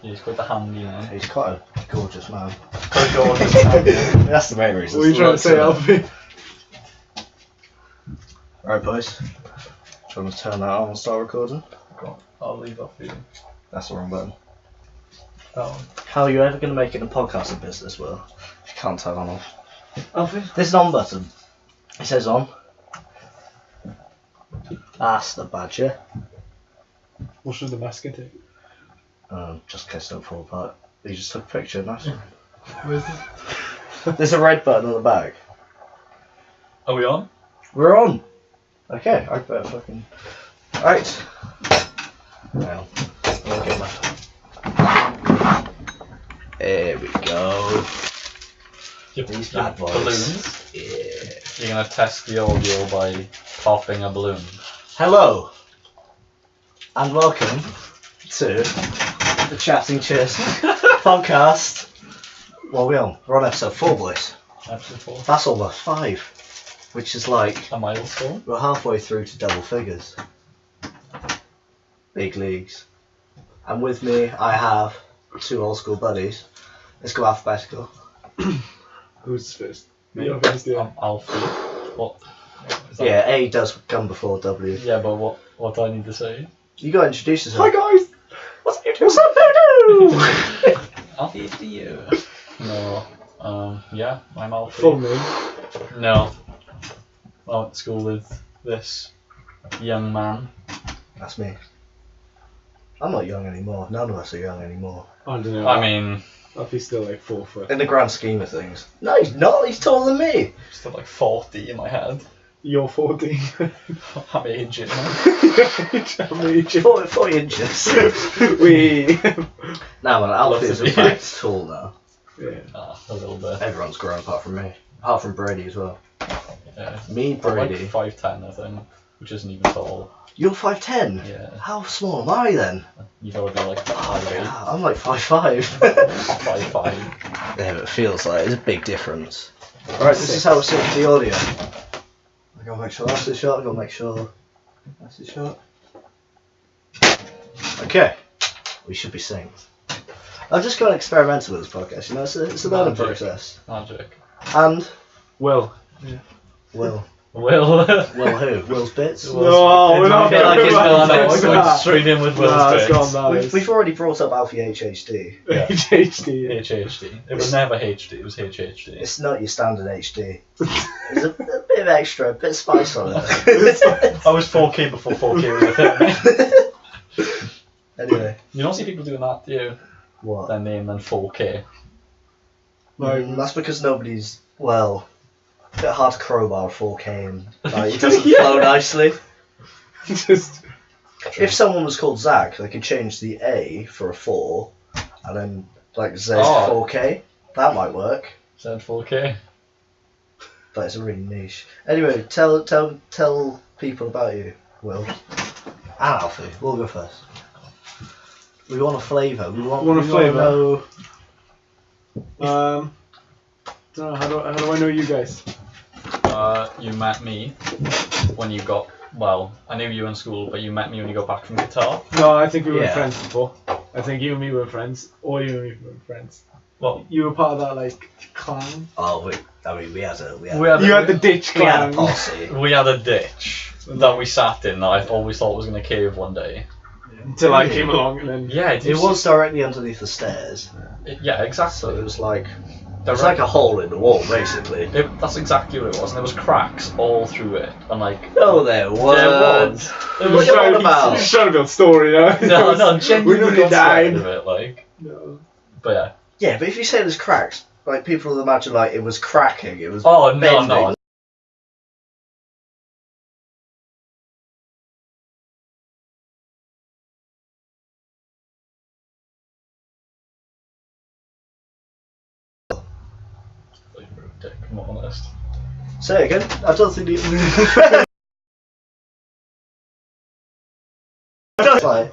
He's quite a handy man. He's quite a gorgeous man. Quite gorgeous man. That's the main reason. What are you trying to say, Alfie? Right, boys. Do you want to turn that on and start recording? Go on. I'll leave that for you. That's the wrong button. Oh. How are you ever going to make it a podcasting business, Will? If you can't turn on off. Alfie? There's an on button. It says on. That's the badger. What should the basket take? Just in case it don't fall apart. You just took a picture, nice. Where's this? There's a red button on the back. Are we on? We're on! Okay, I better fucking... Right. Now, I'll get my... There we go. These bad boys. Balloons? Yeah. You're gonna test the audio by popping a balloon. Hello, and welcome to the Chatting Cheers podcast. What are we on? We're on episode 4, boys. Episode 4. That's almost 5, which is like A milestone. we're halfway through to double figures. Big leagues. And with me, I have 2 old school buddies. Let's go alphabetical. Who's first? Me. You're first, yeah. I'm Alfie. What? Is that- Yeah, A does come before W. Yeah, but what do I need to say? You gotta introduce yourself. Hi guys! What's up, dude? AlfieHHD. No. Yeah, I'm Alfie. Full name. No. I went to school with this young man. That's me. I'm not young anymore. None of us are young anymore. I don't know. I mean, Alfie's still like 4 foot. In the grand scheme of things. No, he's not. He's taller than me. still like 40 in my head. You're 14. I'm aging now. I'm aging. 40 inches. We. Now, man, Alfie is Lots in of fact tall now. Yeah. A little bit. Everyone's grown apart from me. Apart from Brady as well. Yeah. Me, I'm like Brady. 5'10", I think, which isn't even tall. You're 5'10"? Yeah. How small am I then? You gotta be like Oh, 5'8", yeah, I'm like 5'5". 5'5". Yeah, but it feels like it's a big difference. Alright, this is how we're setting the audio. I gotta make sure that's the shot, I gotta make sure that's the shot. Okay, we should be synced. I've just gone experimental with this podcast, you know, it's a learning Magic. process. Magic. And, Well. Will. Will. Will who? Willzbitz? No, we're not I feel like going he's back. gone No, next, no. like, straight in with It's gone Willzbitz. now. We've already brought up AlfieHHD. Yeah. HHD. HHD. It was never HD, it was HHD. It's not your standard HD. There's a bit of extra, a bit of spice on it. I was 4K before 4K was a thing. Anyway, You don't see people doing that, do you? what? Their name and 4K. That's because nobody's, well, a bit hard to crowbar 4K and like, it doesn't Yeah. flow nicely. Just. If someone was called Zach, they could change the A for a 4 and then like Z Oh. 4K. That might work, Said 4K. but it's a really niche. Anyway, tell people about you, Will. And Alfie, we'll go first. We want a flavour. We want Want a flavour? Know... Don't know, how do I know you guys? You met me when you got, well, I knew you in school, but you met me when you got back from guitar. No, I think we were Yeah. friends before. I think you and me were friends, or you and me were friends. Well, You were part of that like clan. Oh, we had we You had the ditch we had a clan. posse. We had a ditch that we sat in that I always thought was going to cave one day. Until I came along and then. Yeah, It was directly underneath the stairs, Yeah, so exactly. it was like a hole in the wall, basically. That's exactly what it was, and there was cracks all through it, and like. No, there was. There was. There What was are you on about? You're trying to build story now. no, We genuinely really got scared died. of it, like. No. But yeah. Yeah, but if you say there's cracks, like people will imagine like it was cracking. It was. Oh no, bending. no. Dick, I'm not honest. Say it again. I don't think you.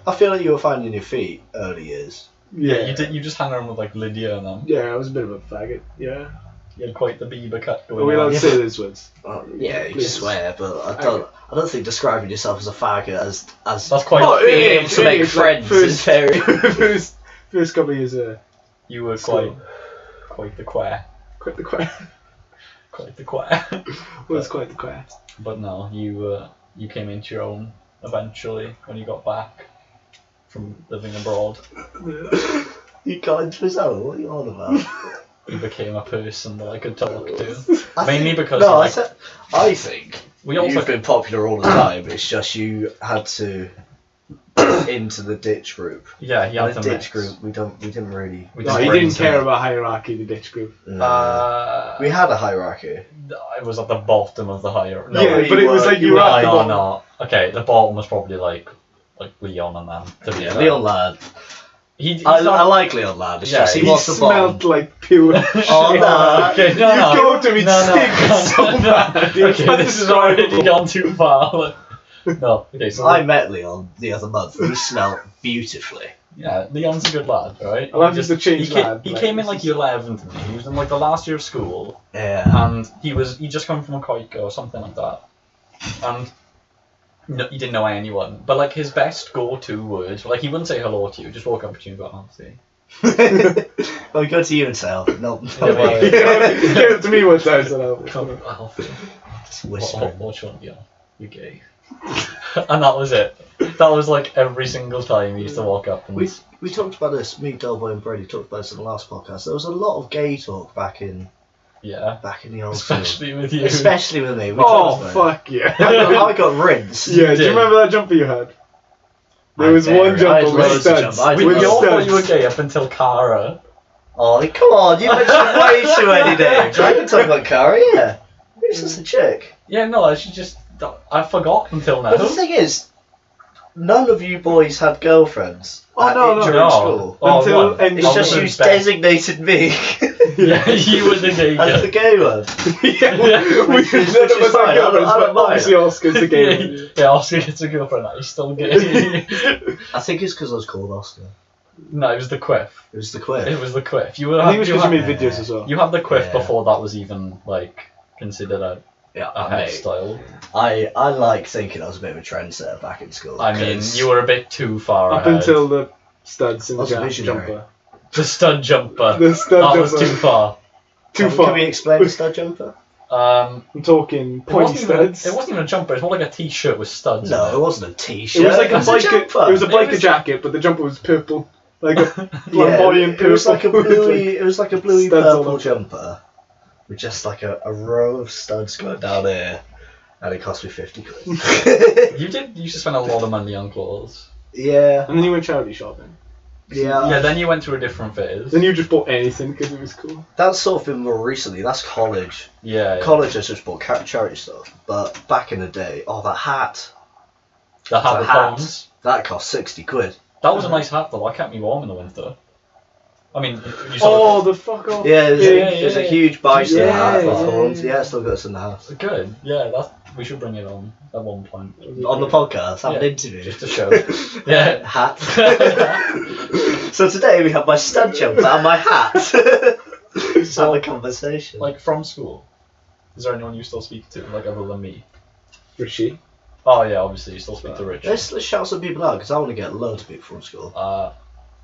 I feel like you were finding your feet early years. Yeah, you just hang around with like Lydia and them. Yeah, I was a bit of a faggot. Yeah. You had quite the Bieber cut Are going we allowed on. to say those words? Yeah, you can Please. swear, but I don't think describing yourself as a faggot as That's quite. being able to make like, friends is very. first couple of years, You were School. quite the queer. quite the queer. Quite the queer. Was quite the queer. But no, you came into your own eventually when you got back from living abroad. You got into his own? What are you on about? You became a person that I could talk to. I Mainly think- because no, like, I think we also you've been popular all the time. It's just you had to into the ditch group. yeah, he had The to ditch mix. group, we didn't really. We No, just he brain didn't care to- about hierarchy, the ditch group. We had a hierarchy. I was at the bottom of the hierarchy. No, yeah, you but it was were- like you you were were at the no, bottom. no. Okay, the bottom was probably like Leon and them. To be Yeah, fair. Leon Ladd. He I started- like Leon Ladd. It's Yeah, just he he was the smelled bottom. like pure Oh shit. no! Okay, no, You no. go to me, No, no. stinks so bad. Okay, this has already gone too far. No, okay, so I met Leon the other month. He smelled beautifully. yeah, Leon's a good lad, right? I love just a changed he lad. He like, came in this like is- year 11 to me. He was in like the last year of school, Yeah. and he just come from a Koiko or something like that, and no, he didn't know anyone. But like his best go-to words, like he wouldn't say hello to you, just walk up to you and go, "Oh, see." Well, go to you and say, no. Yeah, well, He came up to me one time and said, Come, Alfie. Just What whispering. you want to be on? You're gay. And that was it. That was like every single time he used to walk up and We talked about this. Me, Delboy, and Brady talked about this in the last podcast. There was a lot of gay talk back in yeah, the old school. especially with you. Especially with me. We Oh, talked about it. fuck yeah. I got rinsed. Yeah, do did. you remember that jumper you had? There was I one dare. I jumper had with loads of studs. jumper. I had We With loads all of thought you were studs. gay up until Cara. Oh, come on! You mentioned way too many names. I can talk about Cara, yeah. Who's just a chick? Yeah, no, she just I forgot until now. But the thing is, none of you boys had girlfriends. Oh, no, during no. school. Oh, Until one. end It's of just the you best. designated me Yeah, you were the gay as the guy. gay one. Yeah, Which is- none which of is us fine, had girlfriends, I don't but mind. obviously Oscar's the gay one. Yeah, Oscar gets a girlfriend now. He's still gay. I think it's because I was called Oscar. No, it was the quiff. It was the quiff. It was the quiff. You were. I think it was you because you had, made videos as well. you had the quiff Yeah. before that was even like considered a Yeah, a hairstyle. I like thinking I was a bit of a trendsetter back in school. I mean, 'cause you were a bit too far Up ahead. until the studs in I the was a visionary. jumper. The stud jumper. The stud That was jumper. too far. Too Can far. we explain the stud jumper? Um, I'm talking it pointy wasn't, even, studs. it wasn't even a jumper. It's more like a t-shirt with studs. No, in it it. wasn't a t-shirt. It was like a It was a biker. jumper. It was a It biker was- jacket, but the jumper was purple, like a Yeah, flamboyant purple. it was like a bluey. It was like a bluey Studs on purple it. jumper with just like a row of studs going down here, and it cost me 50 quid. You used to spend a lot of money on clothes. Yeah, And then you went charity shopping. yeah. Yeah, then you went through a different phase. Then you just bought anything because it was cool. That's sort of been more recently. That's college. Yeah, yeah. College, I just bought charity stuff. But back in the day, that hat, The hat the with hat. bones. that cost 60 quid. That was a nice hat though. I kept me warm in the winter. I mean, you saw Oh, the fuck off. Yeah, there's, Yeah, there's a yeah. huge bison Yeah, hat with yeah, horns. yeah. Yeah, still got us in the house. good. Yeah, we should bring it on at one point On the podcast, have an Yeah, interview. just to show. Yeah. Hat. So today we have my stud jumper and my hat. Just have a conversation. Like from school. Is there anyone you still speak to, like other than me? Richie. Oh yeah, obviously you still speak to Rich. let's shout some people out because I want to get loads of people from school.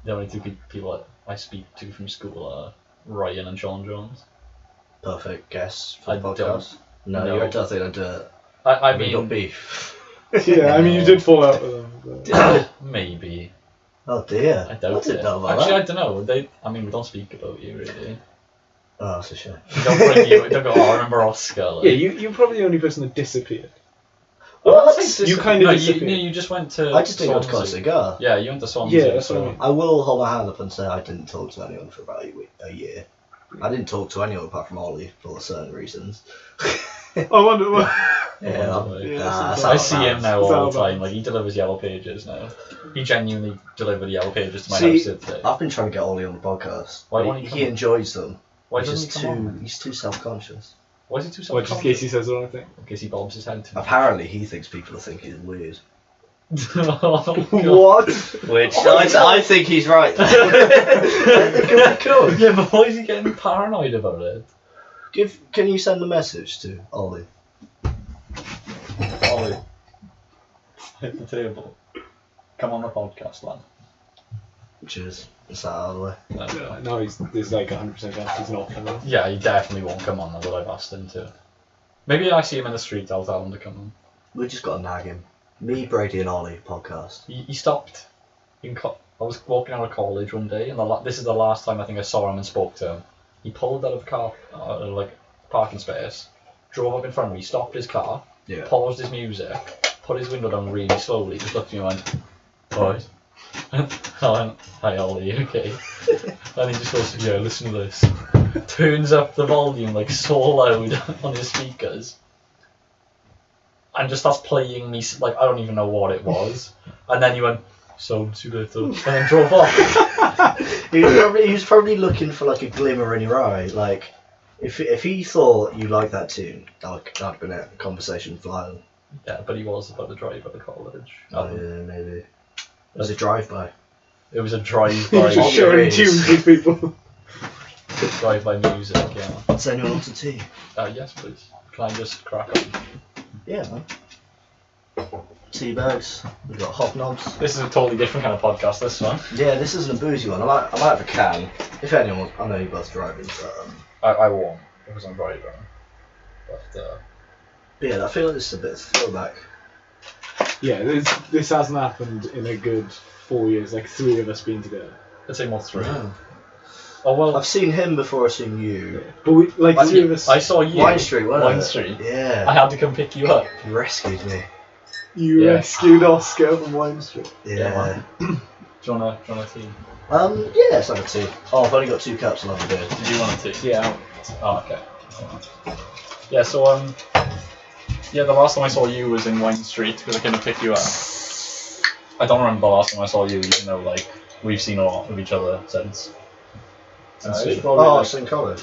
The only two people that I speak to from school are Ryan and Sean Jones. Perfect guess for I the don't. podcast. No, No. you're nothing to do it. I We got mean, beef. Yeah, I mean, you did fall out with them. But... maybe. Oh dear. I doubt didn't it. know about Actually, that. I don't know. We don't speak about you really. Oh, that's a shame. We don't bring you. We don't go. Oh, I remember Oscar. Like, Yeah, you're probably the only person that disappeared. What? You kind of no, disappeared. you just went to. I just didn't go to Swansea. Corsica. Yeah, you went to Swansea. Yeah, that's what I so mean. I will hold my hand up and say I didn't talk to anyone for about a year. I didn't talk to anyone apart from Ollie for certain reasons. I wonder what. Yeah, Oh, yeah, that's I how see bad. him now It's all how the time. bad. Like he delivers yellow pages now. He genuinely delivered yellow pages to my See, house today. I've been trying to get Ollie on the podcast. Why But won't he he come? enjoys them. Why he's doesn't just he come on? he's too self-conscious. Why is he too What, just in case he says the wrong thing? In case he bobs his head to me. Apparently, he thinks people think he's weird. Oh, God. What? Which Oh, I think he's right. I think he'll be cool. Yeah, but why is he getting paranoid about it? Can you send a message to Ollie? Ollie, hit the table. Come on the podcast, lad. Cheers. Is that out of the way? No, there's like 100% chance he's not coming. Yeah, he definitely won't come on now that I've asked him to. Maybe I see him in the street, I'll tell him to come on. We just got to nag him. Me, Brady and Ollie podcast. He stopped. I was walking out of college one day, and this is the last time I think I saw him and spoke to him. He pulled out of the car, parking space, drove up in front of me, stopped his car, paused his music, put his window down really slowly, just looked at me and went, "Alright." I went, "Hi Ollie, okay?" And he just goes, "Yeah, listen to this." Turns up the volume like so loud on his speakers, and just starts playing me like I don't even know what it was. And then he went, "So see you later," and then drove off. he was probably looking for like a glimmer in your eye. Like if he thought you liked that tune, that'd have been a conversation flying. Yeah, but he was about to drive out of college. Oh yeah, maybe. It was a drive-by. It was a drive-by. Just sharing tunes with people. Drive-by music, yeah. Does anyone want a tea? Yes, please. Can I just crack on? Yeah, man. Tea bags. We've got hobnobs. This is a totally different kind of podcast, this one. Yeah, this isn't a boozy one. I might have a can. If anyone, I know you're both driving, but I won't because I'm driving. But yeah, I feel like this is a bit of a throwback. Yeah, this hasn't happened in a good 4 years. Like 3 of us being together. let's say more 3. No. Oh well. I've seen him before. I've seen you. But we, like 3 of us. I saw you. Wine Street, wasn't Wine it? Street. Yeah. I had to come pick you up. You rescued me. You rescued Oscar from Wine Street. Yeah. Do you want a tea? Yeah, let's have a tea. Oh, I've only got 2 cups. I'll have a beer. Do you want a tea? Yeah. Oh, okay. Yeah, so yeah, the last time I saw you was in Wine Street because I came to pick you up. I don't remember the last time I saw you, even though like we've seen a lot of each other since. It's in college.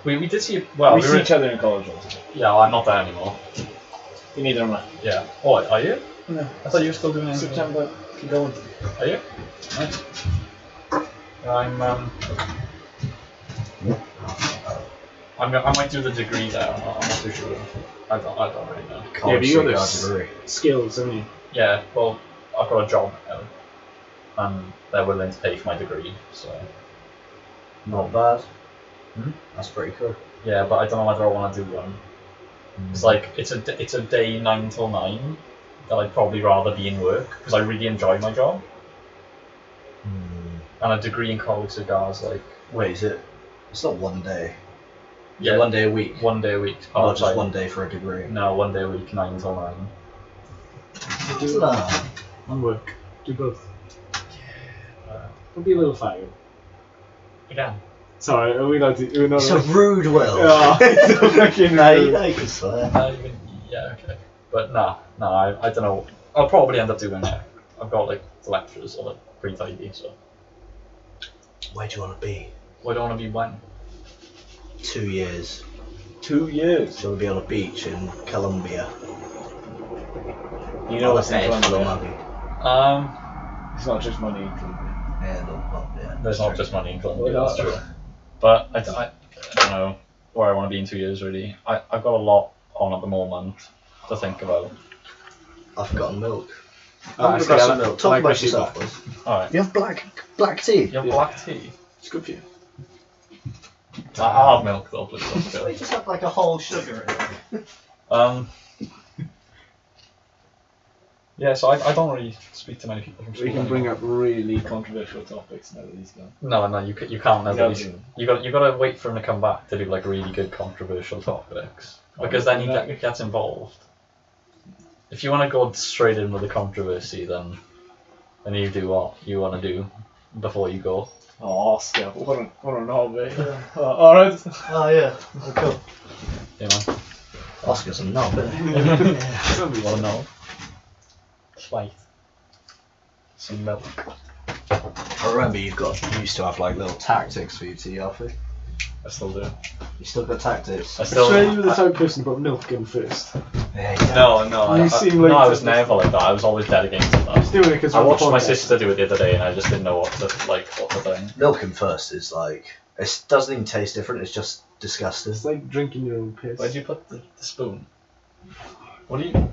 We did see. Well, we see each other in college also. Yeah, well, I'm not there anymore. You neither am I. Yeah. Oh, are you? No. I thought you were still doing it. September. Keep going. Are you? Nice. I might do the degree there. I'm not too sure. I don't really know. Yeah, but you got degree. Skills, I mean. Yeah. Well, I've got a job now, and they're willing to pay for my degree, so. Not bad. Hmm? That's pretty cool. Yeah, but I don't know whether I want to do one. It's like it's a day 9 till 9 that I'd probably rather be in work because I really enjoy my job. And a degree in cold cigars, like. Wait, is it? It's not 1 day. Yeah, 1 day a week. 1 day a week. Not just 1 day for a degree. No, 1 day a week, 9 till 9. No. And work. Do both. Don't be a little faggot. Again. Sorry, are we not? We're not. It's a rude will. Oh, it's a fucking No, rude. you can swear. Yeah, okay. But no, I don't know. I'll probably end up doing it. I've got like the lectures all like pretty tidy, so. Where do you want to be? Where do I want to be when? 2 years. 2 years. Do you want to be on a beach in Colombia? You know what's in for the Colombia? money. It's not just money in Colombia. Yeah, There's not just money in Colombia, Well, that's true. But I don't know where I want to be in 2 years really. I've got a lot on at the moment to think about. I've forgotten milk. Ah, I'm see, grab I some like- milk. I Talk like about whiskey yourself, black. boys. Alright. You have black tea. You have Yeah. black tea? It's good for you. I'll have milk though, please. Let's go. We just have like a whole sugar in it. Yeah, so I don't really speak to many people from school. We can anymore. bring up really controversial topics now that he's gone. No, you can't. No, Never. do. You got to wait for him to come back to do like really good controversial topics because then he gets involved. If you want to go straight in with the controversy, then you do what you want to do before you go. Oh, Oscar, what an hobby. Alright. Oh yeah, cool. You know, Oscar's a knob, isn't he? you want to know? Spite. Some milk. I remember you used to have like little tactics for your tea, Alfie. I still do. You still got tactics. I I still. swear you were the type of person to put milk in first. Yeah, No, You seem like I was the- never like that. I was always dedicated to I was that. doing it because I watched my sister do it the other day, and I just didn't know what to think. Milk in first is like it doesn't even taste different. It's just disgusting. It's like drinking your own piss. Where'd you put the spoon? What do you?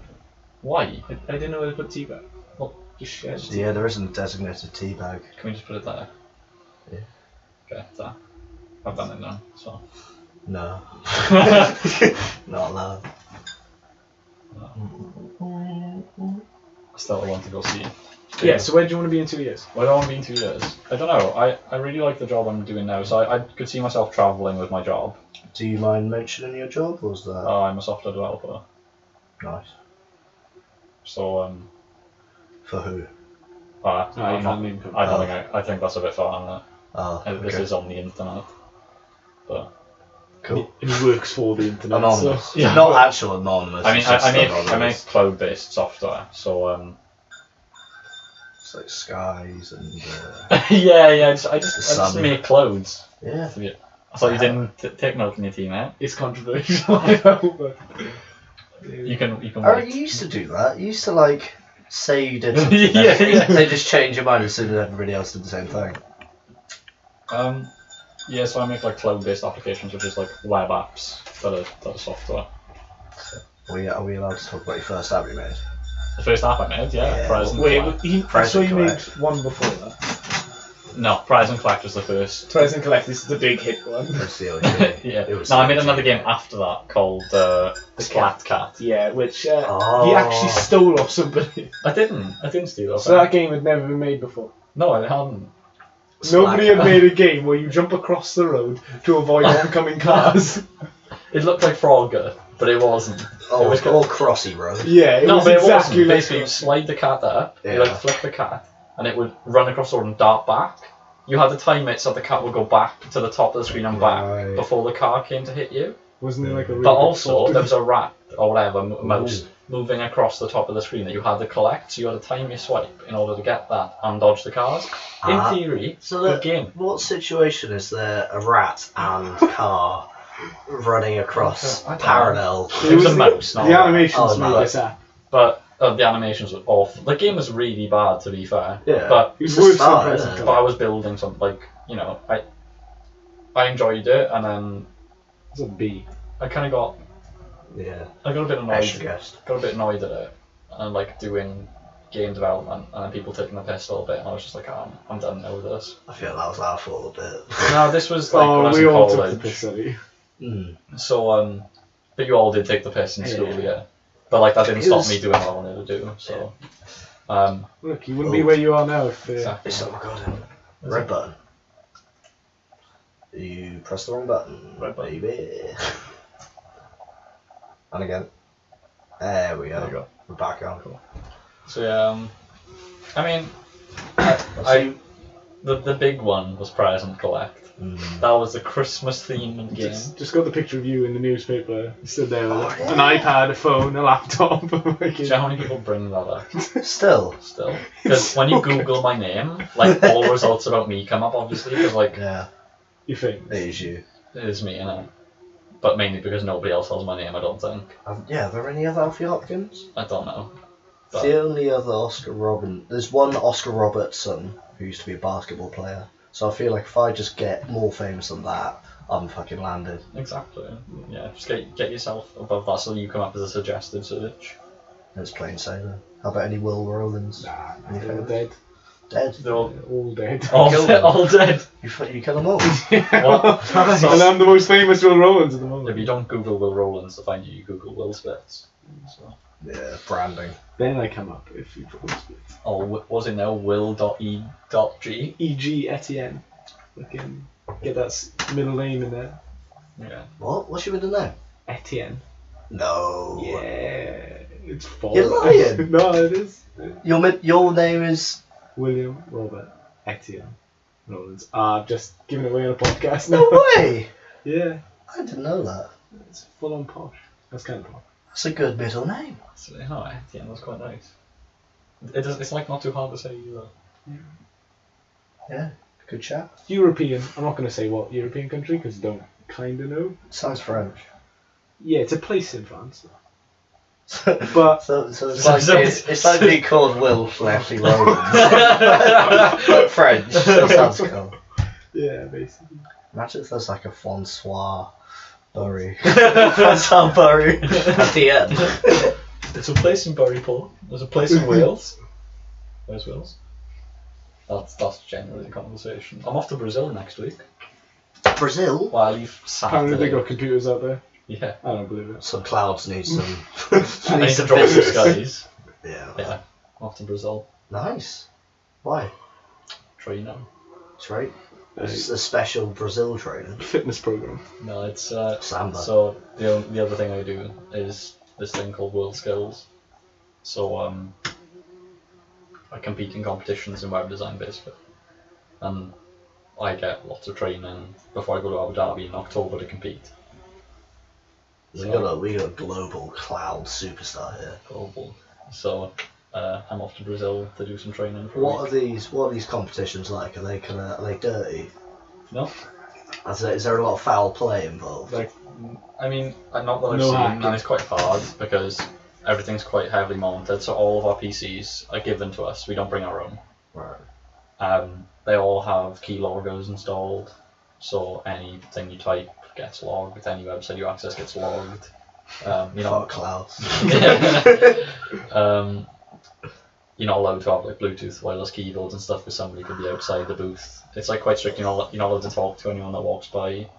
Why? I didn't know where to put tea back. Well, Just share. Yeah, there isn't a designated tea bag. Can we just put it there? Yeah. Okay, there. I've done it now, so. No. Not allowed. I still want to go see. Yeah, so where do you want to be in 2 years? Well, I don't want to be in 2 years. I don't know. I really like the job I'm doing now, so I could see myself travelling with my job. Do you mind mentioning your job, or is that I'm a software developer. nice? So, For who? I you can't name them. don't think I think that's a bit far, isn't it? Oh, This okay. is on the internet. But, Cool. And he works for the internet. Anonymous. So. Yeah. Not actual anonymous. I mean, it's just I make anonymous. cloud-based software, so It's like skies and yeah, I just sun. make clothes. yeah. I thought you didn't take note in your team, eh? It's controversial, I know, but... You can Oh, wait. you used to do that. You used to like say you did something. Yeah. They just change your mind as soon as everybody else did the same thing. Yeah, so I make like cloud-based applications, which is like web apps that are software. Are we allowed to talk about your first app you made? The first app I made, Yeah. Present Wait, Collect. I saw you made Collect. one before that. No, Present Collect was the first. Tries and Collect is the big hit one. That's the OG. Yeah. It was No, I made the another OG. game after that called Splat Cat. Yeah, which he Oh. actually stole off somebody. I didn't steal it. So that game had never been made before. No, I hadn't. Nobody had Cat. made a game where you jump across the road to avoid oncoming cars. It looked like Frogger, but it wasn't. Oh, It was it's all crossy road. Yeah, it No, was but it exactly wasn't. like Basically, you slide the cat there, you like Yeah. flick the cat, and it would run across the road and dart back. You had to time it so the cat would go back to the top of the screen and back Right. before the car came to hit you. Wasn't it like a really But good also, software? there was a rat or whatever, mouse, moving across the top of the screen that you had to collect, so you had to time your swipe in order to get that and dodge the cars. In Ah. theory, So good game. what situation is there a rat and car running across I don't know. parallel? It was a mouse, not a The rat. animations Oh, made no. this app. But the animations were awful. The game was really bad, to be fair. Yeah. But It was It's a worse start, than isn't Present it? but I Collect. was building something like, I enjoyed it, and then It's a B. I kind of got Yeah. a bit annoyed. Extra guest. Got a bit annoyed at it, and like doing game development, and then people taking the piss a little bit, and I was just like, I'm done now with this. I feel that was our fault a bit. No, this was like when I was we in all took the college. piss out of you. Mm. So but you all did take the piss in school, Yeah. yeah. But like that didn't It stop was- me doing what I wanted to do. So Look, you wouldn't be where you are now if... exactly. It's not recording. Red button. You press the wrong button. Red button. Baby. And again. There we go. There you go. We're back on. So yeah, I mean, So- the big one was Present Collect. Mm. That was the Christmas themed game. Just got the picture of you in the newspaper. You stood there with Oh, an yeah. iPad, a phone, a laptop. Do you know how many people bring that up Still. still? Because when you Google my name, like all the results about me come up, obviously, because like Yeah. You think? It is you. it is me, you know. But mainly because nobody else has my name, I don't think. Yeah, are there any other Alfie Hopkins? I don't know. It's But the only other Oscar Robin. There's one Oscar Robertson who used to be a basketball player. So I feel like if I just get more famous than that, I'm fucking landed. exactly. Yeah, just get yourself above that so you come up as a suggested search. It's plain sailing. How about any Will Rowlands? Nah, Any they're all famous? dead. Dead. They're all, All dead. all, killed them. all dead. You kill them all. What? And I'm the most famous Will Rowlands at the If moment. you don't Google Will Rowlands to find you google Willzbitz. So. Yeah, branding. Then I come up if you put Willzbitz. Or was it now will.e.g? E.G. Etienne. Fucking get that middle name in there. Yeah. What? What's your middle name? Etienne. No. Yeah. It's false. You're lying. No, it is. Your name is. William Robert Etienne Rowlands. Just giving it away on a podcast now. No way! Yeah. I didn't know that. It's full on posh. That's kind of posh. That's a good middle name. So, no, Etienne was quite nice. It's like not too hard to say either. Yeah, good chat. European. I'm not going to say what European country because I don't kind of know. Sounds French. Yeah, it's a place in France. But But so it's like it's like being called Will Leslie Rowlands. But French. That sounds cool. yeah, basically. Imagine if there's like a Francois Bury. Francois Bury at the end. It's a place in Buryport. There's a place in Wales. Where's Wills? That's generally the conversation. I'm off to Brazil next week. Brazil? Well, I leave Apparently they Saturday. got computers out there. Yeah. I don't believe it. Some clouds need some. I need to draw some skies. Yeah. Yeah. I'm off to Brazil. Nice. Why? Training. That's right. It's a special Brazil training. Fitness program. No, it's Samba. so the other thing I do is this thing called World Skills. So I compete in competitions in web design basically, and I get lots of training before I go to Abu Dhabi in October to compete. We got a global cloud superstar here. Global. So I'm off to Brazil to do some training. For a What week. are these competitions like? Are they dirty? No, Is there a lot of foul play involved? like I mean, not that I've No seen, hacking. and it's quite hard because everything's quite heavily monitored. So all of our PCs are given to us. We don't bring our own. Right. They all have keyloggers installed, so anything you type gets logged. Any website you access gets logged. You know, Fuck clouds. you're not allowed to have like Bluetooth wireless keyboards and stuff because somebody could be outside the booth. It's like quite strict. You're not allowed to talk to anyone that walks by.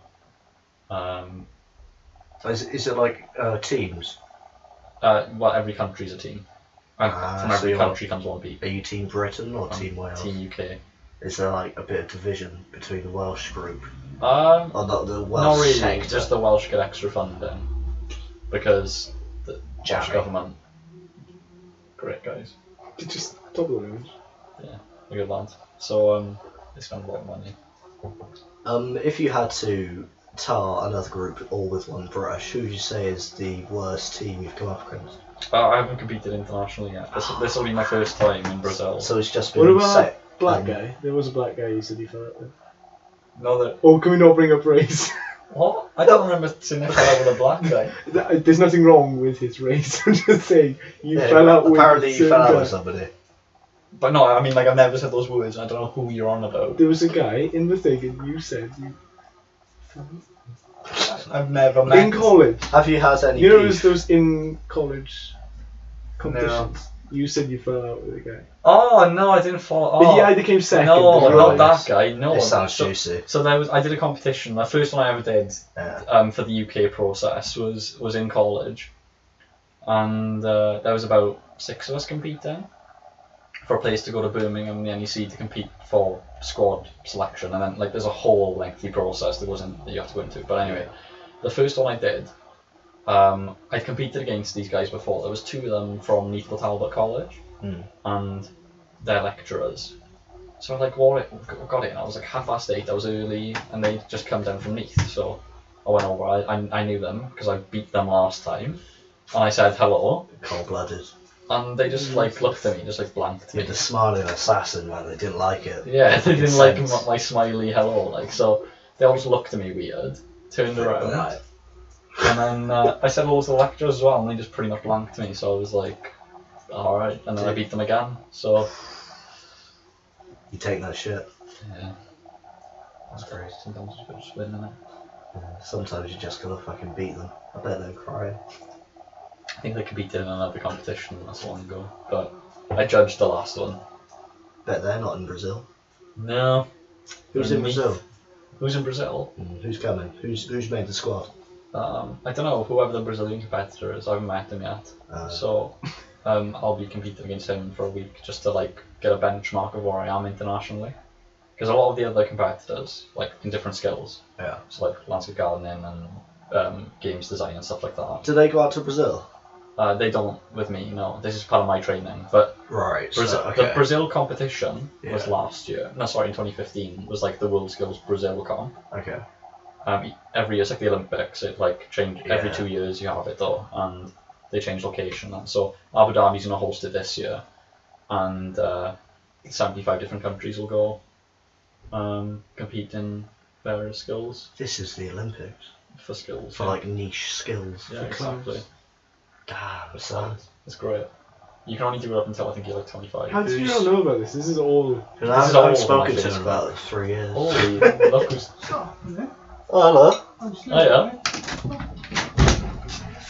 Is it like teams? Well, every country's a team. And from so every you're country comes one people. Are you Team Britain or Team Wales? Team UK. Is there like a bit of division between the Welsh group? Or not the Welsh not really. sector? Just the Welsh get extra funding because the Welsh Jammy. government. Great guys. Just double image. Yeah, a good lads. So they spend a lot of money. If you had to tar another group all with one brush, who would you say is the worst team you've come up against? I haven't competed internationally yet. This will be my first time in Brazil. So it's just been What about set. that black guy? There was a black guy you said you fell out with. No, that Oh, can we not bring up race? what? I don't remember seeing him fell out with a black guy. There's nothing wrong with his race. I'm just saying you Yeah, fell out with. apparently you fell out guy. with somebody. But no, I mean like I've never said those words. And I don't know who you're on about. There was a guy in the thing, and you said you. I've never met. In college, Have you had any? you know beef? those in college competitions. You said you fell out with a guy. Oh no, I didn't fall. But Oh, he either came second. no, or not right. that guy. No. This sounds so, juicy. so I did a competition. The first one I ever did Yeah. for the UK process was in college, and there was about 6 of us competing for a place to go to Birmingham in the NEC to compete for squad selection, and then like there's a whole lengthy process that you have to go into. But anyway, the first one I did, I'd competed against these guys before. There was 2 of them from Neath Talbot College, and their lecturers. So I like got it, and I was like 8:30. I was early, and they just come down from Neath. So I went over. I knew them because I beat them last time, and I said hello, Cold-blooded. and they just like looked at me, just like blanked me. You're the smiling assassin, man. They didn't like it. Yeah, they didn't Makes like sense. my smiley hello, like so. They all just looked at me weird, turned around, Right. and then I said hello to the lecturers as well, and they just pretty much blanked me. So I was like, all right, and then I beat them again. So You take that shit. yeah, that's great. Sometimes you just win, innit? Sometimes you just gotta fucking beat them. I bet they're crying. I think they competed in another competition not so long ago, but I judged the last one. Bet they're not in Brazil. No. Who's in Brazil? Who's in Brazil? Who's coming? Who's made the squad? I don't know, whoever the Brazilian competitor is, I haven't met him yet. So I'll be competing against him for a week just to like get a benchmark of where I am internationally. Because a lot of the other competitors, like in different skills, Yeah. so like landscape gardening and games design and stuff like that. Do they go out to Brazil? They don't with me, no. This is part of my training. But Right. The Brazil competition was Yeah. last year. No, sorry, in 2015 was like the World Skills Brazil comp. Okay. Every year it's like the Olympics. It like change every Yeah. 2 years you have it though, and they change location. And so Abu Dhabi's gonna host it this year, and 75 different countries will go compete in various skills This is the Olympics for skills. for like niche skills. yeah, exactly. Damn, son. It's great. You can only do it up until I think you're like 25. How did you not know about this? This is all. Because This is I all haven't on spoken my to him Facebook. in about 3 years. Holy, look who's. Oh, hello. Oh yeah.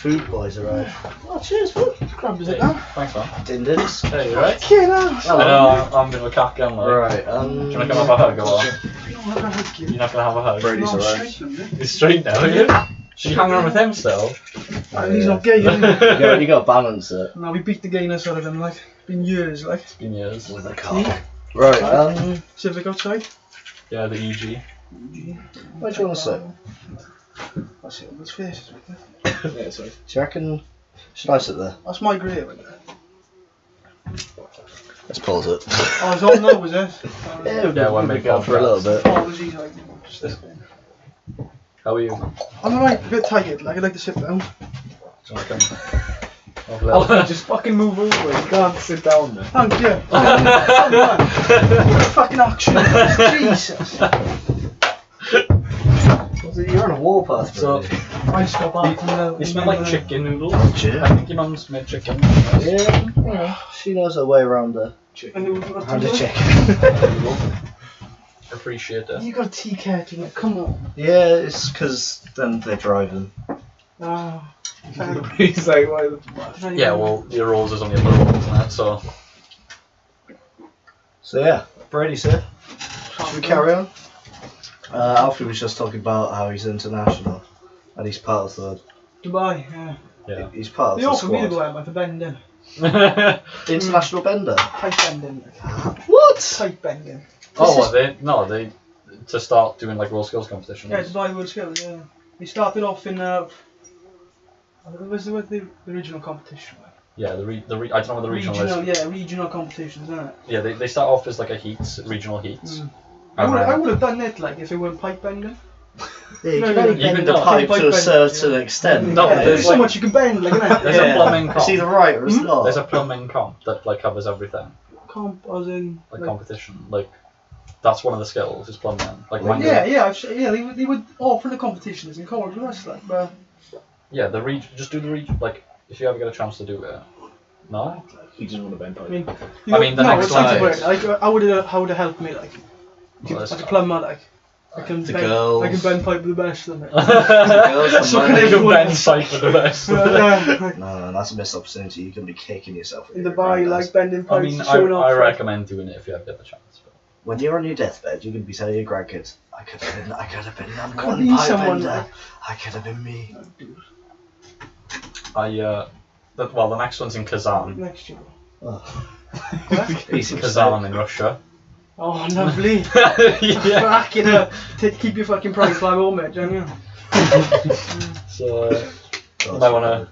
food boys arrived. Oh, cheers, food. Grab us it now. Thanks, man. Dindins. Hey, you right? Fucking hell. I know, I'm a bit of a cock gun, like. Right, Do you want to come have a hug or what? I'm not gonna hug you. You're not going to have a hug? Brady's No, I'm arrived. straight, man. He's straight now, are you? Should you hang around with him still? He's not gay, is he? You got to balance it. No, we beat the gayness out of him, like. It's been years, like. It's been years. With a car. Right, Civic outside. Yeah, the EG. what do you want to say? That's it on his face. Yeah, sorry. Do you reckon... Should I sit there? That's my grey, isn't it? Let's pause it. Oh, it's on now, is it? Yeah, we'll we'll make go for a little bit. Apologies, like. Just, How are you? I'm alright, a bit tired, like, I'd like to sit down. Do you want to come? Alfie, just fucking move over. You can't sit down there. Thank you. Oh, man. What fucking action. Jesus. You're on a warpath, So, Brady. I stop out. you smell like chicken noodles. Shit. I think your mum's made chicken. Yeah, she knows her way around a chicken. Appreciate it. You got a tea kettle, like, come on. Yeah, it's because then they're driving. Ah. He's like, why the fuck? Yeah, well, your rolls is on the upper rolls and that, so. So yeah, Brady's here. Should we carry on? Alfie was just talking about how he's international and he's part of the. Dubai, yeah. Yeah. He's part of They the offered me to squad. go out, like, for bending. International bender. Tight bending. What? Tight bending. Oh, what, they to start doing like roll skills competitions. Yeah, Dubai World Skills, yeah. They started off in, what was the original competition? Like? Yeah, I don't know what the regional is. Yeah, regional competitions, isn't it? Yeah, they start off as like a heats, regional heats. I would have done it, like, if it weren't pipe bending. Yeah, you No, can no, only you bend can the do pipe pipe to a bend, certain yeah. extent. No, yeah, there's there's so like- much you can bend, like, isn't There's it? a plumbing comp. It's either right or it's not. There's a plumbing comp that like covers everything, Comp, as in... like competition. Like that's one of the skills is plumbing. Like Well, Yeah, they would offer the competitions in college with us, like, but... yeah, the region. Just do the region. Like if you ever get a chance to do it. No. You just want to bend I pipe. mean, I mean, the next it's like, one- like, how would it help me, like, Well, like a plumber, like, I can The bend, girls. I can bend pipe with the best of them. Girls and So money. can You can everyone- bend pipe for the best. Like, No, that's a missed opportunity. You can be kicking yourself. in Dubai, like, bending I pipes, mean, showing off. I like- recommend doing it if you ever get the chance. But. When you're on your deathbed, you can be telling your grandkids, I could have been number Could one be pipe someone bender. like- I could have been me. The next one's in Kazan. Next year. Oh. It's in Kazan in Russia. Oh, lovely. Yeah. Fucking hell. Keep your fucking price flag home, mate, don't you? So Oh, you might wanna.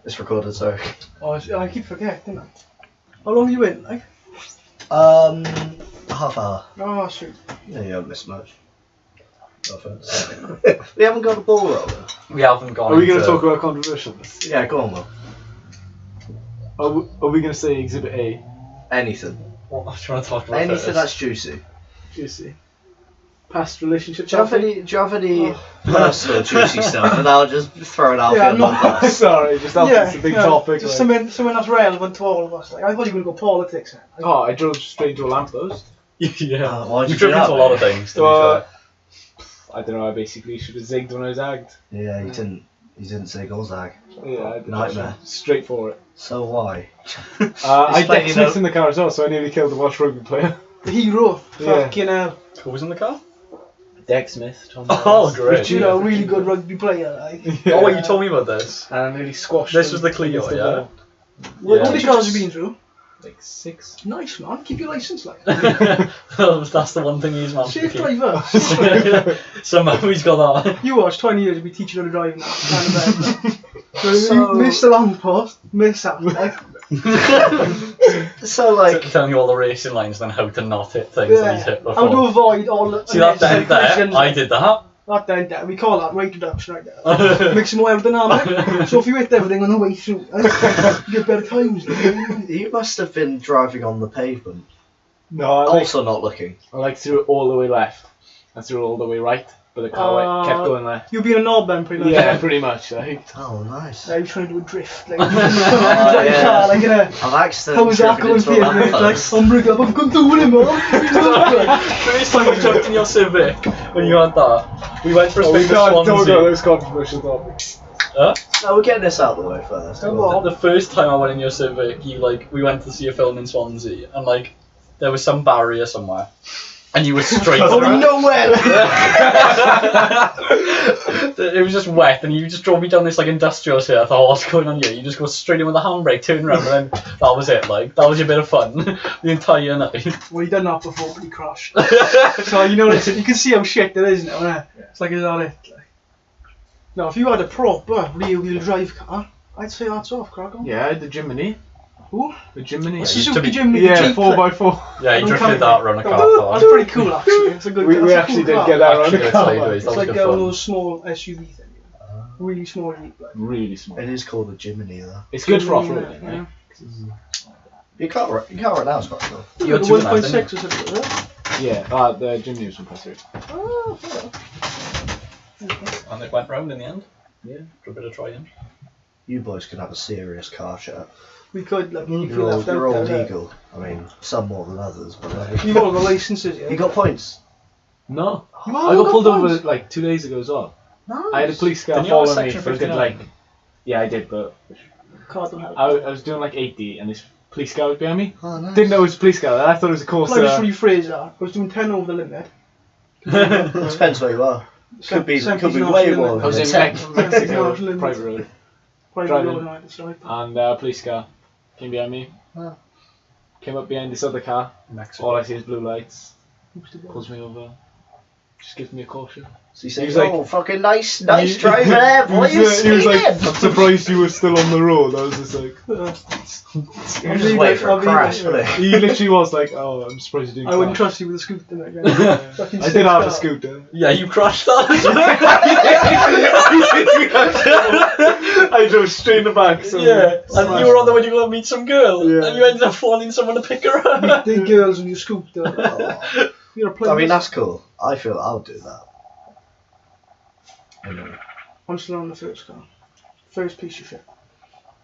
It's recorded, sorry. Oh, I keep forgetting that. How long are you in, like? Half hour. Oh, shoot. Yeah, you haven't missed much. No offense. We haven't got a ball rolling. We haven't gone. Are we going to into- talk about controversialness? Yeah, go on, Will. Are we going to say Exhibit A? Anything. What do you want to talk about? Anything first? that's juicy. Juicy. Past relationship. Do you have any personal juicy stuff? And I'll just throw it out Yeah, for no. one Sorry, just it's a big topic. Just like. something that's relevant to all of us. Like, I thought you were going to go politics. Like, Oh, I drove straight into a lamppost. Yeah. Why'd you You've do driven that, into a lot mate? of things. To be Well, fair. I don't know. I basically should have zigged when I was agged. Yeah, you didn't say goal zag. Yeah, I did. Nightmare. Straight for it. So why? I Explain, you Dex know- in the car as well, so I nearly killed the Welsh rugby player. the hero. Yeah. Fucking hell. Who was in the car? Dex Smith, Tom Oh, great. You know, a really good rugby player. Like. Oh, wait, you told me about this. And I nearly squashed This him was the Clio, against the yeah? wall. What Yeah. many cars have you been through? Like 6. Nice, man. Keep your license, like. That's the one thing he's managed to Safe keep. driver. Safe driver. Somehow he's got that. You watch 20 years, you'll be teaching how to drive now. So- You missed the lamppost, miss that. Like. So like, Telling you all the racing lines and how to not hit things that he's hit How to before. avoid all the See that dent there? collisions. I did that. That dent there, we call that rate reduction right there. Makes it more aerodynamic. So if you hit everything on the way through, you get better times. you must have been driving on the pavement. No, I like, Also not looking. I like threw it all the way left. I threw it all the way right, but the car kept going left. You'll be in a knob then, pretty much. Yeah, pretty much. Like. Oh, nice. You're trying to do a drift. Like, yeah. like, I've how accidentally was that driven going for into you? a Mate? Like, lamppost. I'm bringing up, I'm going to win him, man. First time we jumped in your Civic when you had that, we went for a We spin to don't go Swansea. those controversial topics. Huh? No, we're getting this out of the way first. Come on. The first time I went in your Civic, we went to see a film in Swansea, and like there was some barrier somewhere, and you were straight. Oh, nowhere! It was just wet, and you just drove me down this like industrial street. I thought, what's going on here? You just go straight in with a handbrake, turn around, and then that was it. Like that was your bit of fun the entire night. Well, he done that before, but he crashed. So you know, you can see how shit it is now, innit? It's like, is that it? Like, no, if you had a proper rear-wheel drive car, I'd say that's off, crack on. Yeah, the Jiminy. Who? The Jiminy. A to Suzuki be- Jimny, the Yeah, Jeep 4x4. Yeah, you thing. drifted that around a car park. That's pretty cool, actually. It's a good. We that's a actually cool did car. get that around Actually, the it's car. sideways. park. It's That was like good one of fun. those small SUV things. Really small Jeep, like. Really small. It is called a Jiminy though. It's good for Yeah, off-roading, yeah. right? Your car right now is quite cool. You The got two of them, 1.6 didn't or something like that. Yeah, the Jimny was impressive. Oh, fair. And it went round in the end. Yeah. For a bit of trying. You boys can have a serious car chat. We could, like, if you You're all, left out you're all there, legal. I mean, some more than others, but like, You've all got licenses, yeah? you got points. No. You I all got pulled over points? like 2 days ago as well. Nice. I had a police car Didn't you have a following me section for a good 59? like. Yeah, I did, but Car don't help. I was doing like 80 and this police car was behind me. Oh, nice. Didn't know it was a police car. I thought it was a Well, I just Corsa. rephrase that. I was doing 10 over the limit. It depends where you are. Could be way more. I was in than 10. Mexico, National limit. private road, Private driving. road, right, that's right. and a police car came behind me. Ah. Came up behind this other car. Mexico. All I see is blue lights. Who's the guy? Pulls me over. Just gives me a caution. So you He say, was like- oh, fucking nice driving there, boys. he was like, Speeding." I'm surprised you were still on the road. I was just like, You're just waiting for a crash, wasn't he? he literally was like, oh, I'm surprised you didn't. I wouldn't crash." trust you with a scooter, mate. Fucking I sick did have car. a scooter. Yeah, you crashed that. I drove straight in the back. So Yeah, and you were on the way to go and meet some girl, Yeah. and you ended up finding someone to pick her up. Big girls on your scooter. Oh. You're a player. I mean, that's cool. I feel I'll do that. I'm still on the first car. First piece of shit.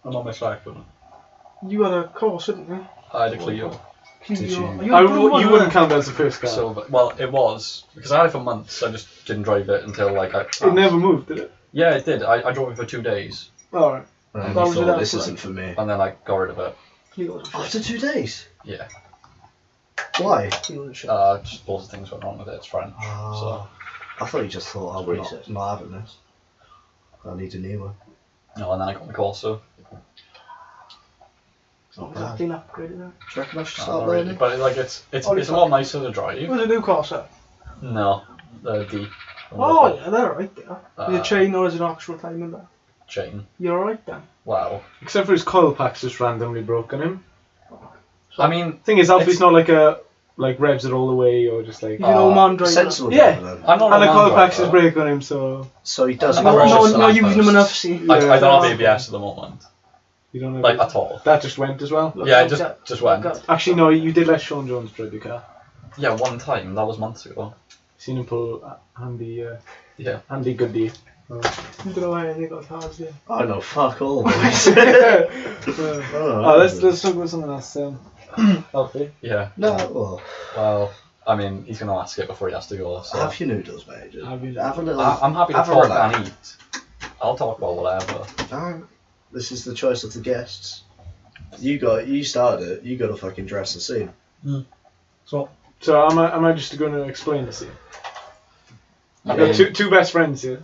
I'm on my slack, but You had a course, didn't you? I had a Clio. Did you? You wouldn't count that as the first car. Silver. Well, it was because I had it for months. I just didn't drive it until like I. It never moved, did it? Yeah, it did. I drove it for 2 days, Alright. And That you was thought it this outside. isn't for me. and then I got rid of it. Clio's a shit. After 2 days? Yeah. Why? Clio's a shit. Just lots of things went wrong with it. It's French, Oh. I thought you just thought I would not having this. I need a new one. so no. And then I got the Corsa. Not It's bad. been upgraded now. Do you reckon I should Not start really, learning? but like it's Only a lot nicer to drive. It was a new Corsa. No, the D. Oh, yeah, they're alright there. Is it Uh, chain or is it actual timing there? Chain. You're alright then. Wow. Except for his coil packs just randomly broke on him. I mean, Thing is, Alfie's It's- not like revs it all the way or just like. He's an old man driver. Sensible Yeah. driver then. I'm not And a the man coil packs driver. just break on him, so So he doesn't I'm No, not crash sure his it's no, not using first. them enough, see. I don't have Yeah. ABS at the moment, you don't know. like at all. That just went as well. Yeah, Look, it just went. God. Actually, no, you did let Sean Jones drive your car. Yeah, one time. That was months ago. Seen him pull a handy, Yeah. handy goodie. You don't know why they got cars there. I know fuck all, boys. Oh, let's talk about something else. Alfie. Yeah. No, well, Well, I mean, he's gonna ask it before he has to go. So have your noodles, mate. Just Have your have a little. I'm happy to have a talk relax. and eat. I'll talk about whatever. Alright. This is the choice of the guests. You started it. You got to fucking dress the scene. So So am I just going to explain the scene? I I've got mean, two best friends here.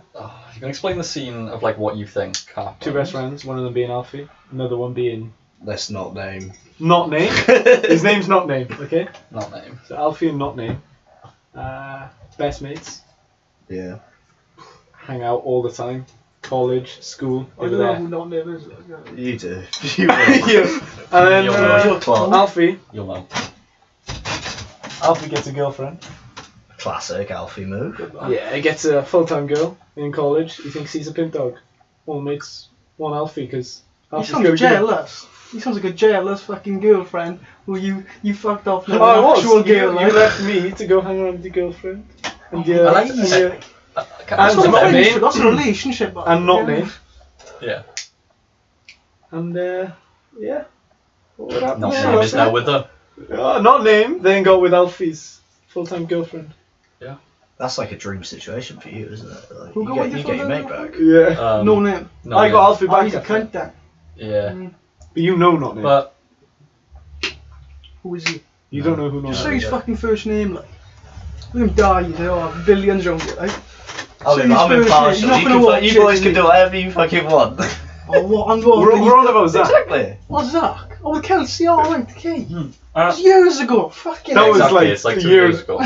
you can explain the scene of like what you think happened. Two best friends. One of them being Alfie. Another one being Let's not name. not name. His name's not name. Okay. Not name. So Alfie and not name. Best mates. Yeah. Hang out all the time. College, school, I over don't know there. who not live is. Like, You do. You will. Yeah. And then You'll know. You're close. Alfie. You'll know. Alfie gets a girlfriend. Classic Alfie move. Yeah, he gets a full-time girl in college. He thinks he's a pimp dog. All mates want Alfie because he Alfie's sounds good. jealous. He sounds like a jealous fucking girlfriend who you fucked off with Oh, I an was. actual girl. You Like. left me to go hang around with your girlfriend. And I like and that. your- That's And not a not friendship, name. that's a relationship. man. and not Yeah. name. Yeah. And yeah. What happened? Not Yeah, name is that's now it. with her. Not name. Then got with Alfie's full-time girlfriend. That's like a dream situation for you, isn't it? Like, Who you got get, with you you get your for mate that? back. Yeah. No name. No, I got Alfie Oh, back. he's a cunt then. Yeah. But you know not name. But Who is he? You don't know who not Just name. say his fucking first name, like. Let him die, you know, have billions around it, right? I'm, Say his I'm first name. impartial. He's not You, gonna can, watch you it, boys is can he? do whatever you fucking want. Oh, what? I'm going. We're on about Zach. Exactly. What's Zach? Oh, with Kelsey, alright, okay. It uh, was years ago. Fucking That hell. was exactly, like it's like 2 years- years ago.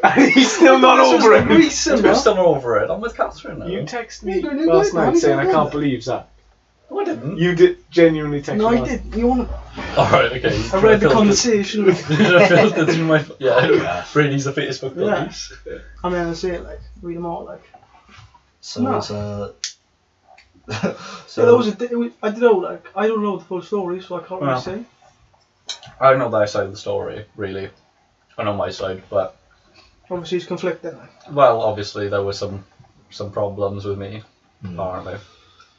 And he's still not This was over like it. recent, We're huh? still not over it. I'm with Catherine now. You texted me You don't know last that, night man. saying You I don't can't know believe that. No, I didn't. You did genuinely text No, me I last did. You want? Alright, okay. I read the Filtered- conversation. filtered through my. Yeah, Brady's the Facebook Yeah. police. I mean, I say it like read them all like. So No. it's So so that was I don't know, like I don't know the full story, so I can't really Well. say. I don't know their side of the story, really. I know my side, but Obviously, it's conflicting. Like. well, obviously there were some problems with me, Hmm. apparently.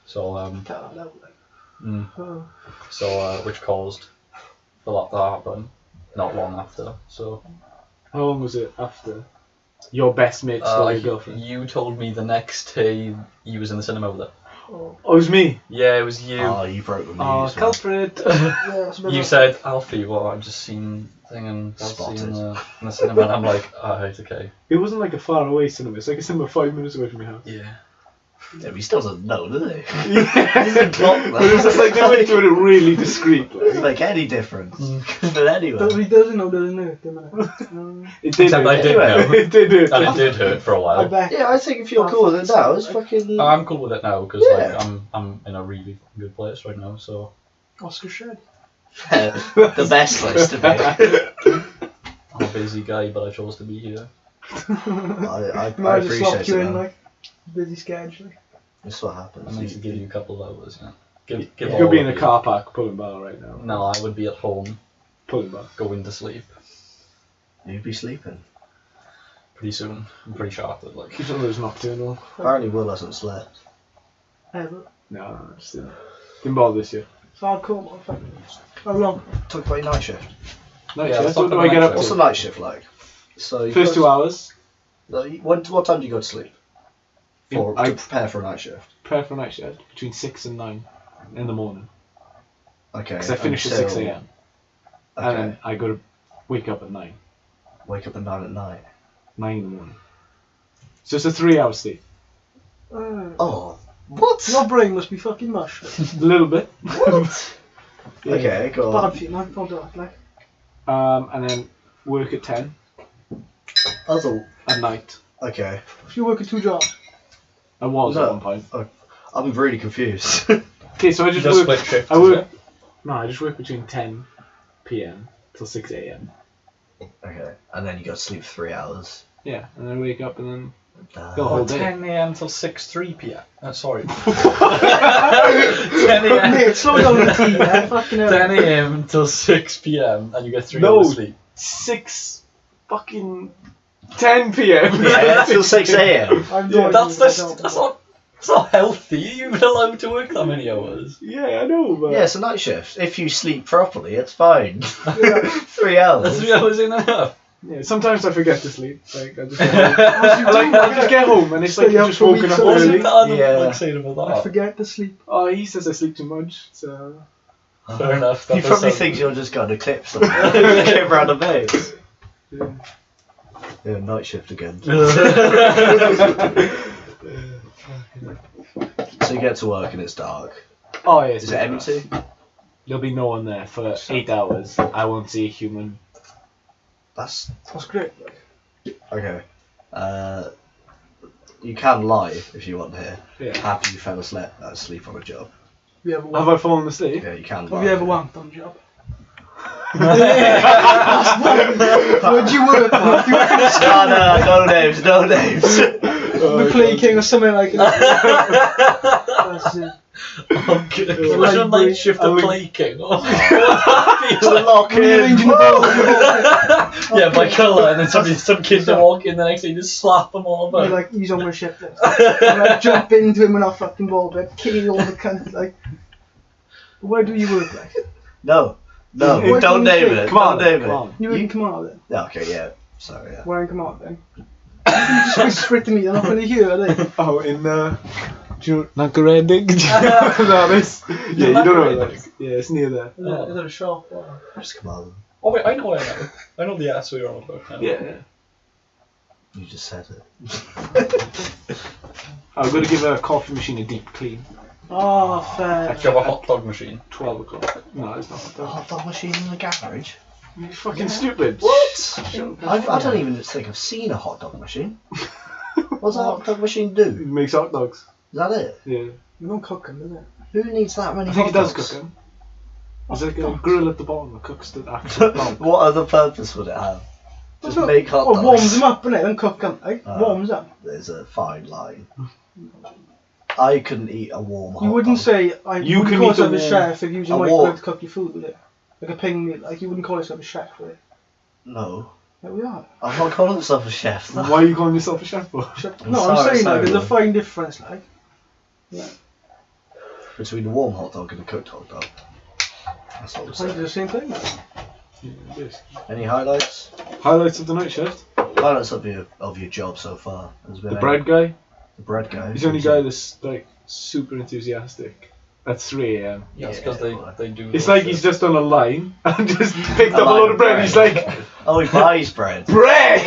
So Can't have that, like. mm, Oh. so which caused for that to happen. Not long after. So How long was it after your best mate stole your girlfriend? you told me the next day you was in the cinema with her. Oh. Oh, it was me. Yeah, it was you. Oh, you broke the news. Oh, man. culprit. Yeah, that's a bit You of- said, Alfie, well, I've just seen thing and Spotted. in the cinema, and I'm like, alright, okay. It wasn't like a far away cinema. It's like a cinema 5 minutes away from your house. Yeah. Yeah, but he still doesn't know, does he? Yeah. Clock But it was just like they were doing it really discreet. Doesn't Like. make any difference. Mm. But anyway. But he doesn't know, doesn't it? It did Except hurt. I did know. It did hurt. And it did hurt for a I while. bet. Yeah, I think if you're cool with it now, it's fucking. I'm cool with it now, because Yeah. like, I'm in a really good place right now, so... Oscar Shed. the best place to be. I'm a busy guy, but I chose to be here. I Might just lock appreciate you it. in, Man. like busy schedule. That's what I happens. need to give you a couple of hours, yeah. Give You all could be of in a you. car park pulling bar right now. No, I would be at home, Pulling bar. going to sleep You'd be sleeping. pretty soon. I'm pretty shattered, like. Keep some of those nocturnal. Apparently, Will hasn't slept. Ever. No, I just didn't bother this year. It's hardcore, motherfucker. How long? Talk about your night shift. Night Yeah, shift. let's What talk do about I get night up What's to? the night shift like? So you First go 2 hours. What time do you go to sleep? To I prepare for a night shift. prepare for a night shift between 6 and 9 in the morning. Okay. Because I finish at until- 6 a.m. Okay. And then I go to wake up at 9. Wake up at 9 at night. 9 in the morning. So it's a 3-hour sleep. Oh, what? Your brain must be fucking mush. A little bit. What? Yeah. Okay, go Bad on. for you, man. Don't do that, like. And then work at 10 Other. at night. Okay. If you work at 2 jobs. I was No. at one point. I'm really confused. Okay, so I just Just work. split shift. I work. No, I just work between 10 p.m. till 6 a.m. Okay. And then you go to sleep 3 hours. Yeah, and then I wake up and then Uh, Go whole day. 10 a.m. till 6:03 p.m. Sorry. 10 a.m. Mate, slow down the tea, yeah? Fucking hell. 10 a.m. till 6 p.m. and you get 3 No. hours sleep. 6 fucking 10 p.m. yeah, till 6 a.m. I'm Yeah, doing That's not healthy. You're even allowed to work that many hours. Yeah, I know, but Yeah, it's a night shift. If you sleep properly, it's fine. Yeah. 3 hours. 3 hours in enough. yeah, sometimes I forget to sleep. Like I just, I just get home and it's like Stay you've up just for woken weeks up on What's end. early. it that Yeah. like saying about I that? forget to sleep. Oh, he says I sleep too much, so Fair enough. He that does probably sound- thinks you're just going to clip something. Clip around the base. yeah. Yeah, night shift again. So you get to work and it's dark. Oh yeah, Is it empty? There'll be no one there for 8 hours. I won't see a human. That's That's great. Like. okay. You can lie if you want here. Yeah. After you fell asleep on a job. Have you ever Have wanked? I fallen asleep? Yeah, you can lie. Have you ever wanked on a job? Where'd you work, man? You work in a school? No names, no names. The Play King or something like that. That's it. Okay. What's your night shift I of would- plaking? Oh, To lock Rearranging the in. yeah, by colour, and then some kids will walk in the next day, you just slap them all You're about. like, he's on my shift list. And I jump into him with a fucking ball bed, kill all the cunt, like. Where do you work, like? No, What don't do you name think? it. Come on, Don't name come it. on. You work in Kamala then? Yeah, okay, yeah. Sorry, yeah. Where in Kamala then? just whisper it to me, they're not going to hear, are they? Oh, in do you know Nankaredig? Do you know this? Yeah, you don't know where that is. Yeah, it's near there. Is that a shop? Just come on. Oh wait, I know where now. I know the ass we were on about now. Yeah. You just said it. I'm going to give a coffee machine a deep clean. Oh, fair. Do you have a hot dog machine? 12 o'clock. No, it's not. A hot dog machine in the garage? You fucking stupid. What? I don't even think I've seen a hot dog machine. What's a hot dog machine It do? makes hot dogs. Is that it? Yeah. You don't cook them, does it? Who needs that many I think hot it does dogs? cook them. There's like a grill at the bottom that cooks the actual dog. What other purpose would it have? Just Well, make hot well, dogs. warms them up, innit? Don't cook them, like. Warms up. There's a fine line. I couldn't eat a warm hot You wouldn't dog. say, You wouldn't can call eat a yourself a warm- chef if you use a a microwave warm- to cook your food, would it? Like a ping meal, like you wouldn't call yourself a chef, would it? No. Yeah, we are. I'm not calling myself a chef. Why are you calling yourself a chef for? Chef. I'm No, sorry, I'm saying sorry, like there's a Will. fine difference, like. Between a warm hot dog and a cooked hot dog. That's all I'm I do saying. the same thing. Like. Yeah, it is. Any highlights? Highlights of the night shift. Highlights of your job so far. Has been The any- bread guy. The bread guy. He's the only guy that's like super enthusiastic at 3 a.m. Yeah, it's because they do. It's those like he's shit. just on a line and just picked A up a line load of of bread. bread. He's like, Oh, he buys bread. bread!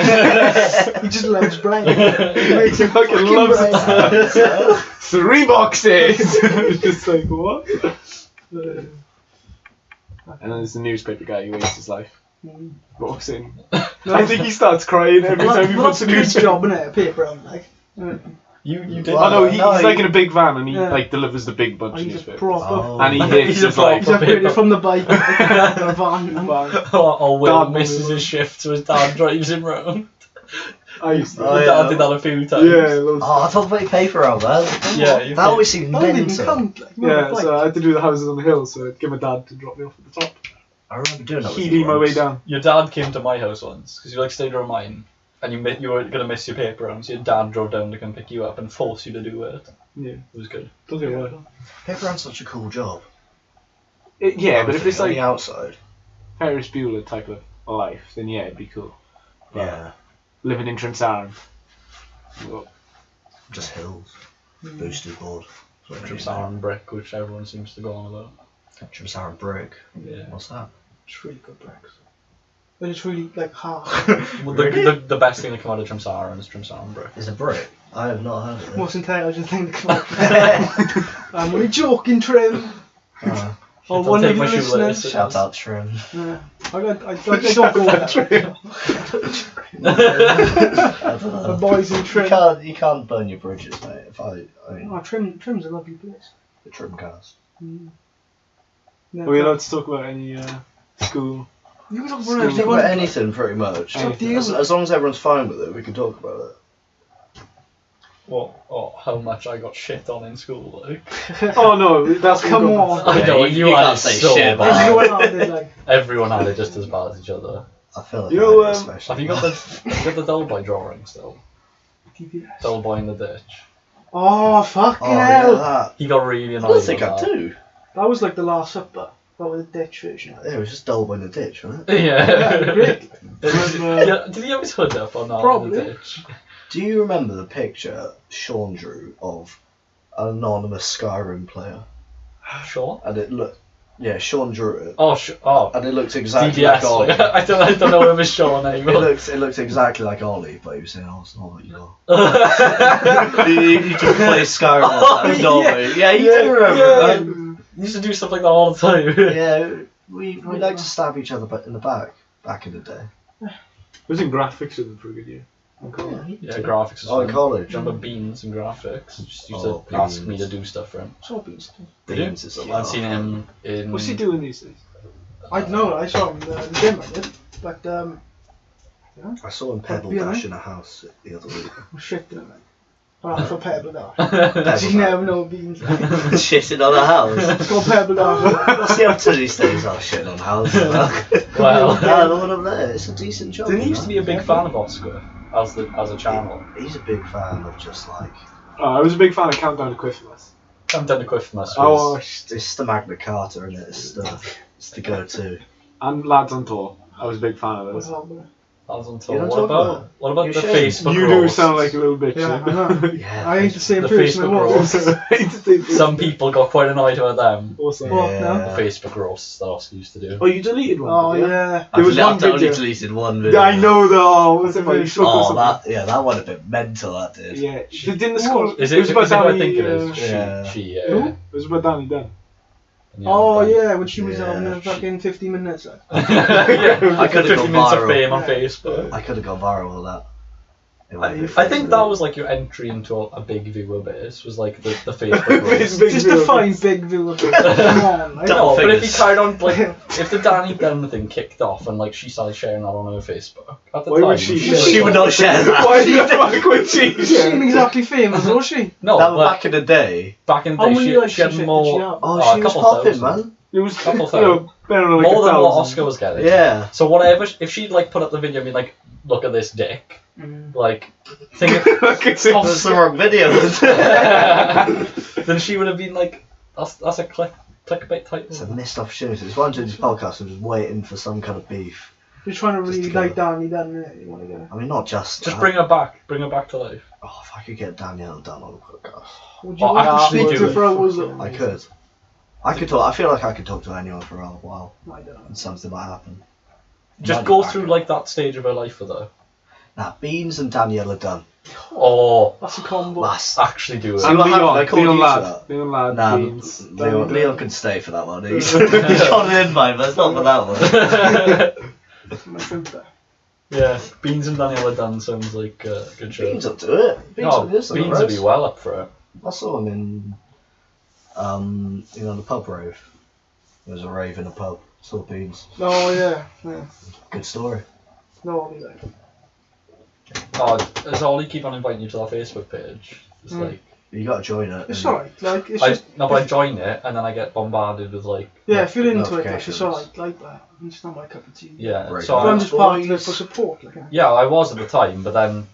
He just loves bread. He fucking loves bread. it. 3 boxes! Just like, what? And then there's the newspaper guy who hates his life. Walks in. I think he starts crying every time he puts That's a a good newspaper. job, innit? A paper round, like. You did. Well, Oh no, he's No, like he- in a big van and he Yeah. like delivers the big bunch of He's a newspapers. proper. Oh. And he hates He's a his life. He's upgraded from the bike in a van. or Will Dad misses will- his shift, so his dad drives him round. I used to. Oh, His yeah. dad did that a few times. Yeah, loads. Oh, I thought about your paper round, man. Yeah, you That always seemed I don't even mental. count. Like, you're on a Yeah, bike. so I had to do the houses on the hill, so I'd get my dad to drop me off at the top. I remember doing that with He'd eat you my way once. down. Your dad came to my house once because you like stayed around mine, and you were gonna miss your paper round, so your dad drove down to come pick you up and force you to do it. Yeah, It was good. doesn't it work? Paper round's such a cool job. Yeah, but if it's on like the outside. Ferris Bueller type of life, then yeah, it'd be cool. But Yeah. living in Trimsaran. Well, Just hills. Boosted board. Trimsaran brick, which everyone seems to go on about. Trimsaran brick. Yeah. What's that? It's really good bricks. But it's really like hard. Well, Really? the best thing to come out of Trimsaran is Trimsaran brick. Is a brick? I have not heard of it. Most intelligent thing to come up. I'm only joking, Trim. Or I'll one take of my your listeners. shoelaces. Shout out Trim. Yeah. I don't go with that. I don't The know. boys in Trim. You can't burn your bridges, mate. I mean, Oh, Trim's a lovely place. the Trimcast. Yeah, are we allowed to talk about any school? You can talk School. about We can talk about anything, pretty much. It's up to you. As long as everyone's fine with it, we can talk about it. Well, how much I got shit on in school, like. Oh no, that's Come on. I know, you had can't it say so shit bad. about Everyone out there, like, Everyone had it just as bad as each other. I feel like You I know, had it especially. Have you got the Dull Boy drawing still? TPS. Dull Boy in the ditch. Oh, fucking Oh, yeah, hell. that. He got really I annoyed. don't think with I that. do. That was like the Last Supper, but with a ditch version. Yeah, it was just dull in the ditch, wasn't it? Yeah. Great. Yeah, did he have his hood up or not? Probably. In the ditch? Do you remember the picture Sean drew of an anonymous Skyrim player? Sure. And it looked, yeah, Sean drew it, Oh, and it looked exactly like DBS. Ollie. I don't know if it's Sean It anymore. looked exactly like Ollie, but he was saying, "Oh, it's not what you are." he just plays Skyrim all the time. Normally. Yeah, you do remember. Man. We used to do stuff like that all the time. Yeah, we like to stab each other in the back in the day. I was in graphics with them for a good year. In college. Yeah, graphics. Oh, in college. Remember Beans and graphics? He just used Oh, to ask Beans. me to do stuff for him. So beast. Did you? Beans is a I'd lot. seen him in. What's he doing these days? I don't know, I saw him in the gym, I did. But, I saw him pebble Yeah. dash in a house the other week. I'm shitting on it. Oh, for Pebble Dash. Pebble You never know beans. Like. Shitting on a house. It's called Pebble Dash. What's he up to these days? Oh, shitting on houses. Well, Yeah, the one up there. It's a decent job. didn't he you used to know? be a big fan of Oscar as a channel? He's a big fan of just like. Oh, I was a big fan of Countdown to Christmas. I'm done to Quiffmas. Oh, It's the Magna Carta, isn't it? It's the go-to. and Lads on Tour. I was a big fan of What's those. that, bro? I was on You tour. don't What talk about about it. what about You're the ashamed. Facebook You do roast? sound like a little bitch. Yeah, I know. Yeah. I ain't the same The person I Facebook was. Some people got quite annoyed about them. What's that? What, Yeah. no? The Facebook roasts that Oscar used to do. Oh, you deleted one. Oh did you? yeah. There was one I've only video. deleted one video. Yeah, I know that. Oh, was it like Facebook or Oh, something? that would have been mental, that did. Yeah. Didn't the school? Is it it? was about Is it who I Danny. think it is? Yeah. She. It was about Danny Dunn. Oh yeah, when she was Yeah, having a she- fucking 50 minutes. Like. Yeah, I could've 50 gone minutes of viral. fame on Yeah. Facebook. I could have gone viral with that. It would have been I think funny. that was like your entry into a big viewer base, was like the Facebook roast. Big Just viewer define base. big viewer. Come on. Like. No, but if he figures. carried on, like, if the Danny Dunn thing kicked off and like she started sharing that on her Facebook, at the Why time, would she share She it? would not share that. Why the fuck would she She share ain't it? exactly famous, was she? No, That was but back in the day. back in the How day, many likes she had did she more. have? Oh, a she was couple popping, thousand. man. It was, Couple you know, better than like More a than what thousand. Oscar was getting. Yeah. So whatever, if she'd like put up the video and be like, "Look at this dick," like, think of, Look at it. That's the wrong video. then she would have been like, "That's a clickbait title." It's a missed opportunity. It's one to this podcast. I'm just waiting for some kind of beef. You're trying to Just really to go. like Danny Dunn, innit? You want to get. I mean, not just. Just that. bring her back to life. Oh, if I could get Danielle done on the podcast, Would you Oh, want to actually speak do to it. for hours? Or? I could. I could talk. I feel like I could talk to anyone for a while, I don't know. and something might happen. Just Might go be through back. like that stage of her life with her. Nah, Beans and Danielle are done. Oh, That's a combo. Last. actually do See it. And what happened? I Leon, called Leon you to Lad. that. Leon Lad, Nah, Beans. Leon can stay for that one. He's got an invite, but it's not for that one. I think that. Yeah, Beans and Daniela Dunn sounds like a good show. Beans will do it. Beans No, will do this on the Beans would be roast. well up for it. I saw him in, the pub rave. There was a rave in a pub. Saw Beans. Oh yeah, yeah. Good story. No, I'll be like. Oh, does Ollie keep on inviting you to that Facebook page? It's like, You got to join it. It's and- alright. Like it's I, just. no, but I join it and then I get bombarded with like, Yeah, if you're into it, like, notifications. it's alright. Like that. It's not my cup of tea. yeah. Right. So But I'm I, just part of it Boys. for support. Like. yeah, I was at the time, but then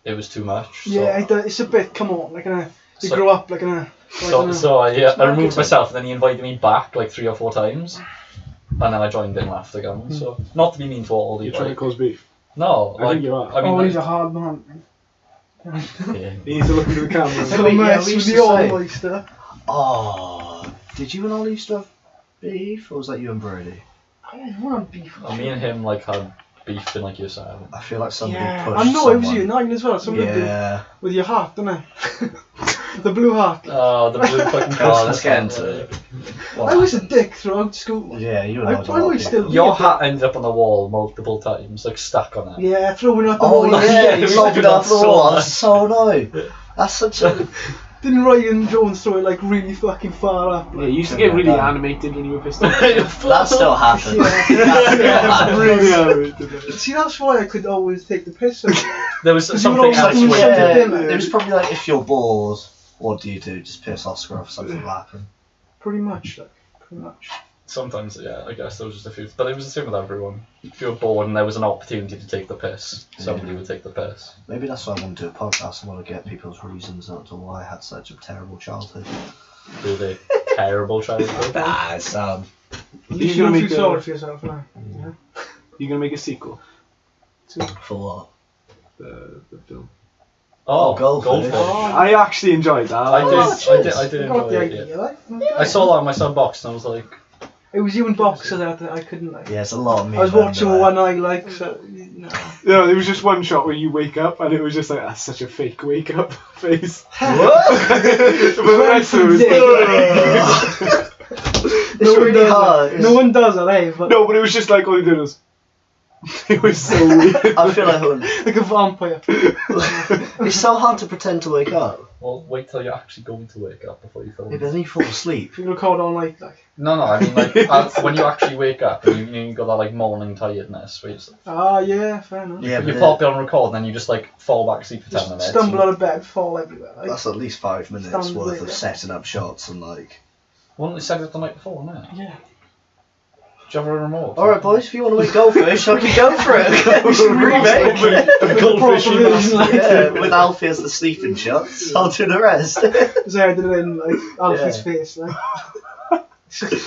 it was too much. So, Yeah, it's a bit. Come on, like you So- grow up like I removed myself and then he invited me back like 3 or 4 times. And then I joined in and left again. So, not to be mean to Ollie, You're trying to like, cause beef. no, I like, think you are. I mean, oh, he's a like, hard man. yeah. You need to look into the camera. Yeah, Don't we mess used with to the say- old oyster. Oh, did you and Ollie used to have beef, or was that you and Brody? I don't want beef. Me and him like had beef in like year 7. I feel like somebody Yeah, pushed I know it was someone. you, 9 as well. Somebody did Yeah. with your heart, didn't I? The blue heart. Oh, the blue fucking Oh, let's get Christmas into hat, it. like- I was a dick throughout school. Yeah, you and I I. probably still be Your a hat ended up on the wall multiple times, like stuck on it. dick. Yeah, throwing out the Oh wall. yeah, we you lobbed do it that off the so wall. much. That's so annoying. That's such a. Didn't Ryan Jones throw it like really fucking far up? Yeah, you used to get really animated when you were pissed off. That still happened. Yeah. That still happened. Really animated. See, that's why I could always take the piss out of it. There was you something always else do which something Yeah, different. it was probably like if you're bored, what do? Just piss Oscar off, something will happen. Pretty much, like, pretty much. sometimes, yeah, I guess there was just a few, but it was the same with everyone. If you were bored and there was an opportunity to take the piss, somebody would take the piss. Maybe that's why I want to do a podcast. I want to get people's reasons as to why I had such a terrible childhood. Do they terrible childhood? Nah, it's You You're should gonna feel make sorry a, for yourself now. you're gonna make a sequel for what? the film. Oh, Goldfish. I actually enjoyed that. I did cheers. enjoy got the it. idea, Yeah. like. I saw that on my son box and I was like, It was you and Boxer that I couldn't like. Yeah, it's a lot of me. I was watching with one eye, like, so, you know. Yeah, there was just one shot where you wake up and it was just like, that's such a fake wake up face. What? But the rest of it was It's really hard. No one does it, eh? But No, but it was just like all he did was. It was so weird. I feel like like a vampire. it's so hard to pretend to wake up. well, wait till you're actually going to wake up before you film. Yeah, but then you fall asleep. If you record all night, like. No, I mean like when you actually wake up and you got that like morning tiredness where you, just, Ah, yeah, fair enough. Yeah, you but pop it on record and then you just like fall back asleep for 10 Just minutes. stumble out of bed, fall everywhere. Like. that's at least 5 minutes Stand worth with of it. setting up shots and like. Wouldn't they set it the night before, no? Yeah. Do you have a remote? Alright, boys, if you want to make Goldfish, I can go for it. We should remake it. Goldfishy man. Yeah, with Alfie as the sleeping shots. I'll do the rest. So I did it in like Alfie's Yeah. face, like.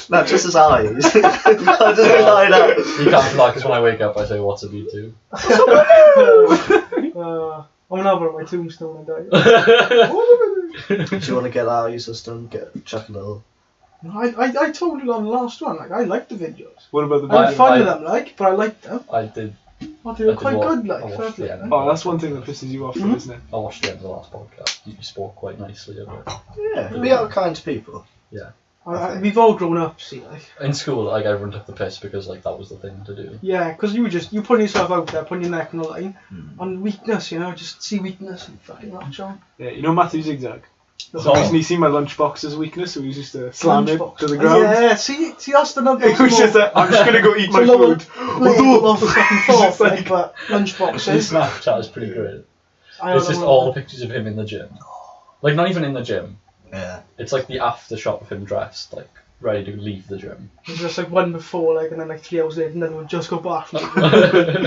Not just his eyes. I just like that. You can't lie, because when I wake up, I say, what's a B2? I'm gonna have it on my tombstone and die. Do you want to get that out of your system? Chuck a little. I told you on the last one, like, I like the videos. What about the I had video? fun with them, like, but I liked them. I did. Oh, they were I did quite what- good, like, I watched fair the play, end. like. Oh, that's one thing that pisses you off, though, isn't it? I watched the end of the last podcast. You spoke quite nicely of it. Yeah, we are kind to people. We've all grown up, see, like. In school, like, everyone took the piss because, like, that was the thing to do. Yeah, because you putting yourself out there, putting your neck on the line, on weakness, you know, just see weakness and fucking latch on. Yeah, you know Matthew Zigzag? The So recently he seen my lunchbox as a weakness, so he was just slam it lunchbox. to the ground. Yeah, see, that's the number. It was just I'm just gonna go eat my food. Off the fucking It's fork, just like, like- but His lunchboxes. Snapchat is pretty great. I It's don't just know. all the pictures of him in the gym. Like, not even in the gym. Yeah. It's like the after shot of him dressed, like, ready to leave the gym. There's just like one before, like, and then like 3 hours later, another one just go back.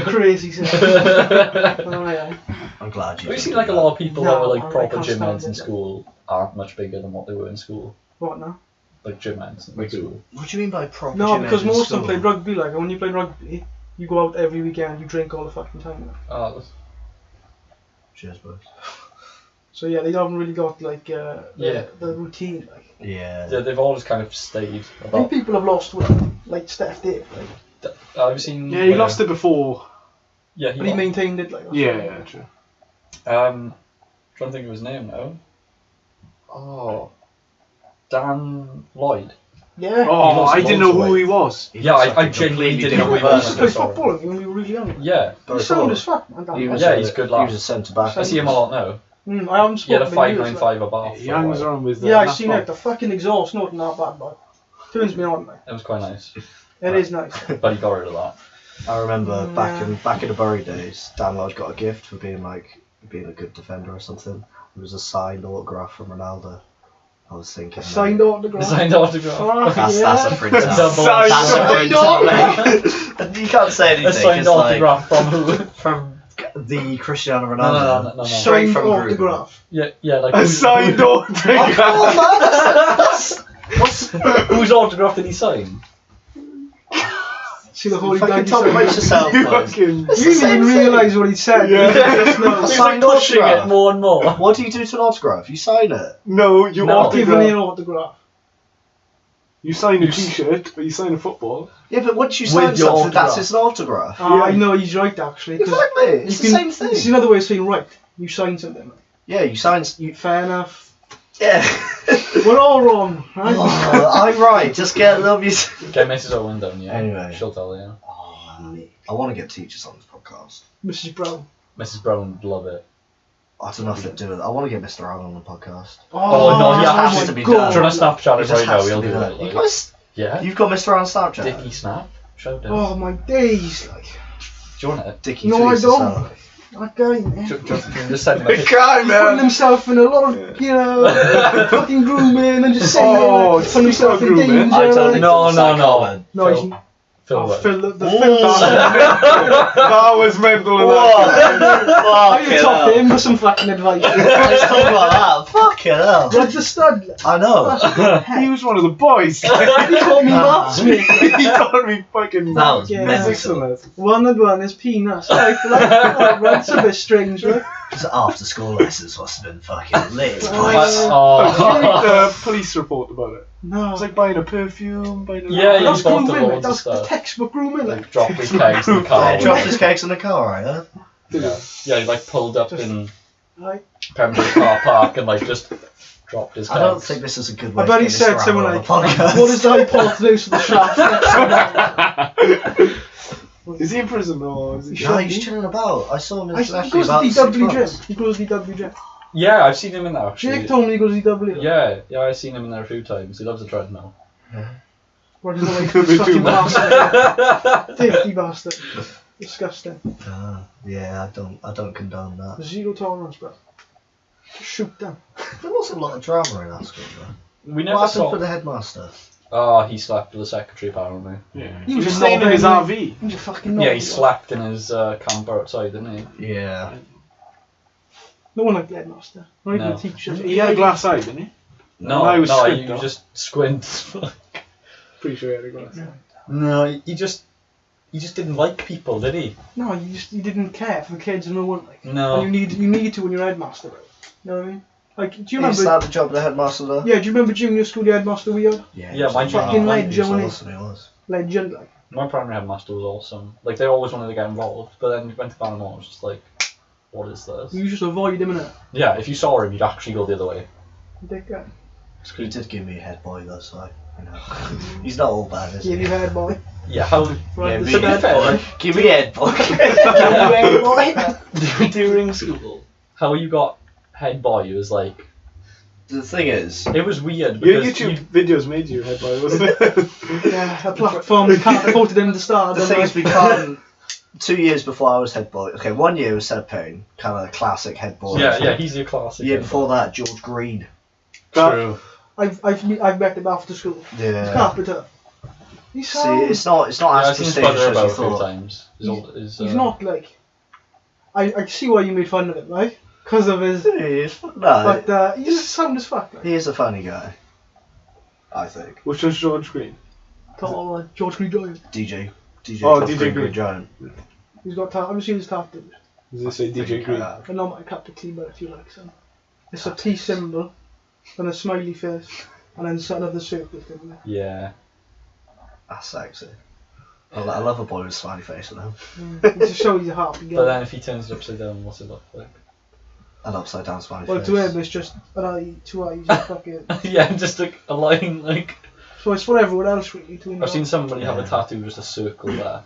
Crazy stuff. Oh, yeah. I'm glad you. We've seen, like, a lot of people that were, like, No, I proper can't gym stand heads in it. school aren't much bigger than what they were in school. What now? Like, gym heads in school. What do you mean by proper? No, gym because heads in most of them school? play rugby, like, and when you play rugby, you go out every weekend, you drink all the fucking time. Like. Oh, that's- Cheers, boys. So yeah, they haven't really got, like, Yeah. the routine, like. Yeah. they've always kind of stayed I think about. people have lost weight, like Steph did, like, I've seen. Yeah, he lost it before. Yeah, but he maintained it, like. Yeah, true. Trying to think of his name now. Oh, Dan Lloyd. Yeah. Oh, lost I didn't know loads of who weight. he was. He Yeah, looks I like a genuinely completely didn't know different who he He was. used to person. play football when we were really young. Yeah, He sound as fuck, man. He was Yeah, a- he's good He lad. was a centre back. I see him a lot now. I haven't He had a spoken to him in years, 595 a bar. He hangs around with Yeah, I've that seen ball. it. The fucking exhaust note not that bad, but turns me on, like. It was quite nice, It is nice. but he got rid of that. I remember back Yeah. in the Bury days, Dan Lodge got a gift for being a good defender or something. It was a signed autograph from Ronaldo. I was thinking. Signed autograph. Signed autograph. Fuck That's yeah. a print out. Double Signed That's a print out, mate. You can't say anything. A signed It's like autograph from who? from the Cristiano No, Ronaldo. no. Straight Signed from Gruden. autograph. Yeah, like A signed autograph. whose autograph did he sign? See the holy Fucking dad. talk about yourself, You boys. fucking. It's You the same didn't thing. realise what he said. Yeah. You just know. He's Signed like pushing autograph. it more and more. What do you do to an autograph? You sign it. No, you No. Giving me an autograph. autograph. You sign a T-shirt, but you sign a football. Yeah, but once you sign With your something, that's autograph. his autograph. Yeah. I know he's right actually. 'Cause Exactly. It's the same thing. It's another way of saying right. You sign something. Yeah, you sign. You, Fair enough. yeah. We're all wrong, right? Oh, I'm right. Just get love you. Get Mrs. Owen down, yeah. Anyway. She'll tell you. I want to get teachers on this podcast. Mrs. Brown. Mrs. Brown would love it. I don't know if they'd do it. I want to get Mr. Allen on the podcast. Oh, no, he has to my be God. done. Do you want to Snapchat It it just right now? has to We'll be do done. it. You Like, guys, yeah? you've got Mr. Allen Snapchat. Dicky Snap? Show down. Oh my days, like Do you want it? Dicky No, I tweets don't. us out. that guy, man. Just send him a picture. Guy, He's putting himself in a lot of, you know, fucking grooming and just saying, Oh, like, putting himself in grooming. danger. I totally like- No, thought no, Psycho no. Man. No, he's Phil Rudd. Phil, the Ooh. Phil That was mental. Whoa. How you Fucking top hell. him with some fucking advice? Let's talk about that. Fucking hell. Rod the stud. I know. He was one of the boys. He called me maths, mate. He told me fucking That was Yeah. mental. excellent. One and one is peanuts. Like, Rod's a bit strange, right? So after school lessons must have been fucking lit. Oh, boys. Oh, did you read Oh. the police report about it? No. It was like buying a perfume, buying a Yeah, That's he's bought grooming, the mate. loads of That's the stuff. textbook grooming, like. Like, drop his kegs in the car. Yeah, dropped his cakes in the car, right? Huh? Yeah, he like pulled up Just- in Like, Pembroke Car Park and like just dropped his kegs. I don't think this is a good way I bet to he get said Mr. something Allen on like, the podcast. what is the hypotenuse of the shaft? Is he in prison or is he? No, he's chilling about. I saw him in He Flash goes to about 6 DW gym. months. He goes to DW gym. Yeah, I've seen him in there actually. Jake told me he goes to DW. Yeah, I've seen him in there a few times. He loves a treadmill. What is the way Could this be fucking too much. bastard? Dirty bastard. Disgusting. Yeah, I don't condone that. Zero tolerance, bro. Shoot them. There was a lot of drama in our school, though. We never What happened saw. for the headmaster? Oh, he slept with the secretary apparently. Yeah. He He was was just staying in his not RV. He's a fucking Yeah, he naughty, slept in his camper outside, didn't he? Yeah. No one like the headmaster. Not even No. the teacher. He had a glass eye, didn't he? No, I was no, squint, you though. just squint. Pretty sure he had a glass eye. No, he just didn't like people, did he? No, you didn't care for the kids and no one like. No. And you need to when you're headmaster, right? You know what I mean? Like, do you Is remember? that the job of the headmaster though? Yeah, do you remember junior school the headmaster we had? Yeah, my fucking legend, He wasn't was awesome, he was. Legend, like. My primary headmaster was awesome. Like, they always wanted to get involved, but then you went to Bannermore and it was just like, what is this? You just avoid him, innit? Yeah, if you saw him, you'd actually go the other way. Dick guy. He did give me a head boy though, so you know. He's not all bad, is Give he? you head boy. Yeah, how... Right, Give the me a head head boy. Give me a head boy. Give me a head boy. During school, how you got head boy was like... The thing is, It was weird Your because YouTube videos made you head boy, wasn't it? Yeah, a platform we catapulted him to start. the thing is, we can't. 2 years before I was head boy. Okay, 1 year was Seb Payne, kind of a classic head boy. Yeah, he's your classic. The year head before boy. that, George Green. True. I've met him after school. He's Yeah. carpenter. He's See, sound. it's not Yeah, I've as seen prestigious Spider as about you a few thought. times. He's not like. I see why you made fun of him, right? Because of his. No, But he's sound as fuck. Like. he is a funny guy. I think. Which was George Green? Tall, George Green Giant. DJ. Oh, George DJ Green. Giant. He's got I've seen his tattoos. Does it say DJ Green? And not my cup to clean, but if you like some. It's a T symbol, and a smiley face, and then son of the circle thing. Yeah. That's sexy. I love a boy with a smiley face on him. To show he's a happy guy. But then if he turns it upside down, what's it look like? An upside down smiley Well, face. to him it's just an eye, two eyes, and fucking. Yeah, just like a line like... So it's for everyone else really to I've seen somebody have a Yeah. tattoo with just a circle there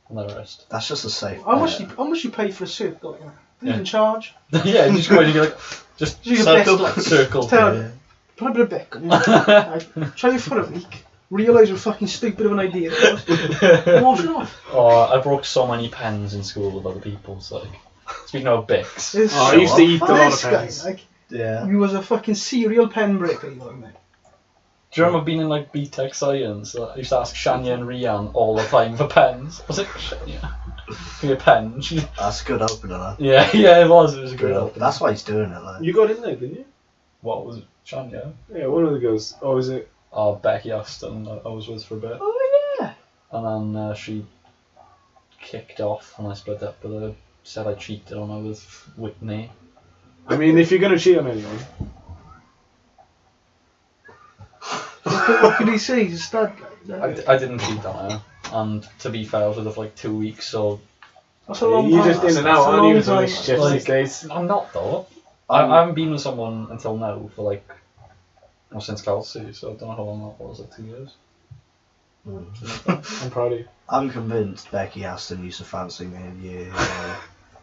on their wrist. That's just a safe. How much you pay for a circle? Like that? Who's Yeah. in charge? Yeah, you just go in and be like, just Do your Circle. best, like, circle. Tell Yeah. him. Put a bit of bacon. Like, try it for a week. Realise what fucking stupid of an idea it was. And wash it off. Oh, I broke so many pens in school with other people's, like... Speaking of Bics. It's Oh, I used to eat a lot of this guy, pens. like, Yeah. you was a fucking serial pen breaker, you know what I mean? Do you remember being in like BTEC science? I used to ask Shania and Rian all the time for pens. I was like, Shania, give me a pen. That's a good opener, though. Yeah, it was a good opening. That's why he's doing it, like. You got in there, didn't you? What was it? Shania? Yeah, one of the girls. Oh, is it? Oh, Becky Aston, I was with for a bit. Oh yeah. And then she kicked off and I split up with her. Said I cheated on her with Whitney. I mean, if you're gonna cheat on anyone, What could he say? He's a stud guy. I didn't cheat on her. And to be fair, I was with her for like 2 weeks, so... That's a long you're time. just in and That's out, a aren't you, long with time. relationships Like- these days? I'm not though. I haven't been with someone until now for like... Well, since Kelsey, so I don't know how long that was, like 2 years. I'm proud of you. I'm convinced Becky Aston used to fancy me in year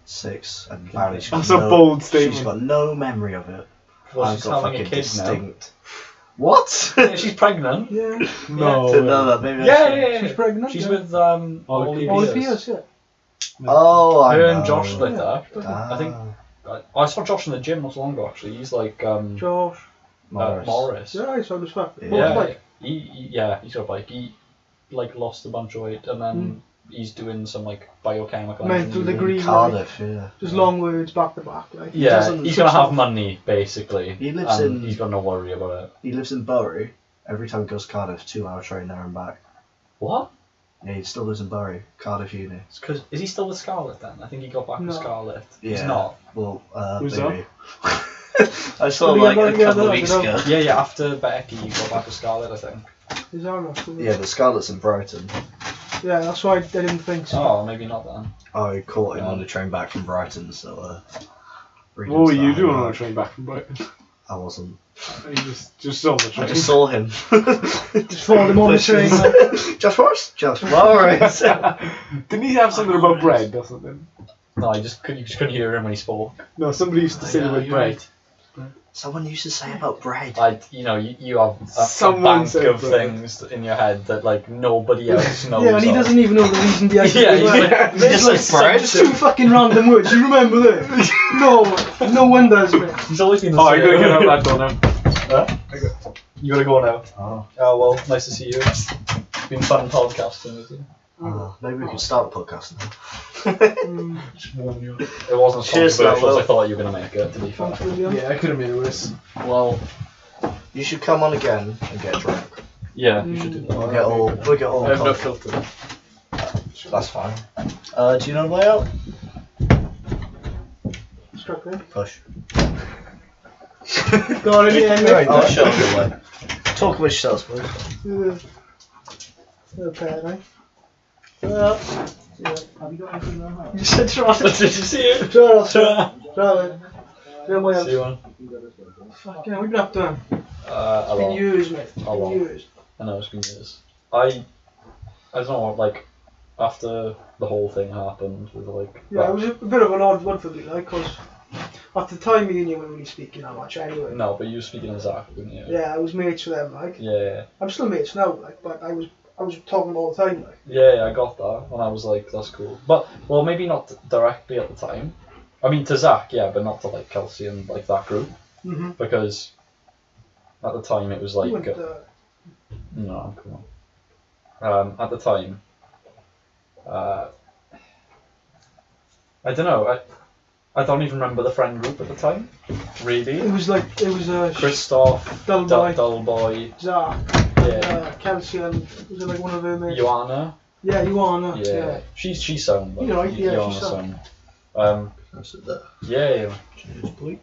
6, and apparently she's got That's a bold She's statement. got no memory of it. Well, I've she's got having a fucking kid distinct. What? now. Yeah, she's pregnant. Yeah. No. To know that, maybe Yeah. She's pregnant. She's yeah. with Ollie Ollie Pierce, Pierce. yeah. Oh, I Her know. and Josh split Yeah. up. Ah, I think I saw Josh in the gym not so long ago actually. He's like Josh. Morris. Yeah, he's old as fuck. Yeah. What, like, He's got a bike. He like lost a bunch of weight and then he's doing some like biochemical Mental engineering. degree. Cardiff, yeah. just long words back to back. Like, Yeah, doesn't he's gonna switch have off. money basically. He lives and in- He's got no worry about it. He lives in Bury. Every time he goes to Cardiff, 2-hour train there and back. What? Yeah, he still lives in Bury, Cardiff Uni. It's 'cause is he still with Scarlett then? I think he got back No. with Scarlett. Yeah. He's not. Well, Who's maybe. I saw Did like he a ever get couple of that? weeks I don't ago. Yeah, after Becky he got back with Scarlett I think. He's alright. Yeah, but Scarlett's in Brighton. Yeah, that's why I didn't think so. Oh, maybe not then. I caught him Yeah. on the train back from Brighton, so What were you doing on the train back from Brighton? I wasn't. You just on the I train. just saw him. Just followed him on the train. Like, Josh Morris? Josh Morris. Didn't he have something about bread or something? No, you just couldn't hear him when he spoke. No, somebody used to say the word you're bread. right. Someone used to say about bread. You have a Someone bank said of bread. things in your head that like nobody else knows. yeah, and he of. doesn't even know the reason behind Yeah, it. he's Like, like, He just it's likes bread. just two fucking random words. You remember that? No one does, man. He's always been the Oh, I same. gotta get out that door now. Huh? You gotta go now. Oh. Oh well, nice to see you. It's been fun podcasting with you. Maybe we could start the podcast now. It wasn't as Cheers, controversial as Will. I thought you were gonna make it. To be fair. Thanks, William. Yeah, I could have made it worse. Well, You should come on again and get drunk. Yeah, you should do that. We'll get all I have no content. filter. That's fine. Do you know the way out? Strap in. Push. Go on, any Right, I'll show you the way. Talk about yourselves, please. The pair, right? Yeah. Have you got anything on that? You said try. Did you see it? Try it. Then we See one? Fuck yeah, we've been up to him. A It's been lot. years, mate. A lot. Years. I know it's been years. I don't know, like, after the whole thing happened with like. Yeah, it was a bit of an odd one for me, like, because at the time me and you weren't really speaking that much anyway. No, but you were speaking to Zach, didn't you? Yeah, I was mates with them, like. Yeah. I'm still mates now, like, but I was talking all the time, like. Yeah, I got that, and I was like, that's cool. But, well, maybe not directly at the time. I mean, to Zach, yeah, but not to, like, Kelsey and, like, that group. Mm-hmm. Because at the time it was like... You went, no, I'm cool. At the time, I don't know, I don't even remember the friend group at the time, really. it was Christoph, Dullboy, Dullboy, Zach, yeah, Kelsey, and was it like one of her mates? Joanna. Yeah, Joanna. Yeah, Yeah. she's sound. Like, You know, yeah, Joanna's she's sound. That's it there. Yeah. Cheers, please.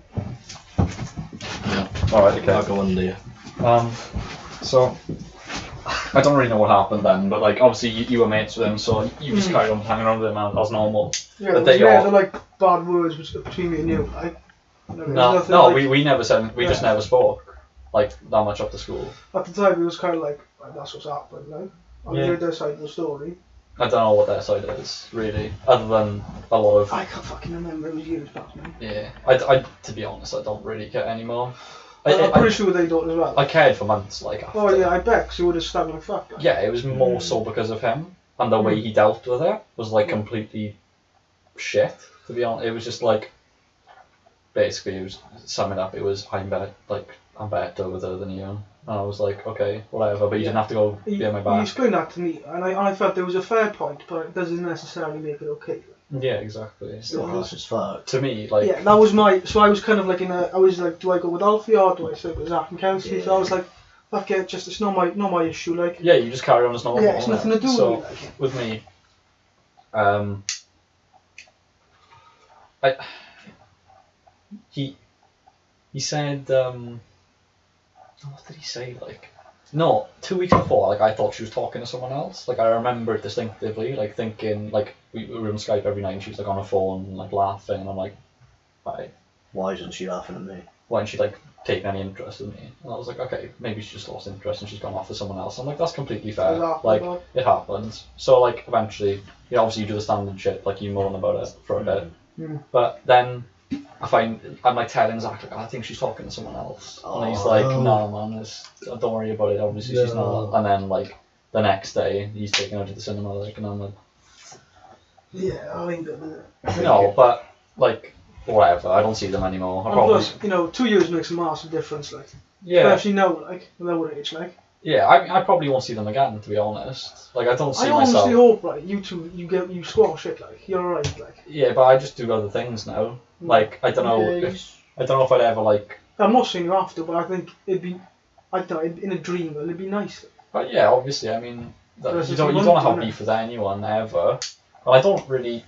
Alright, okay. I'll go under you. So I don't really know what happened then, but like obviously you were mates with him, so you just carried on hanging around with him as normal. Yeah, The it was day never off. like bad words between me and you, like. No, we never said, we just never spoke like that much up to school. At the time, it was kind of like, that's what's happened, like. I Yeah. heard their side of the story. I don't know what their side is really, other than a lot of I can't fucking remember, it was years back, man. yeah. I to be honest, I don't really care anymore. I'm pretty sure they don't as well. I cared for months like after. Oh yeah, I bet, because you would have stabbed like fuck. Like. Yeah, it was more so because of him and the way he dealt with it was like completely shit. To be honest, it was just like basically it was summing up. It was I'm better with her than you, and I was like okay, whatever. But you didn't have to go behind my You back. explained that to me, and I felt there was a fair point, but it doesn't necessarily make it okay. Yeah, exactly. Still harsh as fuck. To me, like Yeah, that was my. So I was kind of like I was like, do I go with Alfie or do I stay with Zach and Kelsey? Yeah. So I was like, fuck it, just it's not my issue, like. yeah, you just carry on as normal. Yeah, it's nothing to do so, with me. With me, he said what did he say, like no, 2 weeks before, like I thought she was talking to someone else. Like I remember it distinctively, like thinking like we were on Skype every night and she was like on her phone like laughing, and I'm like Why isn't she laughing at me? why didn't she like take any interest in me? And I was like, okay, maybe she just lost interest and she's gone off with someone else. I'm like, that's completely fair. Exactly, Like, but- it happens. So like, eventually, obviously you do the standard shit, like you moan about it for a bit. Mm. But then I'm like telling Zach, like, I think she's talking to someone else. And he's Oh, like, no. no man, don't worry about it, obviously she's No. not. And then like, the next day, he's taking her to the cinema, like, and I'm like, Yeah, I think that. no, but like, whatever, I don't see them anymore. I And probably, plus, 2 years makes a massive difference, like. yeah. Especially now, like, with our age, like. Yeah, I probably won't see them again, to be honest. Like, I don't see I myself. honestly hope, like, you two, you squash it, like, you're alright, like. Yeah, but I just do other things now. Like, I don't know if I'd ever like. I'm not saying you have to, but I think it'd be, I don't know, in a dream, it'd be nice. But yeah, obviously, I mean, That's you just don't one have thing, beef with anyone ever. But I don't really.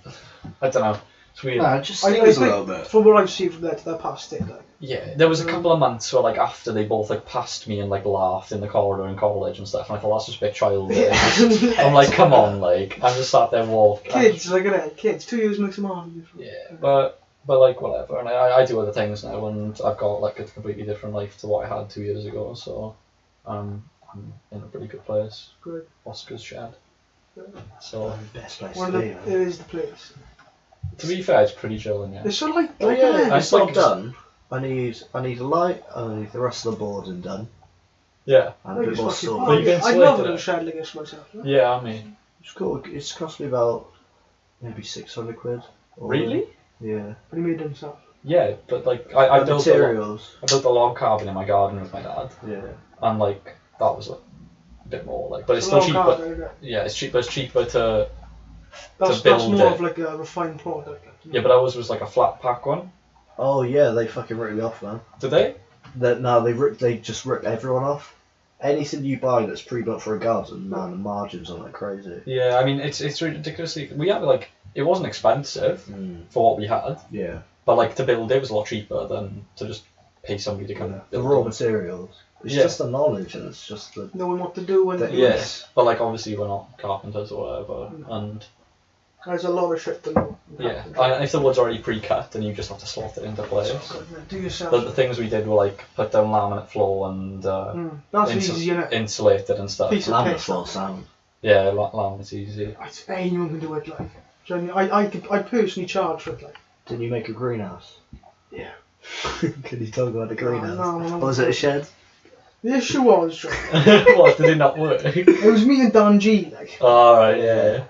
I don't know. It's weird. Nah, just I sing us a think, little bit. from what I've seen from their past state, like. Yeah, there was a couple of months where like after they both like passed me and like laughed in the corridor in college and stuff, and I thought that's just a bit childish. I'm like, come on, like I'm just sat there walking. Kids, like that, kids. 2 years makes a massive difference. Yeah, but like whatever, and I do other things now, and I've got like a completely different life to what I had 2 years ago, so I'm in a pretty good place. Good. Oscar's shed. So Best place One to of be. the, it is the place. to be fair, it's pretty chill in here. It's so like, Oh yeah, I it's not think- done. I need a light. I need the rest of the boarding done. Yeah, And a bit more But storage. you can I'd slate love it a little out. shed like this myself. Yeah? yeah, I mean, It's cost me about maybe 600 quid. really? Yeah. But he made it himself. Yeah, but like I The built materials. I built a log cabin in my garden with my dad, Yeah. and like that was a bit more like, but it's a still long cheaper. card, like, Yeah, it's cheaper. It's cheaper to that's build more it. of like a refined product. Like, yeah, but ours was like a flat pack one. Oh yeah, they fucking ripped me off, man. Did they? They just ripped everyone off. anything you buy that's pre-built for a garden, man, the margins on that crazy. Yeah, I mean it's ridiculously. We had like it wasn't expensive for what we had, Yeah. but like to build it was a lot cheaper than to just pay somebody to come. The build raw it. materials. It's Yeah. just the knowledge, and it's just the. Knowing what to do when That- to do Yeah, it. but like obviously we're not carpenters or whatever, and There's a lot of shit to know. yeah, and if the wood's already pre-cut, then you just have to slot it into place. Do yourself. The things we did were like put down laminate floor and That's easy, innit? insulated and stuff. Piece of Laminate piss. floor sound. Yeah, laminate's easy. Anyone can do it, like. Genuinely, I personally charge for it, like. Didn't you make a greenhouse? Yeah. Can you talk about the greenhouse? No. Was it a shed? The issue was, John, What, did it not work? it was me and Dan G, like. Alright, yeah.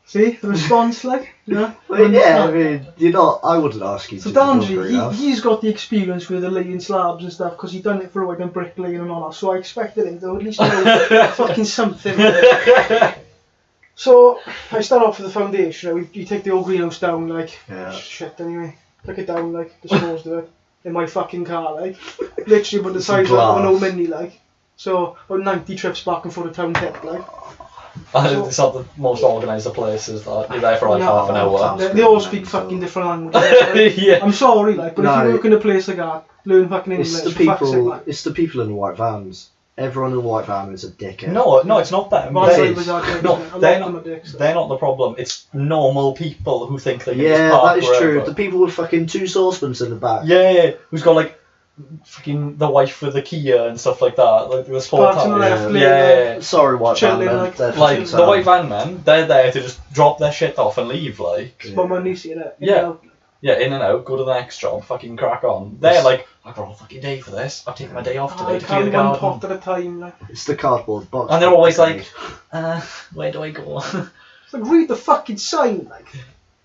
See? The response, like, you know? Well, yeah, I mean, you're not. I wouldn't ask you So to build a Danji, greenhouse. he's got the experience with the laying slabs and stuff because he done it for like in bricklaying and all that. So I expected him to at least know fucking something. So I start off with the foundation. You take the old greenhouse down, like Yeah. shit. Anyway, took it down, like disposed of it in my fucking car, like literally about the size of Glass. an old mini, like. So about 90 trips back and forth to town tech, like. It's not the most organised of places that you're there for like half an hour. They all speak fucking different languages. Yeah. I'm sorry, like, but No, if you work in a place like that, learn fucking English. It's the for fuck's sake, people. like. It's the people in the white vans. Everyone in the white van is a dickhead. No, it's not them. Well, It They- is. was our dicks, No, a lot they're of them not- are dicks. They're not the problem. It's normal people who think they can Yeah, just park that is wherever. true. The people with fucking 2 saucepans in the back. Yeah, who's got like fucking the wife with the Kia and stuff like that. Like the sport Parks on the tires. left lane, Yeah, Sorry, white van Chilling, men. like- they're like fucking the sound. white van men, they're there to just drop their shit off and leave. Like, But my niece, you know, Yeah. yeah, in and out, go to the next job, fucking crack on. They're like, I've got a fucking day for this. I've taken my day off today I to clear the can one garden. pot at a time. Like. It's the cardboard box. And they're always like, where do I go? It's like, read the fucking sign, like.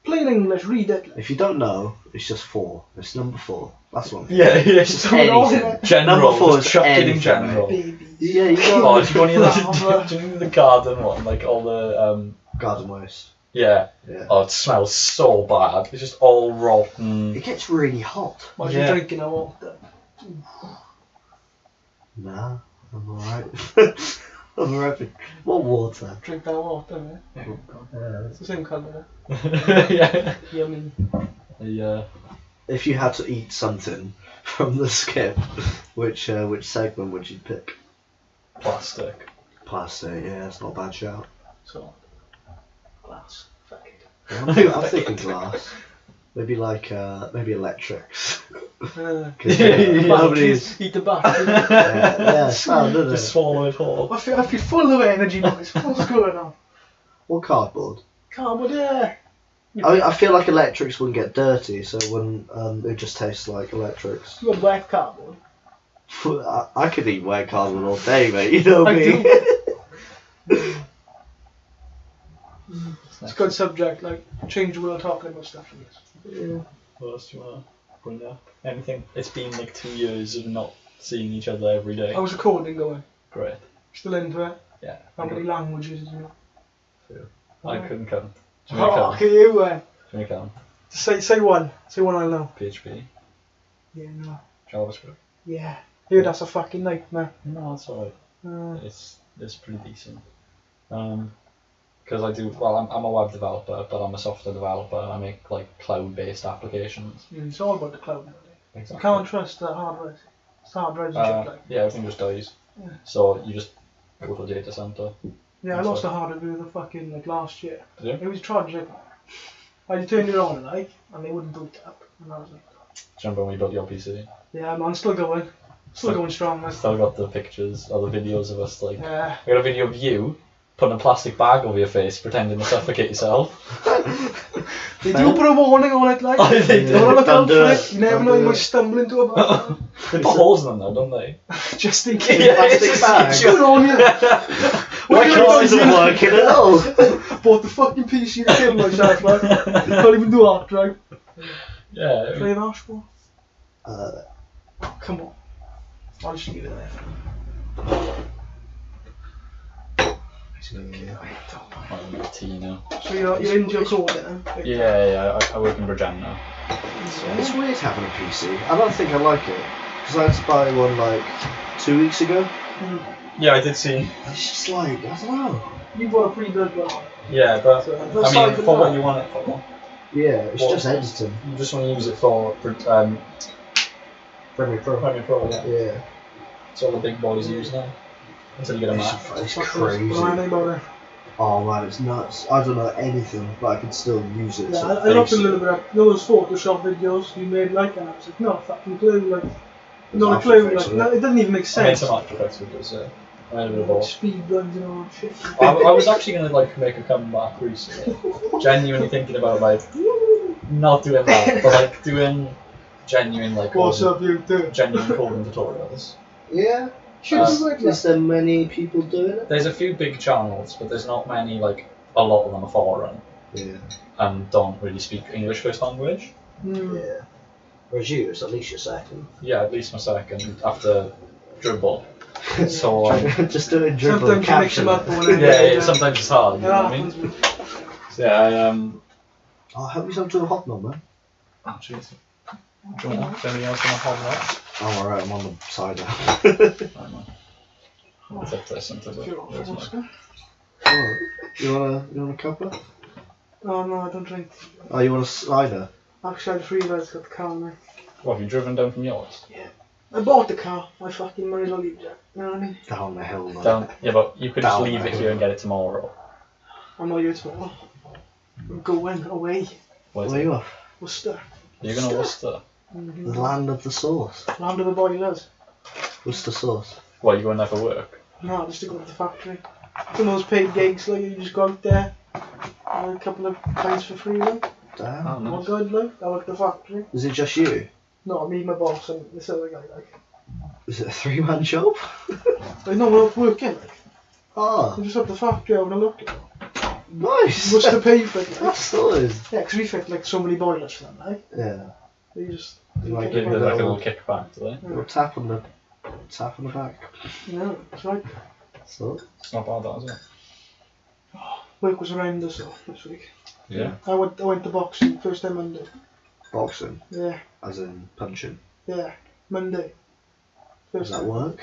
Plain English, read it. Like. If you don't know, it's just 4. It's number 4. That's one. yeah, Just So it all- anything. general, Number 4 just is chuck it in anything, general. Babies. Yeah, you Oh, got do you want Lava. to do the garden one? Like all the, garden waste. yeah. Yeah. Oh, it smells so bad. It's just all rotten. It gets really hot. Imagine Yeah. drinking a water. Nah, I'm alright. I'm alright. What water? Drink that water, man. Yeah. It's the same colour. yeah. Yummy. Yeah. If you had to eat something from the skip, which segment would you pick? Plastic. Plastic, yeah, it's not a bad shout. So, glass. Fuck it. I'm thinking glass. Maybe like maybe electrics. Uh, 'Cause, nobody's Eat the battery. yeah, sound, doesn't Just it? swallow it whole. I feel full of energy, boys. What's going on? Or cardboard. Cardboard, yeah. I feel like electrics wouldn't get dirty, so it wouldn't. It just tastes like electrics. You got wet cardboard. I could eat wet cardboard all day, mate. You know I me. It's a good subject, like, change the world talking about stuff like this. Yeah. What else do you want to bring up? Anything? It's been like 2 years of not seeing each other every day. How's the coding going? Great. Still into it? Yeah. How many languages do you know? I couldn't count. Do you want me to Oh, count? okay, you went. Do you want me to count? Say one. Say one I know. PHP. Yeah, no. JavaScript. Yeah. Yeah, that's a fucking nightmare. No, it's alright. Uh, It's pretty decent. Because I do, well, I'm a web developer, but I'm a software developer and I make like cloud-based applications. it's all about the cloud nowadays. You Exactly. can't trust the hardware. It's hardware and shit like. Yeah, everything just dies. Yeah. So you just go to a data center. Yeah, I That's lost the right. hardware the fucking like last year. Did you? It was tragic. I turned it on like, and they wouldn't boot up. And I was like, Do you remember when we built your PC? yeah, man, still going. Still going strong. Like. Still got the pictures or the videos of us like. Yeah. I got a video of you putting a plastic bag over your face, pretending to suffocate yourself. They do put a warning on it, like. Oh, they do. Don't look Don't out do for it. it. You never Don't know, do you might it. stumble into a bag. They put holes in them though, don't they? Just in case. Yeah, Plastic it's bag. Good on you. My car isn't working at all. Bought the fucking PC to kill myself, like. Can't even do art drive. Yeah. Play an Ashmore. Uh, Come on. I'll just leave it there. I'm a tea now. So you're into your code then? Huh? Yeah, I work in Bridgend now. it's weird having a PC. I don't think I like it because I had to buy one like 2 weeks ago, Yeah, I did see. It's just like, I don't know. You bought a pretty good one. Yeah, but So, I mean, for what you want it for, Yeah, it's What? just editing. you just want to use it for Premiere Pro. Premiere Pro. Yeah, Yeah. it's all the big boys use now. Until you get a Mac. It's What crazy. do I know about it? Oh man, it's nuts. I don't know anything, but I can still use it. Yeah, to I looked a basic. little bit at those Photoshop videos you made like, and I was like, no fucking clue, like, not a After clue, Effects, like, isn't no, it doesn't even make I made sense. some After Effects videos. Yeah, I made a bit of Like, both. speed runs and all that shit. I was actually gonna like make a comeback recently. Genuinely thinking about like not doing that, but like doing genuine like What's coding- up, you do? genuine coding tutorials. Yeah. Should be like Is there many people doing it? There's a few big channels, but there's not many. Like a lot of them are foreign Yeah. and don't really speak English first language. Yeah. Whereas you, it's at least your second. Yeah, at least my second after dribble. So Just doing dribble Sometimes you mix them up capture. or whatever. yeah, sometimes it's hard. You know what I mean? So, yeah, Oh, help yourself to a hot number. Oh jeez. Do you want anything else on the hobnob? I'm alright, I'm on the side now. I know. I'll take this into the. there's my- Oh, you want a cuppa? Oh no, I don't drink. Oh, you want a cider? Actually, I just realised I got the car now. What, have you driven down from yours? I bought the car. I fucking might as well leave it. You know what I mean? Down the hill, man. Down. Yeah, but you could just Down leave it there. here and get it tomorrow. I'm not here tomorrow. I'm going away. Where's Where it? you off? Worcester. You're gonna Worcester. Mm-hmm. The land of the sauce. Land of the boilers. Worcester sauce. What, you going there for work? No, just to go to the factory. Some of those paid gigs, like you just go out there, a couple of pints for free, like. Damn. Oh, All nice. good, like. I work at the factory. Is it just you? Not me, my boss, and this other guy, like. Is it a three-man job? Like, no, we're not working, like. Ah, We're just at the factory having a look. nice. What's the pay for it, like? That's solid. Yeah, 'cause we fit, like, so many boilers for them, like. Yeah. They just. You might Give give you it like a a little little, kickback, do they? little tap on the back. You know, it's like. So, It's not bad, that, is it? Work was horrendous, though, this week. Yeah. I went to boxing, first time Monday. boxing, Yeah, as in punching. yeah, Monday. Does First that time. work?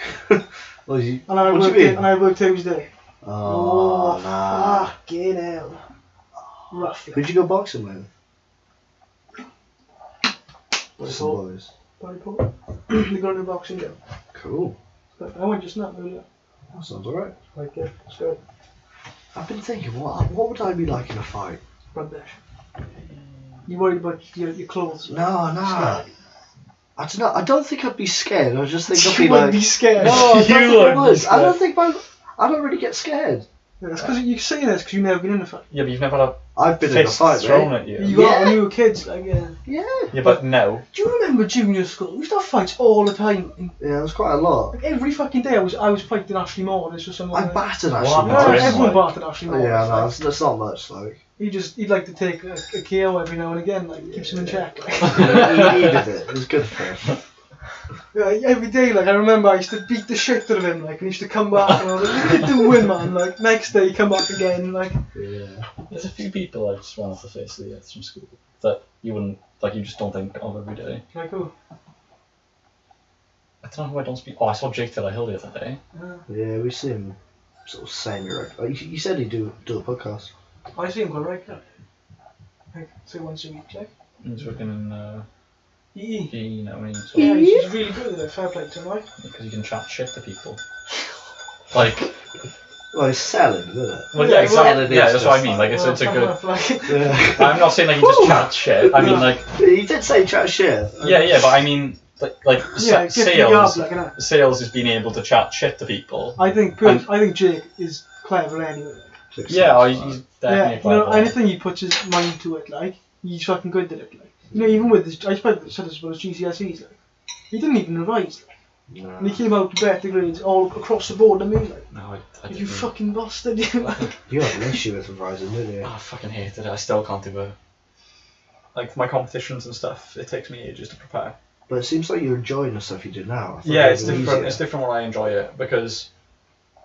Well, you, And I what do worked you mean? and I worked Tuesday. Oh, nah. Fucking hell. Rough. Who'd you go boxing with? What's Some up? boys. Bible. They got a new boxing gym. Cool. But I went just now, earlier. That sounds alright. Like, it's good. I've been thinking, what would I be like in a fight? Rubbish. You worried about your clothes? No, nah. I don't know. I don't think I'd be scared. I just think I'd You be would like. be scared. No, I don't You think I would be would. I scared. don't think I don't really get scared. Yeah, it's because you say this because you've never been in a fight. Yeah, but you've never had I've been a in a fist fight, thrown mate. at you. You got Yeah. when you were kids, like, yeah. Yeah. Yeah, but no. Do you remember junior school? We used to have fights all the time. Yeah, there's quite a lot. Like every fucking day I was fighting Ashley Morris or someone. I battered What actually. happened to him? Everyone like- battered Ashley Morris. Yeah, no, like. that's not much. Like He'd like to take a KO every now and again, like keeps him in check. Like. he needed it. It was good for him. Yeah, every day, like I remember, I used to beat the shit out of him, like, and he used to come back, and I was like, "What are you doing, man?" Like next day, he come back again, like. Yeah. There's a few people I just run off the face of the earth from school that you wouldn't, like, you just don't think of every day. Like who? I don't know who I don't speak. Oh, I saw Jake Taylor Hill the other day. Yeah, we see him sort of semi-regular. He said he'd do a podcast. I see him quite regular. Like say once a week, like. He's working in He. you know, I mean, so, Yeah, he's really good at it. Fair play to him, like. because you can chat shit to people. Like, Well, he's selling, isn't it? well, Yeah, yeah, exactly. well, Yeah, that's what I mean. Like, it's a fair good. enough, like. Yeah. I'm not saying like you just chat shit. I mean, like, He did say chat shit. yeah, but I mean, like Yeah, get the sales. yard, like, innit? Sales is being able to chat shit to people. I think Jake is clever anyway. Like. Yeah, he's definitely Yeah, clever. anything he puts his mind to it, like, he's fucking good at it, like. Even with his, I said this about his GCSEs, like, he didn't even revise, like, No. and he came out with better grades all across the board than me, like. No, I You didn't. fucking bastard, you like. You had an issue with Verizon, didn't you? Oh, I fucking hated it. I still can't do it. Like, my competitions and stuff, it takes me ages to prepare. But it seems like you're enjoying the stuff you do now. I thought Yeah, it it's was different. easier. It's different when I enjoy it because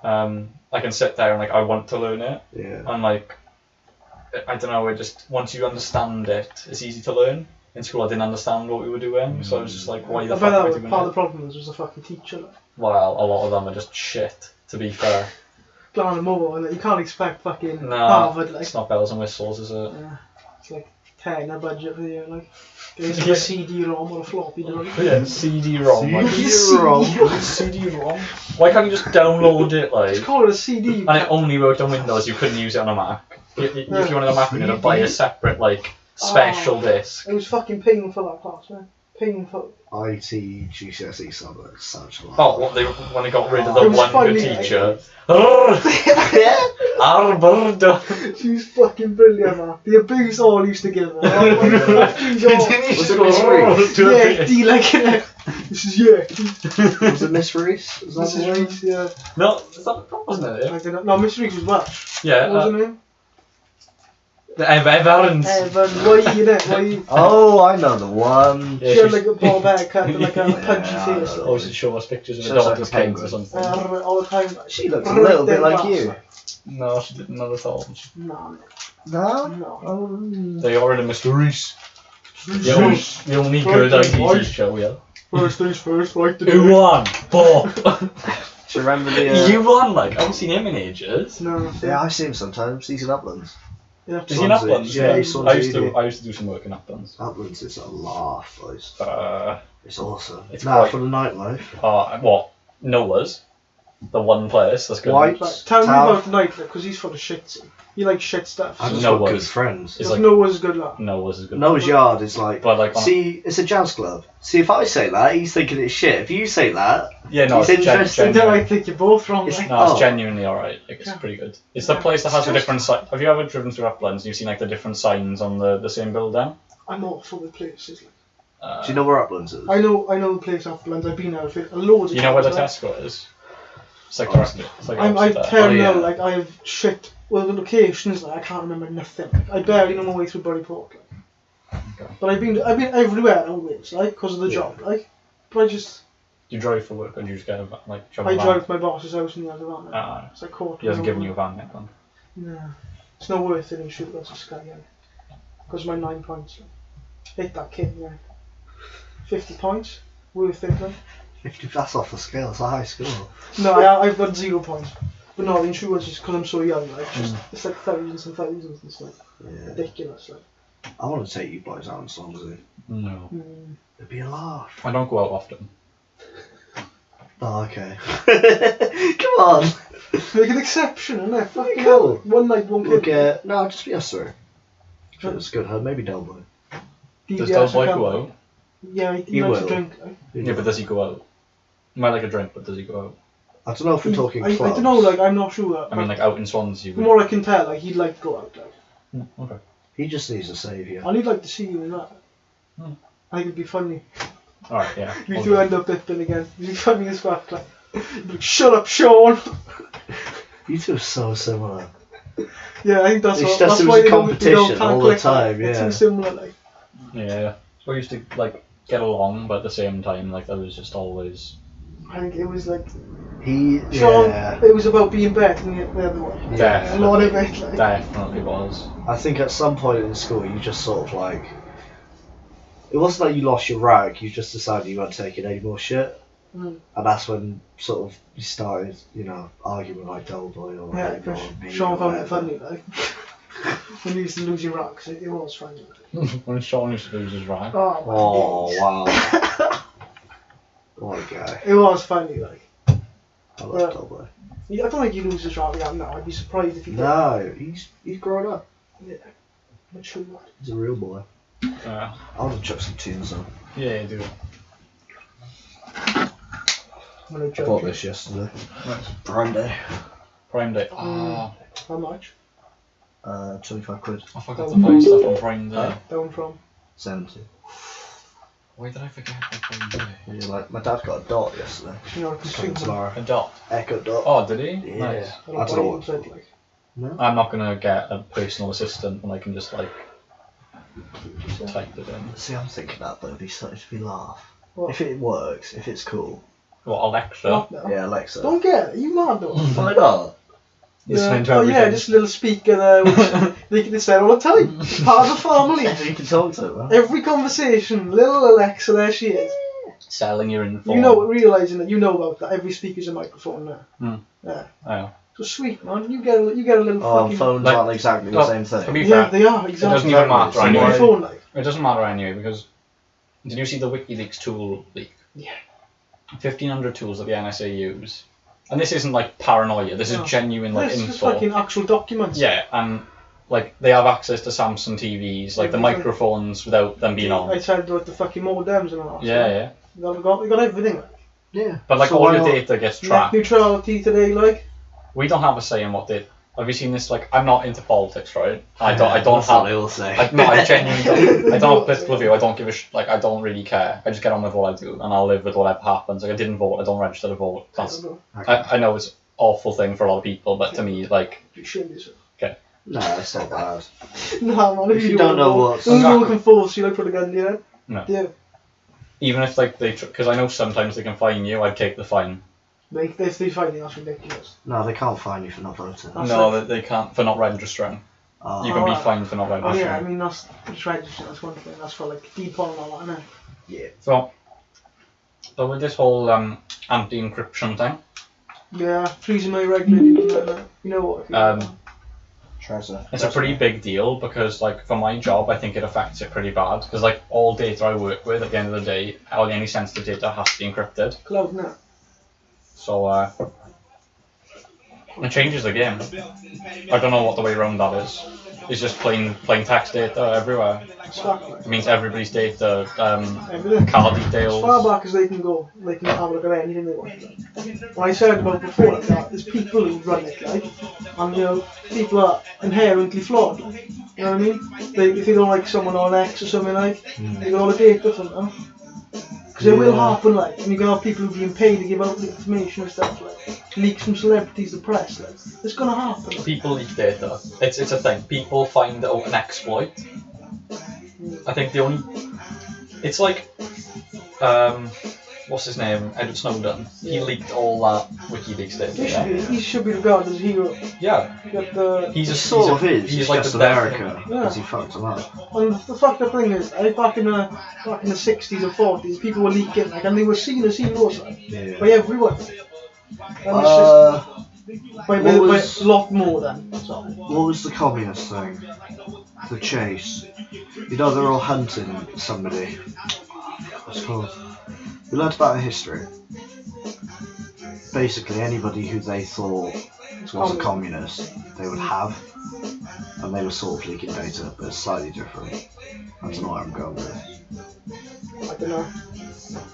I can sit there and like I want to learn it, Yeah. and like I don't know. It just once you understand it, it's easy to learn. in school I didn't understand what we were doing, so I was just like, why the I fuck bet am I that doing part of the it? problem was the fucking teacher. Like, Well, a lot of them are just shit, to be fair. Gone and more, and like, you can't expect fucking No, Harvard, like, it's not bells and whistles, is it? it's like 10 a budget for the year, like, get a CD-ROM or a floppy drive. Yeah, CD-ROM. like, CD-ROM. CD-ROM? Why can't you just download it, like? Just call it a CD. And it only worked on Windows, you couldn't use it on a Mac. If you wanted a Mac, you had to buy a separate, like, special disc. It was fucking painful, that class, man. Painful. IT GCSE subject, such a lot. Oh, what, when they got rid of It the was one funny, good teacher. She was fucking brilliant, man. The abuse all used to give her. Oh my fucking god. Was it Miss Reese? Yeah, D like it. This is Was it Miss Reese? Was that This is the one? Reese, yeah. No, that wasn't it? I don't know. No, Miss Reese was Welsh. Yeah, What was her name? the Everns. Evan. Why you know? Why you? Oh, I know the one. Yeah, She had she's- like a bald haircut and like a punchy Yeah, face. Oh, she show us pictures of She a looks dog like with a pigs or penguin. something. All the time. She looks a little bit like you. No, she didn't know at all. No, No? no. Oh. They got rid of Mr. Reese. Reese. The only Right, good IT right. teacher we have. First things first, right to Who do. won? Bob. Do you remember the... You won, like, I haven't seen him in ages. No, Yeah, I see him sometimes. He's in Uplands. yeah. Is he in Swansea. Uplands? Yeah, he's I used Swansea. to do some work in Uplands. Uplands is a laugh, boys. It's awesome. It's Now quite- for the nightlife. What? Noah's? The one place that's good. White. Like, tell me Town. about Nightlife, because he's full of shit. See. He likes shit stuff. I've So just No got one. good friends. It's like, like Noah's a good lad. Noah's is good. Noah's Yard is like... But like, See, it's a jazz club. See, if I say that, he's thinking it's shit. If you say that, yeah, no, it's it's interesting. And then I think you're both wrong. It's Like, like- No, it's Oh. genuinely alright. Like, it's pretty good. It's the place that has the different signs. Have you ever driven through Uplands and you've seen like the different signs on the same building? I'm awful with places. Like, Do you know where Uplands is? I know the place after Lens. I've been there loads of You know where the times. Tesco is? It's like Oh, it's like I opposite there. tell Oh, yeah. now, like I have shit. Well, the locations, like I can't remember nothing. Like, I barely know my way through Buryport. Like. Okay. But I've been everywhere always, like, because of the Yeah. job, like. But I just Do you drive for work or do you just get a like? I a van? drive to my boss's house in the other van. Like. Ah, It's like quarter. he hasn't of an given hour. you a van yet, then. No, it's not worth it in shoot. That's a sky game. Because my 9 points. Like. Hit that kid, yeah. 50 points, worth it, like. 50, that's off the scale. It's a high score. No, I've got 0 points. But no, the insurance is because I'm so young, like, just, it's like thousands and thousands, it's like, Yeah. ridiculous, like. I want to take you boys out in Swansea. No. It'd be a laugh. I don't go out often. Oh, okay. Come on. Make an exception, innit? Fucking Cool. hell. One night, one We'll kid. get... No, just be us three. Sure, it's good. Maybe Delboy. Does DBS Delboy account, go like. out? Yeah, he He likes will. to drink. Like. Yeah, but does he go out? He might like a drink, but does he go out? I don't know if we're talking I clubs. don't know, like, I'm not sure. I mean, like out in Swansea. From what I can tell, like, he'd like to go out, like. Okay. He just needs a saviour. And he'd like to see you in that. Hmm. I think it'd be funny. Alright, yeah. You I'll two do it. end up dipping again. It'd be funny as fuck, like. You'd be like, shut up, Sean! You two are so similar. Yeah, I think that's It's what, just that's it was why a they don't competition all the click, time, like, It's yeah. too similar, like. Yeah. We used to like get along, but at the same time, like there was just always. I think it was like Sean, it was about being better than the other one. Yeah. A lot of it, like. Definitely was. I think at some point in school you just sort of like... It wasn't like you lost your rag, you just decided you weren't taking any more shit. Mm. And that's when sort of you started, you know, arguing like Delboy or Yeah, Hagar because or me Sean or found it whatever. funny, like. When you used to lose your rocks, it was funny. Like. When Sean used to lose his rag. Oh, Oh, wow. What a guy. it was funny, like. I love Delboy. I don't think he loses his rocks now. I'd be surprised if he did. No, he's grown up. Yeah. Mature. He's a real boy. Yeah. I want to chuck some tunes on. Yeah, you do. I'm gonna I judge bought you. this yesterday. Nice. Prime Day. Prime Day. Ah, How much? 25 quid. I forgot to buy stuff on Prime Day. Huh? Down from. 70. Why did I forget about Prime Day? Yeah, like, my dad got a dot yesterday. You know, Coming consume tomorrow. A dot. Echo dot. Oh, did he? Yeah. Nice. I I don't don't know buy what. it, like. No? I'm not gonna get a personal assistant when I can just like type it in. See, I'm thinking that, but it'd be such a laugh. What? If it works, if it's cool. What, Alexa? What now? Yeah, Alexa. Don't get it. You mad though? Why not? listening to Oh everything. yeah, just a little speaker there. Which they say all the time. Part of the family. You can talk to it, man. Every conversation, little Alexa, there she is. Selling your info. You know, realising that you know about that. Every speaker's a microphone now. Yeah. Oh. So sweet, man. You get a little Oh, fucking. phones Like- aren't exactly the Oh, same To thing. be Yeah, fair, they are it exactly. doesn't even matter Same Same anyway. phone like. It doesn't matter anyway because did you see the WikiLeaks tool leak? Yeah. 1,500 tools that the NSA use, and this isn't like paranoia. This No. is genuine like This is info. fucking actual documents. Yeah, and like they have access to Samsung TVs, like the Everything. microphones without them being I on. tried with the fucking modems and all that. Yeah, yeah. You got everything. Yeah. But like So all why your not- data gets Net tracked. neutrality today, like. We don't have a say in what they. Have you seen this? Like, I'm not into politics, right? I don't That's what have. they all say. No, I genuinely don't. I don't have political view. I don't give a like. I don't really care. I just get on with what I do, and I'll live with whatever happens. Like, I didn't vote. I don't register to vote. That's. I know it's an awful thing for a lot of people, but to me, like, You shit yourself. No, it's not bad. Nah, man. If you don't know what- Who's looking forward to, like, put a gun in your head? No. Yeah. even if like they, because I know sometimes they can fine you, I'd take the fine. They find you, that's ridiculous. No, they can't fine you for not voting. That's No, like- they can't for not registering. Oh. You can be Alright. fined for not Oh registering. yeah, I mean that's registration, that's one thing. That's for like depot and all that, isn't it? So, but with this whole anti-encryption thing, Yeah, freezing my regularly. You know what? Treasure. it's a pretty big deal because, like, for my job, I think it affects it pretty bad because, like, all data I work with, at the end of the day, any sensitive data has to be encrypted. Cloud now. So, it changes the game. I don't know what the way around that is. It's just plain text data everywhere. Exactly. It means everybody's data, Everything. car As details. far back as they can go, they can have a look at anything they want. What I said about before, like that, there's people who run it, like, and you know, people are inherently flawed. Like, you know what I mean? If they don't like someone on X or something, like, they got all the data from them. Because it will happen, like, and you can have people who are being paid to give out the information and stuff, like, leaks from celebrities, the press, like, it's gonna happen. Like. People leak data. It's a thing. People find out an exploit. I think the only... It's like... what's his name? Edward Snowden. He Yeah. leaked all that WikiLeaks data. He should be regarded as a hero. Yeah. But the, He's a Sort of is. He's It's like just the America, Yeah. because he fucked them up. and the fucked up thing is, back in the 60s and 40s, people were leaking, like, and they were seen as heroes, like, Yeah. by everyone. And it's just by what was- a lot more than. So. What was the communist thing? The chase. You know, they're all hunting somebody. What's it called? We learnt about in history. Basically, anybody who they thought was a communist, they would have, and they were sort of leaking data, but it's slightly different. I don't know where I'm going with it. I don't know.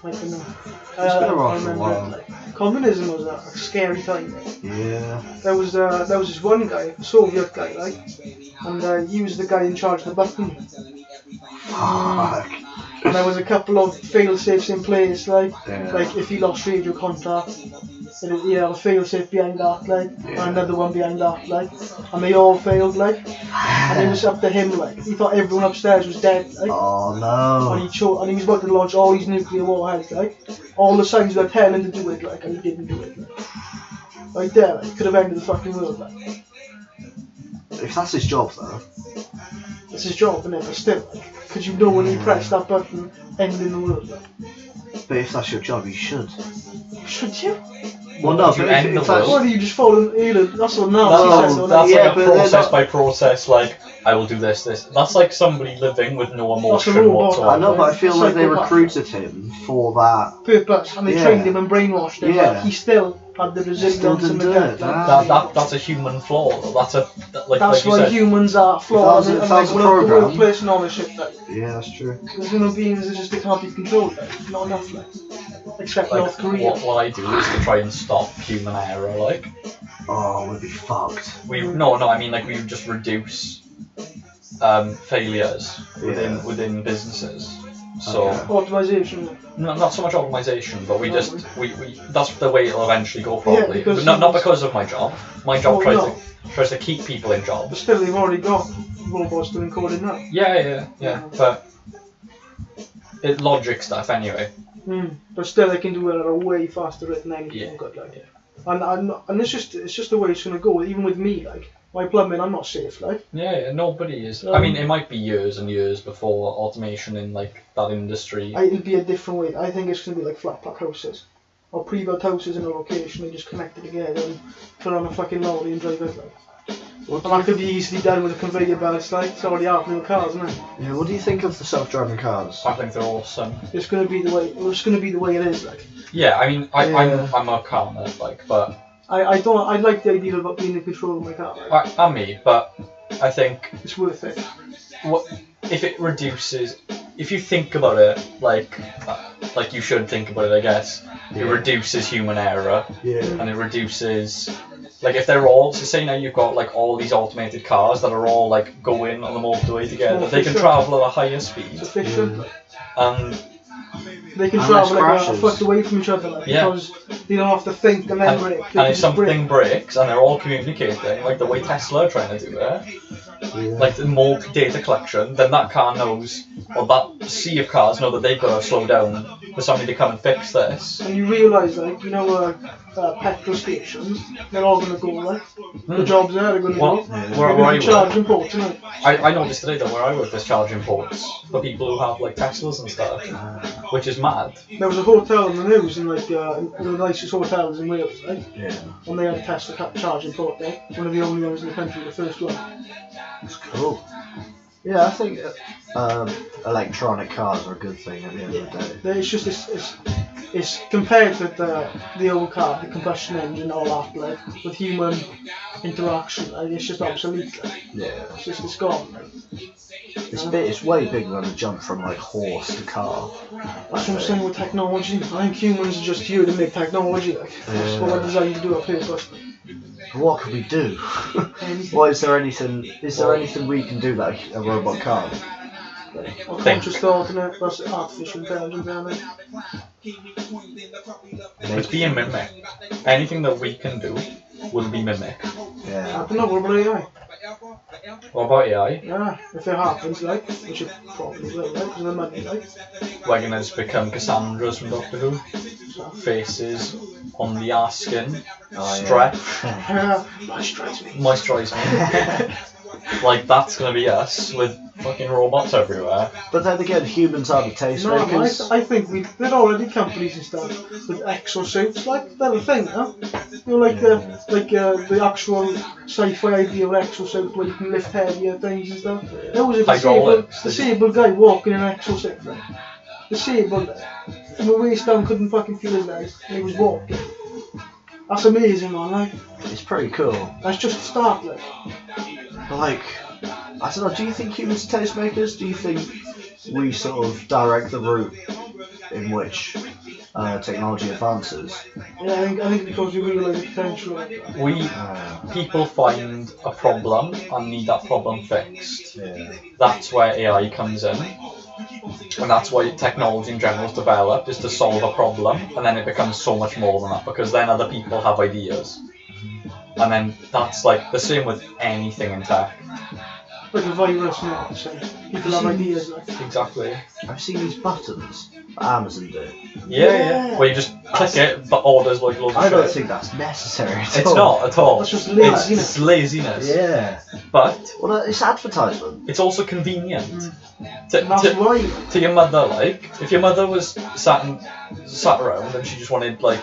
It's been around for a while. Like, communism was a scary time. Like. Yeah. There was this one guy, a Soviet guy, like, and he was the guy in charge of the button. Fuck. And there was a couple of fail-safes in place, like, Yeah. like if he lost radio contact, he had a fail-safe behind that, like, Yeah. and another one behind that, like, and they all failed, like, and it was up to him, like, he thought everyone upstairs was dead, like, Oh and no. he was about to launch all these nuclear warheads, like, all the signs were telling him to do it, like, and he didn't do it, like, right there, like, could have ended the fucking world, like, If that's his job though. it's his job, innit, but still, like, because you know when he pressed that button, ending the world, like, But if that's your job, you should. should you? Well, no, Do you but end if the that's... Or do you just follow Elon? That's what now No, he says. so That's yeah, like a but they're process not- by process, like, I will do this. That's like somebody living with no emotion robot. whatsoever. I know, but I feel like they Psychopath. recruited him for that. purpose, and they Yeah. trained him and brainwashed him, Yeah. but he still had the resilience Still and didn't the do gut, it, like, That's a human flaw. That's that's you why said. humans are flawed If that was and a like the program- workplace and all this shit. Like, Yeah, that's true. because human beings are just, they can't be controlled. Like, not enough. Like, except Like, North Korea. what I do is to try and stop human error. Like Oh, we'd be fucked. I mean like we would just reduce failures within businesses. So Okay. Optimization. not so much optimization, but we that's the way it'll eventually go probably. because But not humans- because of my job. My job Oh, tries to keep people in But jobs. still, they've already got robots doing coding now. Yeah. But it logic stuff anyway. But still, they can do it at a way faster rate than anything Yeah. good. Like, And it's just the way it's gonna go. Even with me, like my plumbing, I'm not safe, like. Yeah, nobody is. I mean, it might be years and years before automation in like that industry. It'll be a different way. I think it's gonna be like flat pack houses, or pre-built houses in a location and just connect it together and put on a fucking lorry and drive it, like. And that could be easily done with a conveyor belt, like. It's already happening with cars, isn't it? Yeah, what do you think of the self-driving cars? I think they're awesome. It's gonna be the way. It's gonna be the way it is, like. Yeah, I mean, I'm a car nerd, like, but I like the idea of being in control of my car. Like. I'm me, but I think It's worth it. what if it reduces? If you think about it, like you should think about it, I guess. It reduces human error, Yeah. and it reduces. Like if they're all, so say now you've got like all these automated cars that are all like going on the motorway together, they can travel at a higher speed, It's efficient. and They can And travel less like a crashes. foot away from each other, like, Yeah. because they don't have to think and then brake. They and can if just something brake. breaks and they're all communicating, like the way Tesla are trying to do it, Yeah. like the more data collection, then that car knows, or that sea of cars know that they've got to slow down for somebody to come and fix this. And you realise, like, petrol stations, they're all going to go, like, the jobs there are going to Well, go. where They're I going to be work, charging ports, isn't it? I noticed today that where I work there's charging ports for people who have like Teslas and stuff, which is mad. There was a hotel in the news, in like, one of the nicest hotels in Wales, right? Yeah. And they had a Tesla charging port there. One of the only ones in the country, the first one. Cool. Yeah, I think electronic cars are a good thing at the end of the day. It's just, it's compared with the old car, the combustion engine, all that, like, with human interaction, like, it's just obsolete, like. Yeah. It's gone, like. It's way bigger than a jump from like horse to car. That's what I'm saying with technology. I think humans are just here to make technology, like. That's what we're designed to do up here, but What could we do? Well, is there anything we can do like a robot can't? or conscious thought in it, that's artificial intelligence, isn't it? It's being mimicked. Anything that we can do will be mimicked. I Yeah. don't know, what about AI? What about AI? Yeah, if it happens, like, which it probably will, like, because of the money, like. We're gonna just become Cassandras from Doctor Who. Faces on the arse skin, strep, moisturise me. Like that's gonna be us with fucking robots everywhere. But then again, humans are the tastemakers. I think there are already companies and stuff with exosuits, like, they're a thing now. Like the actual sci-fi idea of exosuit where you can lift heavier things and stuff. There was a Hydraulics. disabled guy walking in an exosuit, like. Disabled, from the waist down, couldn't fucking feel his legs, and he was walking. That's amazing, man, like. It's pretty cool. That's just a start, like. But like, I don't know, do you think humans are tastemakers? Do you think we sort of direct the route in which technology advances? Yeah, I think because we realise the potential of it. People find a problem and need that problem fixed. Yeah. That's where AI comes in. And that's why technology in general is developed, is to solve a problem, and then it becomes so much more than that, because then other people have ideas. And then that's like the same with anything in tech. Like a virus now, so people have ideas, like. Exactly. I've seen these buttons that Amazon do. Yeah. Where you just click it, but orders like loads of I don't shit. think that's necessary at It's all. not at all. That's just laziness. It's laziness. Yeah. But Well, it's advertisement. it's also convenient. And that's why. To your mother, like, if your mother was sat around and she just wanted, like,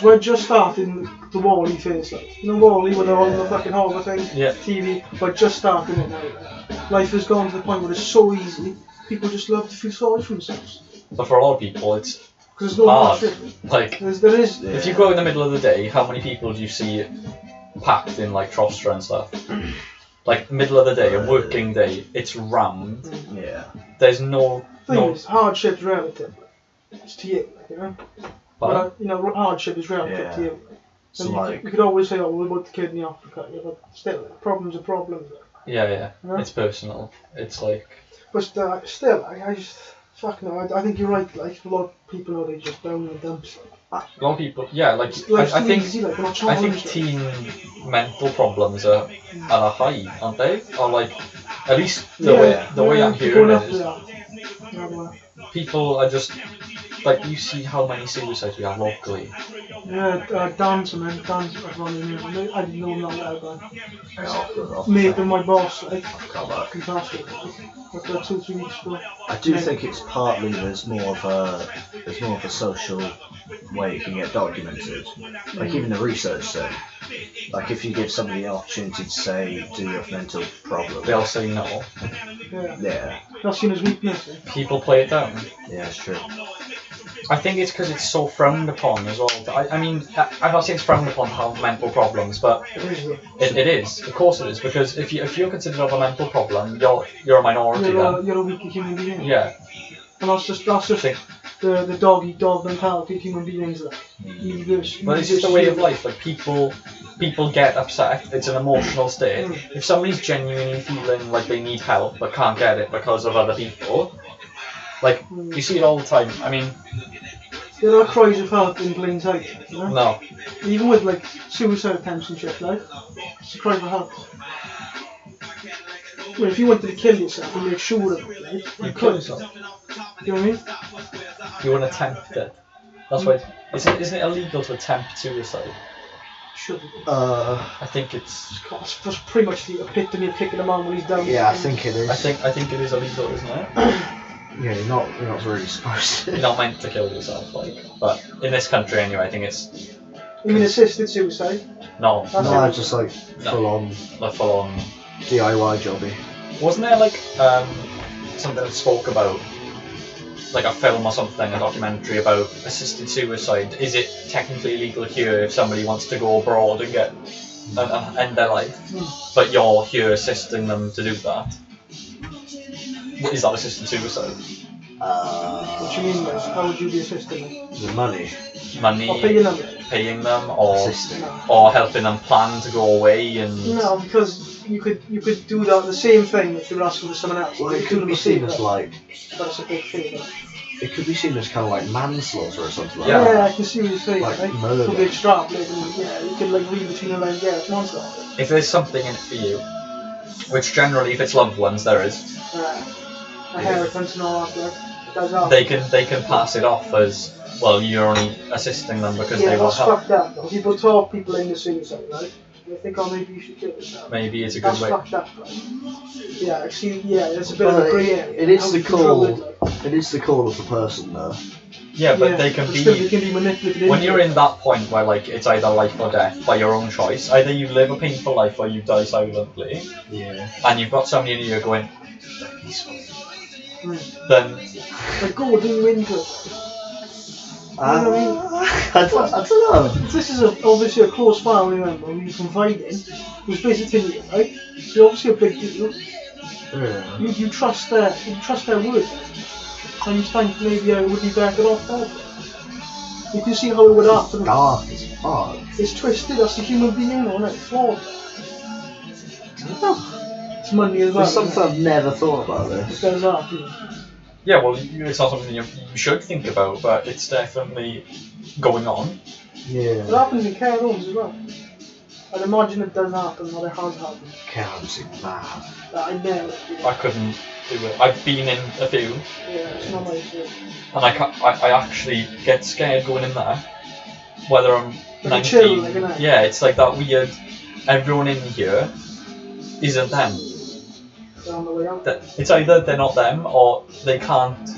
We're just starting the Wall-E phase, like. You know Wall-E with all the fucking horror things? Yeah. TV, we're just starting it now. Like. Life has gone to the point where it's so easy, people just love to feel sorry for themselves. but for a lot of people, it's Because there's no hard. shit. Like, There is. if you go out in the middle of the day, how many people do you see packed in, like, Trostra and stuff? Like, middle of the day, a working day, it's rammed. Yeah. There's no... Thing is, hardship's relative. It's to you, like, you know? But, hardship is relative to you. So And like, you could always say, oh, what about the kid in Africa? Yeah, but still, problems are problems. Yeah, Yeah. it's personal. It's like... But still, I just, fuck no, I think you're right, like, a lot of people know they just down in the dumps. Like, A lot of people... Yeah, like, life's I too think... easy, like, we're not I think challenged, like. teen mental problems are high, aren't they? Or like, at least the way I'm you're hearing going it is, up there. people are just like you see how many suicides we have locally. Yeah, Dan's man. Dan's running in. I didn't know him that well, Yeah, but mate and my boss, like, come back. he passed it. Like 2-3 weeks ago. I do think it's partly there's more of a social way it can get documented. Like even the research said, like if you give somebody the opportunity to say, do you have mental problems? They'll say no. Yeah. Yeah, That's seen as weakness. Eh? People play it down. yeah, it's true. I think it's because it's so frowned upon as well. I mean, I'm not saying it's frowned upon to have mental problems, but It is though. it is. Of course it is, because if you're considered to have a mental problem, you're a minority then. You're a weak human being. Yeah. And that's just the dog eat dog mentality of human beings. Like, you this, But it's just a way of life. Like people get upset. It's an emotional state. If somebody's genuinely feeling like they need help but can't get it because of other people, like you see it all the time. I mean, There are cries of help in plain sight, you know? no. Even with like suicide attempts and shit, like, it's a cry for help. Well, if you wanted to kill yourself and make sure of it, right, You you kill could. yourself. You know what I mean? You wouldn't attempt it. That's why. Isn't it illegal to attempt suicide? Should be. I think it's. That's pretty much the epitome of kicking a man when he's down. Yeah, I think it is. I think it is illegal, isn't it? Yeah, you're not really supposed to. You're not meant to kill yourself, like. But in this country, anyway, I think it's You mean assisted suicide? no, That's No, it. just like No. full on not full on. DIY jobby. Wasn't there like something that spoke about like a film or something, a documentary about assisted suicide? Is it technically illegal here if somebody wants to go abroad and get and end their life, but you're here assisting them to do that? Is that assisted suicide? What do you mean, guys? How would you be assisting them? The money. Money, Or paying them? paying them, or Assisting. or helping them plan to go away and. No, because you could do that the same thing if you were asking for someone else. Well, You it could do be the seen same as thing, like but it's a big thing. it could be seen as kind of like manslaughter or something like Yeah. that. Yeah, I can see what you're saying. Like Right? murder. Could be extrapolated, and yeah, you can like read between the lines. Yeah, it's manslaughter. If there's something in it for you, which generally, if it's loved ones, there is, Inheritance and all that. Like, it does happen. they can pass it off as well. You're only assisting them because Yeah, they want that's help. fucked up. Though. People talk people into suicide, right? They think, oh, maybe you should kill yourself. Maybe it's a good That's way. fucked up, right? Yeah, actually, yeah, it's a bit of But a grey area. it is How the you control call. it, like. It is the call of the person though. Yeah, but they can but still, be. they can be manipulated. When into you're it. in that point where like it's either life or death by your own choice, either you live a painful life or you die silently, Yeah. and you've got somebody in you going, Mm. then Like Gordon Winter. I don't know. This is obviously a close family member who you confide in, who's basically right? So obviously a big deal. Yeah. You trust their word. And you think maybe I would be better off dead. You can see how it would happen. Dark as fuck. It's twisted, that's a human being though, isn't it? Flawed. It's money as well. There's something isn't I've never thought about it? this. It does happen. yeah, well, it's not something you should think about, but it's definitely going on. It Yeah. happens in care homes as well. I'd imagine it does happen, or it has happened. Counting mad. I never. I couldn't do it. I've been in a few, Yeah, it's not my fault. and I actually get scared going in there. Whether I'm Like a 19, chill, like a night. yeah, it's like that weird. Everyone in here isn't them. They're on the way out. It's either they're not them or they can't.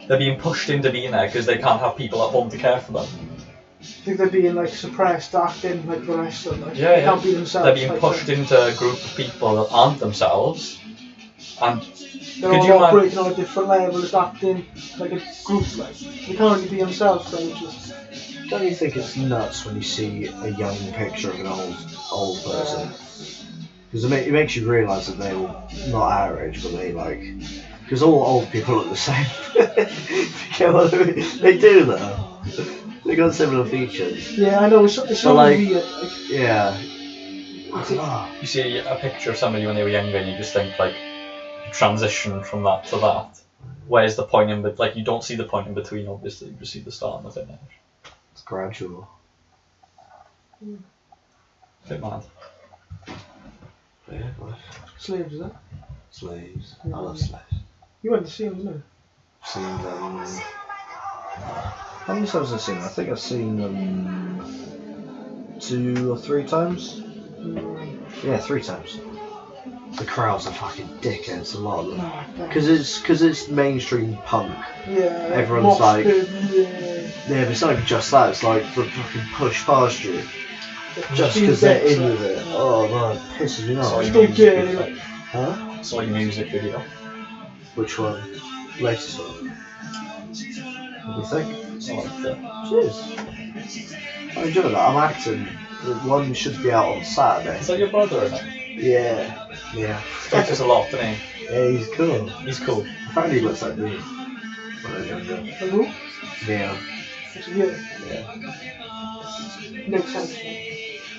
They're being pushed into being there because they can't have people at home to care for them. I think they're being like suppressed, acting like the rest of them. Like, Yeah, they yeah. can't be themselves. They're being like, pushed into a group of people that aren't themselves, and They're could all you imagine? operating on a different level, just acting like a group. Like they can't really be themselves. So which is Don't you think it's nuts when you see a young picture of an old person? Because it makes you realise that they're not our age, but they like. Because all old people look the same. You get what I mean? They do though. They got similar features. yeah, I know it's so like- weird. Like, Yeah. I don't know. You see a picture of somebody when they were younger, and you just think like, transition from that to that. Where's the point in like you don't see the point in between? Obviously, you just see the start and the finish. It's gradual. Bit mad. Yeah, but slaves, is it? slaves. Yeah. I love slaves. You went to see them, didn't you? Seen them How many times have I seen them? I think I've seen them 2 or 3 times. Yeah, 3 times. The crowds are fucking dickheads, a lot of them. Because it's mainstream punk. Yeah. Everyone's like, yeah. Yeah, but it's not even just that, it's like the fucking push past you. Just because they're in with it. Oh man, it pisses me Saw off. your Don't music care video. anyway. Huh? Saw your music video. Which one? Latest one. What do you think? I liked it. Cheers. I enjoy that. I'm acting. The one should be out on Saturday. Is that your brother in it? Yeah. Yeah. Teaches a lot, doesn't he? Yeah, he's cool. He's cool. Apparently he looks like me when I was younger. Hello? Yeah. Yeah. Yeah. Makes sense.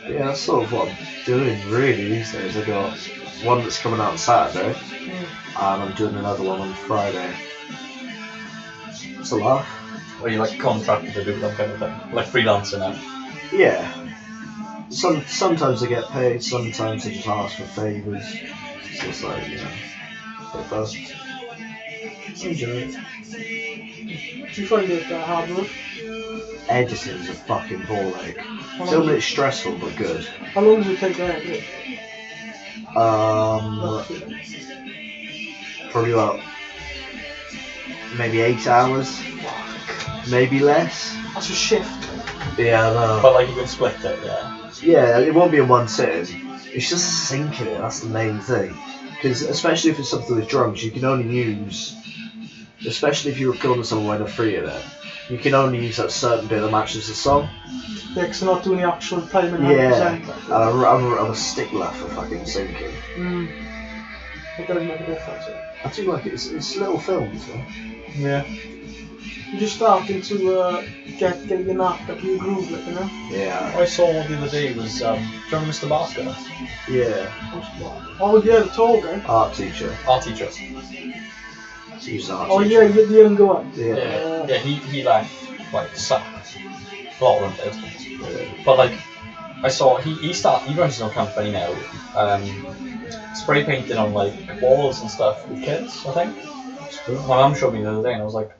Yeah, that's sort of what I'm doing really these days. I got one that's coming out on Saturday, and I'm doing another one on Friday. It's a laugh. Or you like contracted to do that kind of thing? Like freelancer now? Yeah. Sometimes I get paid, sometimes I just ask for favours. So it's like, you know, bit both. Enjoy it. Do you find it hard work? Editing's a fucking ball ache. Filming it's stressful but good. How long does it take to edit? Probably about maybe 8 hours, maybe less. That's a shift. Yeah, I know. But like you can split it, yeah. Yeah, it won't be in one sitting. It's just syncing it, that's the main thing. Because especially if it's something with drums, you can only use, especially if you're recording someone when they're free in it, you can only use that certain bit that matches the song. Yeah, because they're not doing the actual timing. Yeah, and I'm a stickler for fucking syncing. It does make a difference. I do like it, it's little films, though. Yeah. You're just starting to get your knack up your groove, like, you know? Yeah. What I saw the other day was, do you remember Mr. Basker? Yeah. Oh yeah, the tall guy. Art teacher. Our teacher. He's an art Oh teacher. yeah, the younger one. Yeah. Yeah, he like sacked. A lot of them did. But like, I saw, he runs his own company now, spray painting on like walls and stuff with kids, I think. My mum showed me the other day and I was like,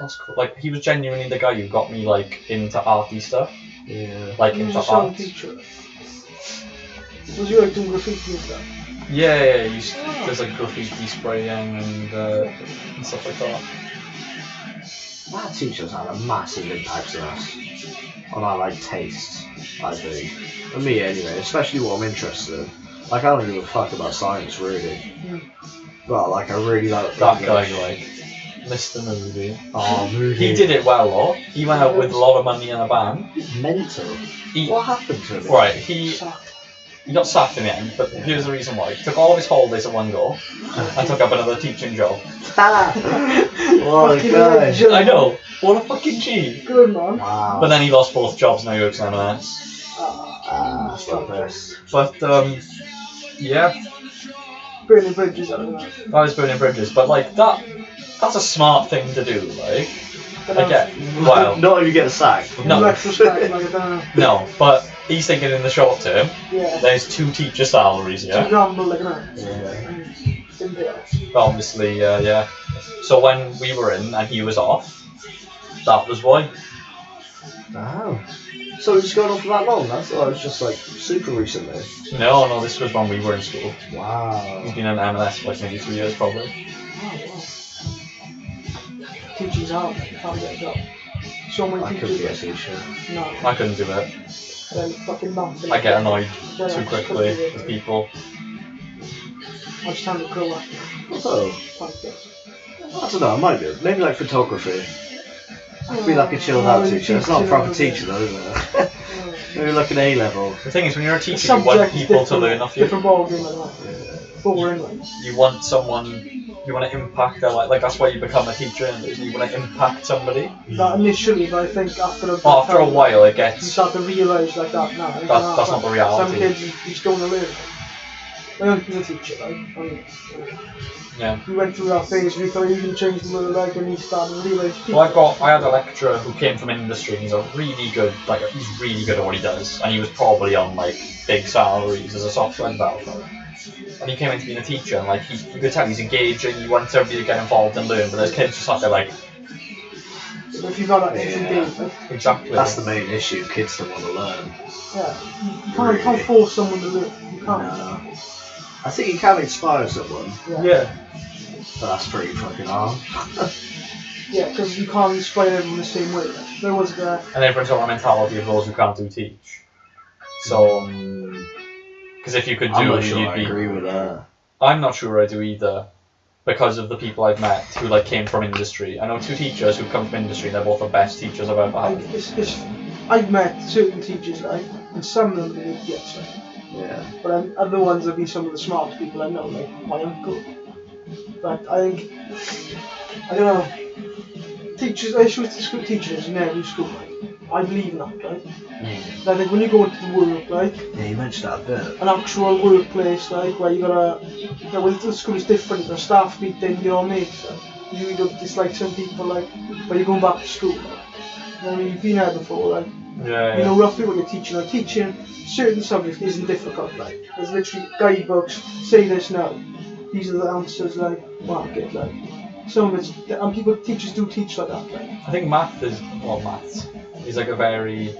that's cool. Like, he was genuinely the guy who got me like into arty stuff. Yeah. Like He was into a sound art. teacher. Was you like doing graffiti and stuff? Yeah, there's like graffiti spraying and stuff like that. That teacher's had a massive impact on us, on our like tastes, I think. For me anyway, especially what I'm interested in. Like I don't give a fuck about science really, but like I really like That guy, English. like, Mr. Moody. Oh, Moody. He did it well though. He went out with a lot of money in a band. Mental. He, What happened to him? right, he got sacked in the end, but here's the reason why. He took all of his holidays at one go and took up another teaching job. What a guy. I know, what a fucking G. Good man. Wow. But then he lost both jobs, now he works in M&S. That's the best. But, yeah, Burning bridges, I don't know. that was burning bridges. But, like, that's a smart thing to do, like. I get, well, Not if you get sacked. No. Retrospect, like, I don't know. no, but he's thinking in the short term, Yeah. there's 2 teacher salaries, To yeah? gamble, like, no. Yeah. Didn't pay off. Obviously, yeah. So when we were in and he was off, that was why. Wow. So it's gone on for that long? I thought it was just like super recently. No, this was when we were in school. Wow. He's been in M&S for like maybe 3 years probably. Teaching's hard, you can't get a job. So many I could teachers. be a teacher. No. I couldn't do it. Then fucking nothing. I get annoyed Yeah, too I quickly couldn't do with it. people. I just had to grow up. Oh. Like this. I don't know, I might do. Maybe like photography. I could be like a chilled out teacher. It's not a proper teacher though, is it? Maybe like an A-level. The thing is, when you're a The teacher, you want subject is people to different, learn off you. different ballgame, like that. Yeah. Boring, like. You want someone, you want to impact their life. Like that's why you become a teacher, and you want to impact somebody. That initially, but I think after a After a while, it you gets. start to realise like that now. That's not the reality. Some kids, you just don't want to learn. My uncle's a teacher, right? Yeah. We went through that phase where we thought he can change the world, like, and he started to realise people. Well, I had a lecturer who came from industry, and he's really good at what he does, and he was probably on like big salaries as a software developer. And he came into being a teacher, and like you could tell he's engaging, he wants everybody to get involved and learn, but there's kids just sat there like, So if you've got that every day, like, Exactly. That's the main issue. Kids don't want to learn. yeah, you can't force someone to learn. You can't. No. I think you can inspire someone, Yeah. but that's pretty fucking hard. Yeah, because you can't inspire everyone the same way. Like, there was a And everyone's got a mentality of those who can't do teach. So, because if you could do I'm not it, sure you'd I be. agree with that. I'm not sure I do either, because of the people I've met who like came from industry. I know 2 teachers who come from industry. They're both the best teachers I've ever like, had. I've met certain teachers, like, and some of them are idiots, like, Yeah. but other ones have been some of the smartest people I know, like my uncle. But I think, I don't know, teachers, I used to school teachers in every school, like, I believe in that, like. I think when you go into the work, like, Yeah, you mentioned that a bit. an actual workplace, like, where you gotta, well, the school is different, the staff meeting, you know what I mean? So you don't dislike some people, like, when you're going back to school, like, you know what I mean? You've been there before, like, Yeah. you know roughly what you're teaching. Like, teaching certain subjects isn't difficult, like, there's literally guidebooks, say this now, these are the answers, like, mark it, like, some of it's, and teachers do teach like that, like. I think maths is like a very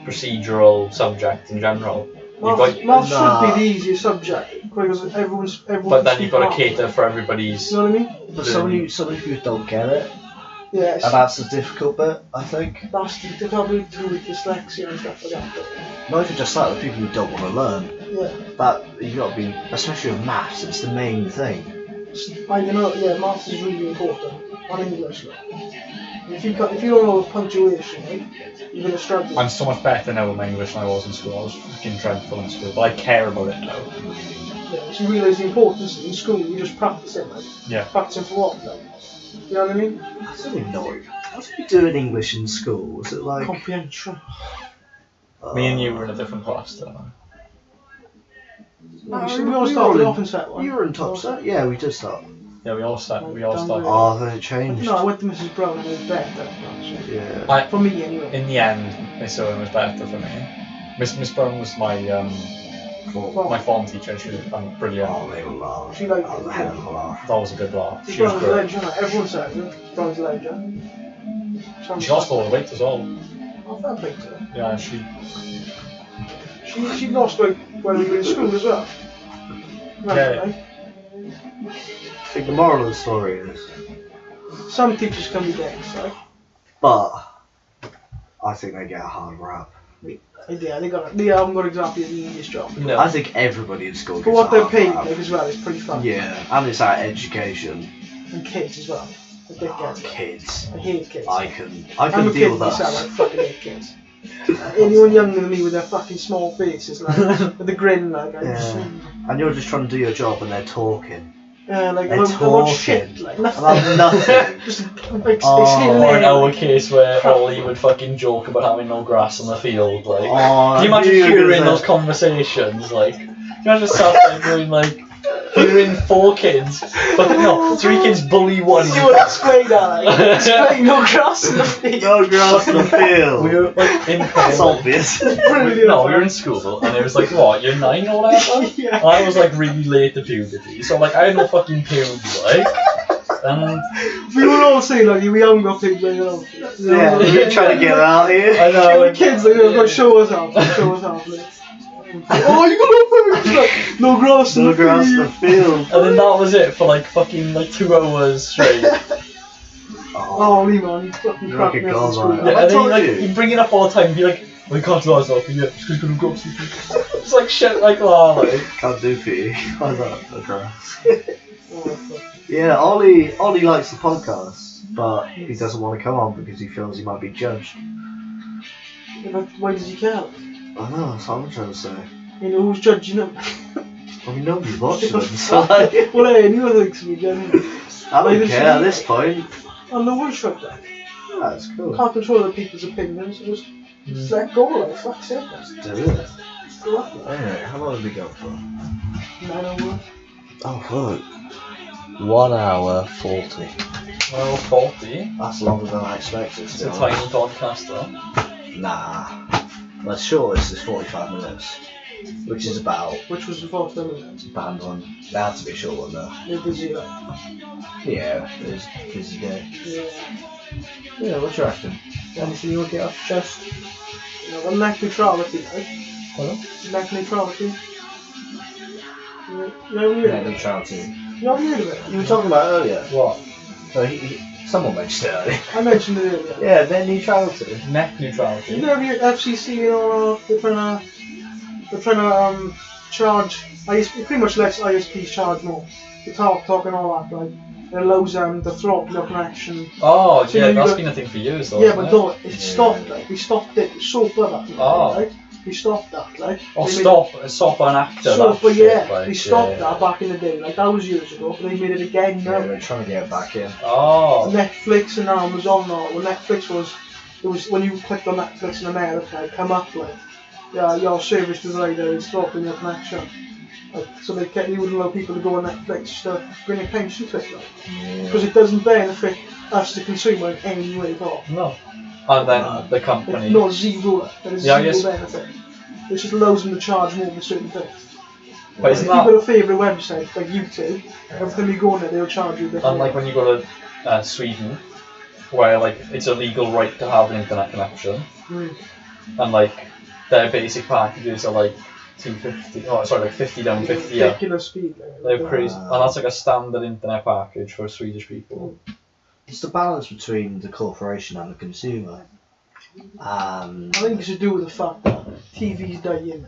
procedural subject in general. Maths should be the easiest subject, because everyone's But then you've got to cater for everybody's. You know what I mean? But some of you don't get it, Yes. and that's the difficult bit, I think. That's the probably to do with dyslexia and stuff like that. But, Not even just that, the people who don't want to learn. yeah. That you got to be, especially with maths, it's the main thing. I don't know. Yeah, maths is really important. And English, like. If you don't know punctuation, like, you're gonna struggle. I'm so much better now with my English than I was in school. I was fucking dreadful in school, but I care about it now. Yeah, so you realise the importance in school. You just practice it, like. Yeah. Practicing for what, like? You know what I mean? I don't even know. How did you do in English in school? Was it like... Comprehension. Me and you were in a different class, don't I? We all started off in set one. You were in top set? Yeah, we did start. Yeah, we all started. Oh, then it changed. No, I went to Mrs. Brown and it was better. Actually. Yeah. For me, anyway. In the end, Miss Owen was better for me. Miss Brown was my form teacher, and she was brilliant. Oh, they were laugh. She liked That was it. a hell of a laugh. That was a good laugh. Mrs. She was Brown's a great. legend. Everyone says it. Brown's a legend. She lost all the weight as well. Oh, fair play to her. Yeah, She lost weight when we were in school as well. Yeah. Right? I think the moral of the story is... Some teachers can be dicks, right? But... I think they get a hard rap. Yeah, they haven't got exactly the easiest job. No. I think everybody in school For gets what a they're hard paid rap. like as well, it's pretty fun. Yeah, and it's our education. And kids as well. The big Oh, kids. kids. I hate kids. I can I'm a deal kid with myself, I us. fucking hate kids. Anyone younger than me with their fucking small faces, like, with the grin, like, Yeah. And you're just trying to do your job and they're talking. like, They're about talking shit, like, about nothing. Just, like, Oh. Or in our case where Ollie would fucking joke about having no grass on the field, like. Oh, Can you imagine I knew you were hearing gonna those say- conversations, like? Can you imagine sat there going like, hearing 4 kids, but no, 3 kids bully 1. See what explain that, like, explain no grass in the field. No grass in the field. We were like in That's obvious. Brilliant. No, we were in school, and it was like, what, you're 9 or whatever? Yeah. And I was like really late to puberty, so like I had no fucking pubes, like. And We would all say, like, we haven't got things like that. Yeah, we're trying to get out here. I know. The kids, like, they've got to show us out, like. Oh, you got no food! Like, no grass in No the grass in the field. field. And then that was it for like fucking like 2 hours straight. Oh, Lee, man, you fucking You're crap like a me up in god, school. man. Yeah, I and then told like you. you bring it up all the time, and be like, well, you can't do that stuff, yeah, just gonna go It's like shit like that, like. Can't do for you. Why not? No grass. Oh, fuck. Yeah, Ollie likes the podcast, but he doesn't want to come on because he feels he might be judged. Yeah, but why does he care? I know, that's what I'm trying to say. You know, who's judging him? I mean, nobody's watching them, so like, Well, hey, anyone thinks me, generally. I don't Like, care at this point. I'm the worst right there. That's cool. Can't control other people's opinions, so just let go, like, fuck's sake. Do it. Go up there. Anyway, how long have we got for? 9 hours. Oh, fuck. 1 hour 40. Well, 40. That's longer than I expected. It's a tiny podcast though. Nah. The shortest is 45 minutes, which is about Which was the fourth one, band one. They had to be a short one though. they're busy, like. Yeah, it was a busy day. Yeah. Yeah, what do you reckon? Anything you want to get off your chest? You know, the neck neutrality, right? Pardon? Neck neutrality. You haven't heard Yeah, of it? neutrality. You haven't heard of it? You were talking about it earlier. What? So someone mentioned it earlier. I mentioned it earlier. Yeah, net neutrality. Neck neutrality. You know, the FCC and all, they're trying to charge, it pretty much lets ISPs charge more. The talk and all that, like, it allows them to throttle your connection. Oh, So yeah, you that's got- been a thing for years though. Yeah, hasn't but it? no, it stopped, like, we stopped it, so bad, Oh. right? We stopped that, like. Or they made- stop an actor. So, that but shit, yeah, like, we stopped yeah. that back in the day, like that was years ago, but they made it again Yeah, now. they're trying to get it back in. Oh. Netflix and Amazon now, when Netflix it was when you clicked on Netflix in America, it come up like, yeah, your service provider is stopping your connection. Like, so you wouldn't allow people to go on Netflix to bring attention to it, like, because it doesn't benefit us, the consumer, in any way at all. No. And then the company. It's not zero, there is Yeah, I zero guess- benefit. It just allows them to charge more for certain things. But If isn't you've got that a favourite website, like YouTube, every time you go on there, they'll charge you a bit more. unlike when you go to Sweden, where like it's a legal right to have an internet connection, and like their basic packages are like 250. Oh, sorry, like 50 down, 50 up. Ridiculous speed. Like, They're crazy, and that's like a standard internet package for Swedish people. It's the balance between the corporation and the consumer. I think it's to do with the fact that TV's dying.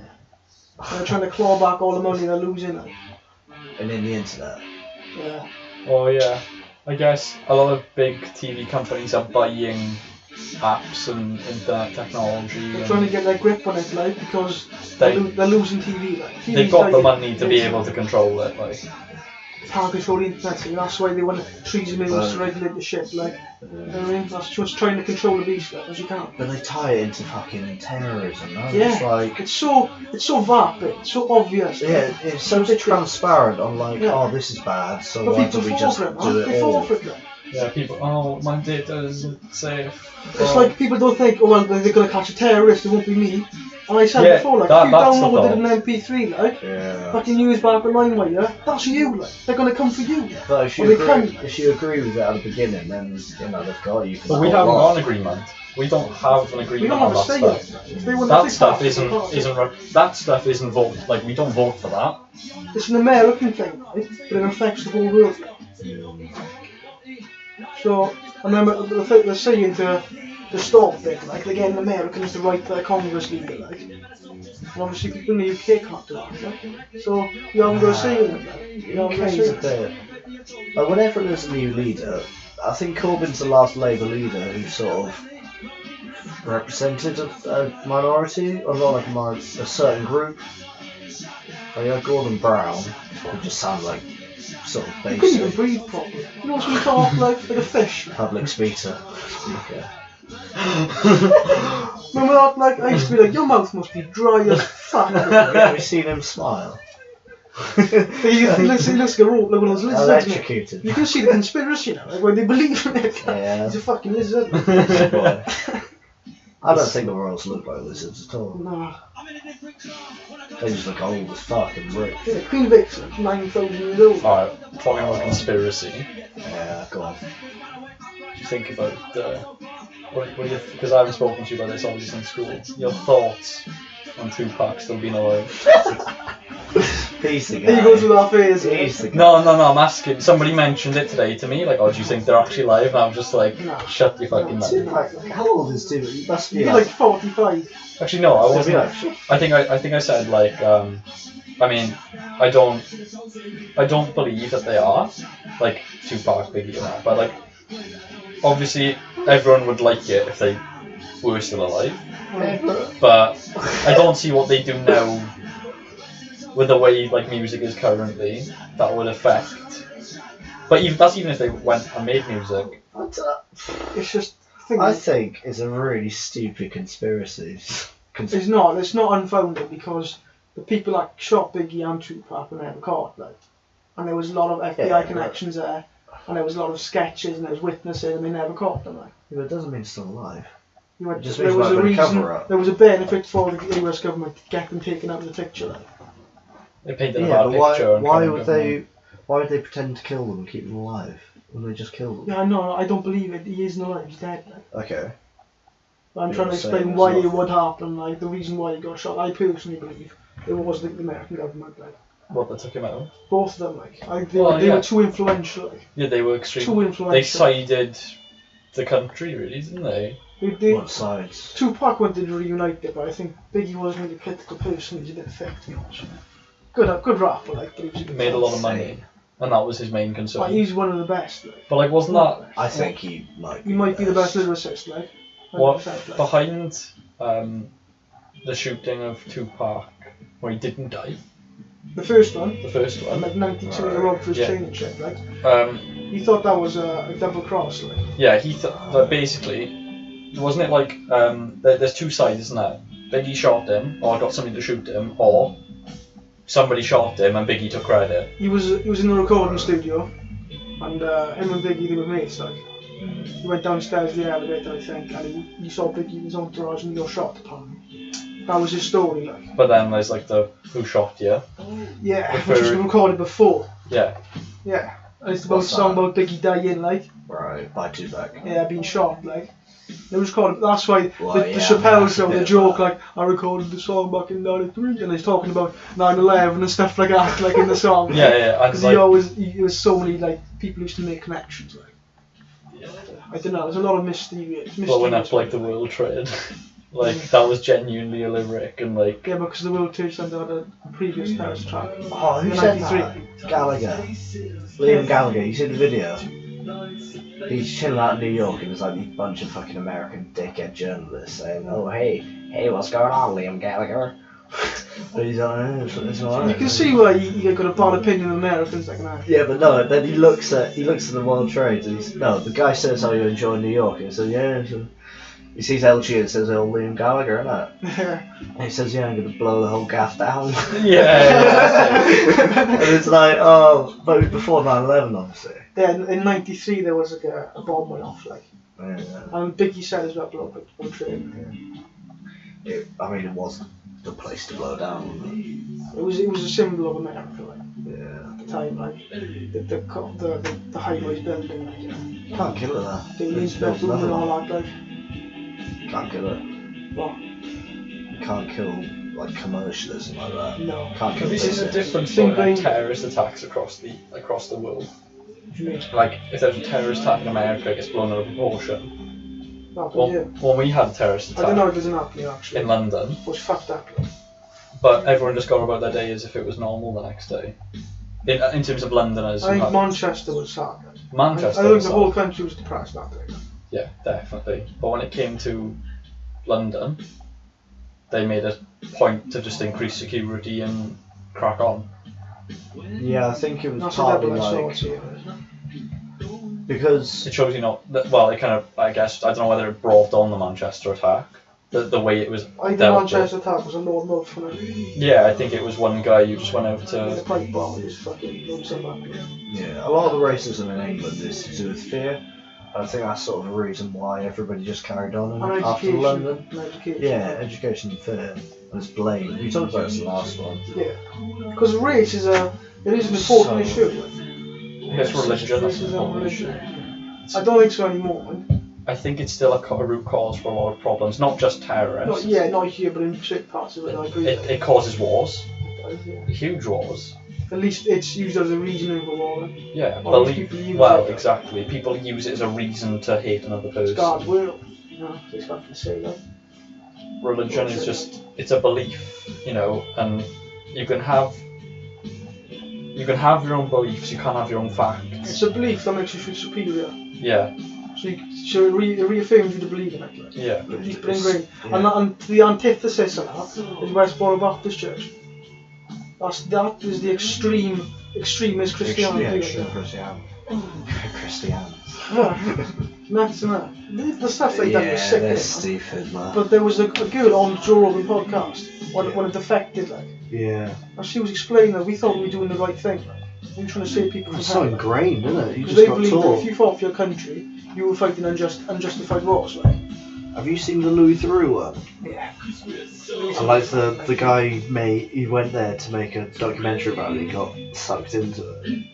They're trying to claw back all the money they're losing. And in the internet. Yeah. Oh yeah, I guess a lot of big TV companies are buying apps and internet technology. They're And trying to get their grip on it, like, because They- they're losing TV. Like, TV's they've got the dying. money to be able to control it. Like, Can't control the internet, so that's why they want treason millions to regulate the shit. Like, you know what I mean? That's just trying to control the beast, like, as you can. But they tie it into fucking terrorism, no? Yeah. It's like, It's so vapid, it's so obvious. yeah, it's so transparent on like, Yeah. oh, this is bad, so But why people don't we fall just for it, do man. They it fall all? for it. Like. yeah, people. Oh, my data isn't safe. It's Oh. like people don't think, oh well, they're going to catch a terrorist, it won't be me. And I said Yeah, before, like, that's if you the downloaded thought. an MP3, like, Yeah. fucking use back a LimeWire, that's you, like, they're going to come for you. But if Well, you they agree, can. if you agree with it at the beginning, then you know they've got you. for But the we whole haven't lot. got an agreement. We don't have an agreement We don't on have a that say in stuff. it. If they want That to stuff take part, that stuff isn't vote. Like we don't vote for that. it's an American thing, right? But it affects the whole world. So, and then they're saying to stop it, like, they're getting Americans to write to their Congress leader, like. And obviously people in the UK can't do that, like. So, you haven't got a say in it, like. You haven't got a UK's say a in it. bit. Like whenever there's a new leader, I think Corbyn's the last Labour leader who sort of represented a minority, or not like a certain group. Like you had Gordon Brown, who just sounds like sort of You couldn't even basic breathe properly. You know what we talk like a fish? public speaker. Remember that? Like, I used to be like, your mouth must be dry as fuck. Have you seen him smile? He looks like one of those lizards, isn't it? Electrocuted. You can see the conspiracy now, like when they believe in it. Yeah. He's a fucking lizard. I don't think the royals look like lizards at all. Nah. They just look old as fuck and rich. Yeah, Queen Vic's like 9,000 years old. Alright, talking about conspiracy. Yeah, go on. What do you think about because I haven't spoken to you about this obviously in school. Your thoughts on Tupac still being alive? He's the guy. He goes with our face. He's the guy. No, I'm asking. Somebody mentioned it today to me, like, oh, do you think they're actually live? And I'm just like, No. shut your fucking mouth. Tupac, how old is Tupac? He must be He's like 45. Actually, no, I Must wasn't. be actually. I think I said like, I mean, I don't believe that they are like Tupac, Biggie, and that, but like, obviously, everyone would like it if they were still alive. But I don't see what they do now with the way like music is currently that would affect. But that's even if they went and made music. It's just. I think it's a really stupid conspiracy. It's not unfounded because the people that shot Biggie and Tupac were never caught, like, and there was a lot of FBI Yeah, connections there, and there was a lot of sketches and there was witnesses, and they never caught them. Like, But it doesn't mean it's still alive. you went, Just there means was like a when reason, cover up. there was a benefit for the US government to get them taken out of the picture. Like. They painted a Yeah, bad but picture. why and would they pretend to kill them and keep them alive? Well, they just killed him. Yeah, no, I don't believe it. He isn't alive. He's dead. Like. Okay. But I'm Yeah, trying to same explain as why well. it would happen, like the reason why he got shot. I personally believe it was the American government, like What, they took him out? both of them, like they Well, were too influential, like Yeah, they were extreme. too influential. They sided the country, really, didn't they? What sides? Tupac wanted to reunite it, but I think Biggie wasn't really a political person. He was a bit thick, to be honest. Good rapper, like, but he was a bit Made a lot of Insane. money, and that was his main concern. Like, he's one of the best. Like. But like, wasn't that I think he might. He might be the best lyricist, like. what 100%, like. behind the shooting of Tupac, where he didn't die? The first one, The first one. like 92 year old for his Yeah. chain and shit, like. Um, He thought that was a double cross, like. yeah, he thought that basically, wasn't it like there's two sides, isn't there? Biggie shot him, or got somebody to shoot him, or somebody shot him and Biggie took credit. He was in the recording studio, and him and Biggie, they were mates, like. He went downstairs the elevator, I think, and he saw Biggie in his entourage and he got shot apparently. That was his story, like. But then there's like the who shot you. Yeah, The which was third- recorded before. Yeah. Yeah. And it's about a What's song that? about Biggie dying, like. Right, by Tupac. Yeah, being shot, like. It was called. That's why Well, the yeah, Chappelle that's a show, bit the of joke, that. like, I recorded the song back in '93, and he's talking about 9/11 and stuff like that, like in the song. Yeah, yeah. And Because like, he was so many, like, people used to make connections, like. I don't know, there's a lot of mysterious. blowing up like the World Trade. Like that was genuinely a lyric, and like Yeah, because the World Trade Center had a previous terrorist attack. Oh, who In said 93. that? Gallagher. Liam Gallagher. You see the video? He's chilling out in New York and there's like a bunch of fucking American dickhead journalists saying, "Oh hey, what's going on, Liam Gallagher?" But he's like, it's alright. You can see why he got a bad opinion of Americans, like that. Yeah, but no. Then he looks at the World Trade and the guy says, "How you enjoy New York?" And he says, "Yeah." So he sees LG and says, "Oh, Liam Gallagher, innit?" And he says, "Yeah, I'm gonna blow the whole gaff down." yeah. And it's like, oh, but before 9/11, obviously. Then in '93 there was like a bomb went off, like, Yeah. and Biggie said as well, blow up the World Trade. I mean, it wasn't the place to blow down. It was a symbol of America, like, Yeah. at the time, like the high-rise building, like, You can't kill it there. the It's Willzbitz boom and all that, like. You can't kill it. Well, You can't kill like commercialism like that. no. Can't kill Have you seen the business. difference Think between they- terrorist attacks across the world? Like if there's a terrorist attack in America, it gets blown out of proportion. Well, Yeah. when we had a terrorist I don't know attack if there's an app here actually. in London, It was fucked up. Like. but everyone just got about their day as if it was normal the next day. In terms of Londoners, I think who had- Manchester was sad. Like. Manchester. I think was the sad. whole country was depressed that day. Yeah, definitely. But when it came to London, they made a point to just increase security and crack on. Yeah, I think it was That's a partly double-edged sword, like see. because It shows well, it kind of, I guess, I don't know whether it brought on the Manchester attack, the way it was I think dealt with. Manchester attack was a Lord Love for me. Yeah, I think it was one guy who just went out The to. pipe bomb was fucking loads of that. yeah, a lot of the racism in England is to do with fear. I think that's sort of the reason why everybody just carried on And after education. London. And education. Yeah, education and fear was blame. We talked about this in the last one. Yeah. Because race is an important issue. Like. It's religion. Race is a religion. I don't think so anymore. I think it's still a root cause for a lot of problems, not just terrorists. Not here, but in certain parts of it, I agree. It causes wars, Yeah. huge wars. At least it's used as a reason for war. Yeah, Or believe. people use Well, it. exactly. People use it as a reason to hate another It's person. God's will. You know, it's fucking say that. Religion is just, it's a belief, and you can have your own beliefs, you can't have your own facts. It's a belief that makes you feel superior. Yeah, So it reaffirms you to believe in it. Like. yeah. Deep ingrained. Yeah. And the antithesis of that is Westboro Baptist Church. That is the extremist Christianity. Yeah, like extreme that. Christianity. Christianity. Yeah. Nuts and that. The stuff they done was Yeah, sick. they're like. stupid, man. But there was a girl on the Joe Rogan podcast when it defected, like, Yeah. and she was explaining that we thought we were doing the right thing. Like. We were trying to save people from It's so hell. ingrained, isn't it? You Because just they got believe that taught. if you fought for your country, you were fighting unjustified wars, like. Have you seen the Louis Theroux one? Yeah. I like the guy he went there to make a documentary about it. He got sucked into it.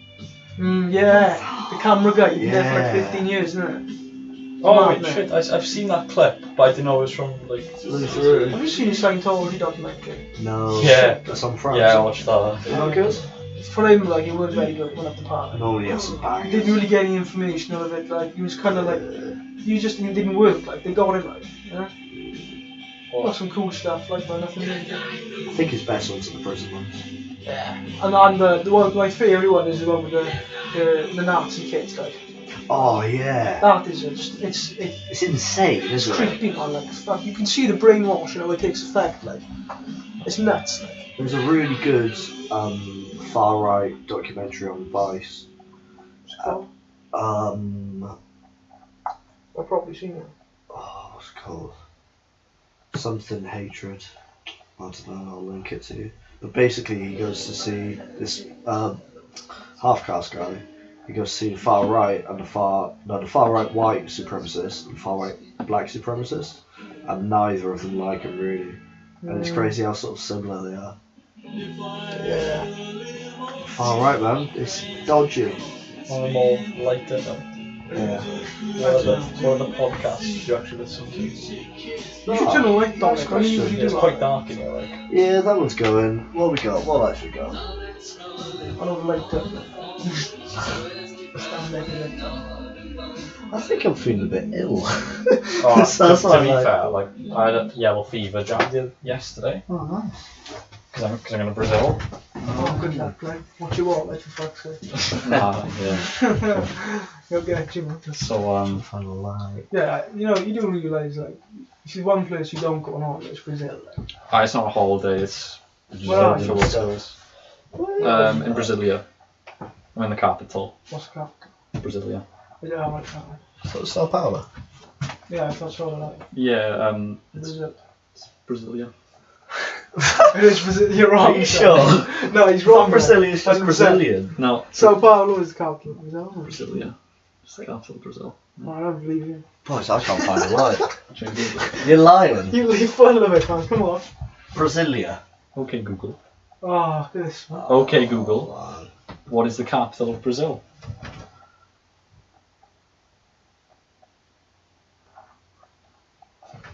Yeah, the camera guy, he's been there for like Yeah. 15 years, isn't it? Oh Mad, wait, shit! I've seen that clip, but I didn't know it was from like. Have you seen his Scientology documentary? No. Yeah. That's on France. Yeah, I watched that. Is that good? For him, like, it was very good, went up the park. Normally has some He back. didn't really get any information out of it, like, he was kind of like, it didn't work, like, they got it right, you know? Got some cool stuff, like, but nothing really. I think his best one's in the prison one. Yeah. And the one, my favourite one is the one with the Nazi kids, like. Oh yeah. That is just, it's insane, isn't it? creepy, man, like, fuck, you can see the brainwash, you know, it takes effect, like, it's nuts, like. There's a really good far right documentary on Vice. So, I've probably seen it. what's it called? Something Hatred. I don't know, I'll link it to you. But basically he goes to see this half-caste guy. He goes to see the far right and the far right white supremacist and the far right black supremacist, and neither of them like him really. And it's crazy how sort of similar they are. Yeah. Far right, man, it's dodgy. I'm all lighter now. Yeah. What are the podcasts you actually listen to? You should turn the light down, like, I usually do It's that. quite dark in here, like. Yeah, that one's going. What we got? What else we got? I don't like that. Stand there for that. I think I'm feeling a bit ill. Oh, That's to be like- fair, like I had a yellow fever jab yesterday Oh, nice. because I'm going to Brazil. Oh, good luck, like. What you want, like, for fuck's sake. Yeah. You'll get you, man. So Fun light. Yeah, you know, you do realise, like, if there's one place you don't go on holiday, it's Brazil, like. it's not a holiday. It's Where are you? the world tours. In Brasilia. I'm in the capital, What's the crap? Brasilia. Yeah, I like that, like. So Sao Paulo. Yeah, I thought so, like. Yeah. Brazil. It's Brasilia. It is Brazil, you're wrong. Are you sure? No, he's wrong. Brazilian, it's just 100%. Brazilian. No, Sao Paulo is the capital of Brazil. Brasilia. It's the capital of Brazil. I don't believe you. Boys, I can't find a light. Check it. You're lying. You leave fun of it, man. Come on. Brasilia. Okay, Google. Oh, this. Okay, Google. What is the capital of Brazil?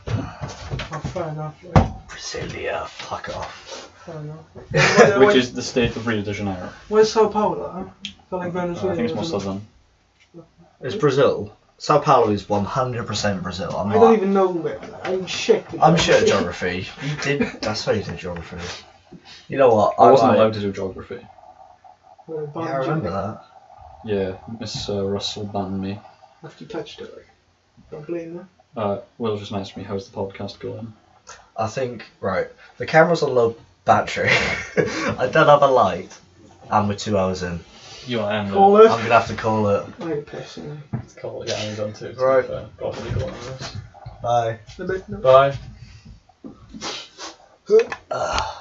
Oh, fair enough. Like, Brasilia. Fuck off. fair enough. Which is the state of Rio de Janeiro. Where's Sao Paulo? Huh? Feel like Venezuela. I think it's more isn't it? southern. It's Brazil. Sao Paulo is 100% Brazil. I don't even know where. I'm shit. at I'm shit at geography. geography. You did. That's why you did geography. You know what? I wasn't might- allowed to do geography. Where Yeah, I remember that. Yeah, Miss Russell banned me. After you touched it, like. Don't blame them. Will just asked me, how's the podcast going? I think, right, the camera's on low battery. I don't have a light. And we're 2 hours in. You are end Call I'm it. going to have to call it. I get pissed, you know. It's cold. Yeah, I'm done too. Right. Probably go on with this. Bye. A bit, no. Bye. Ugh.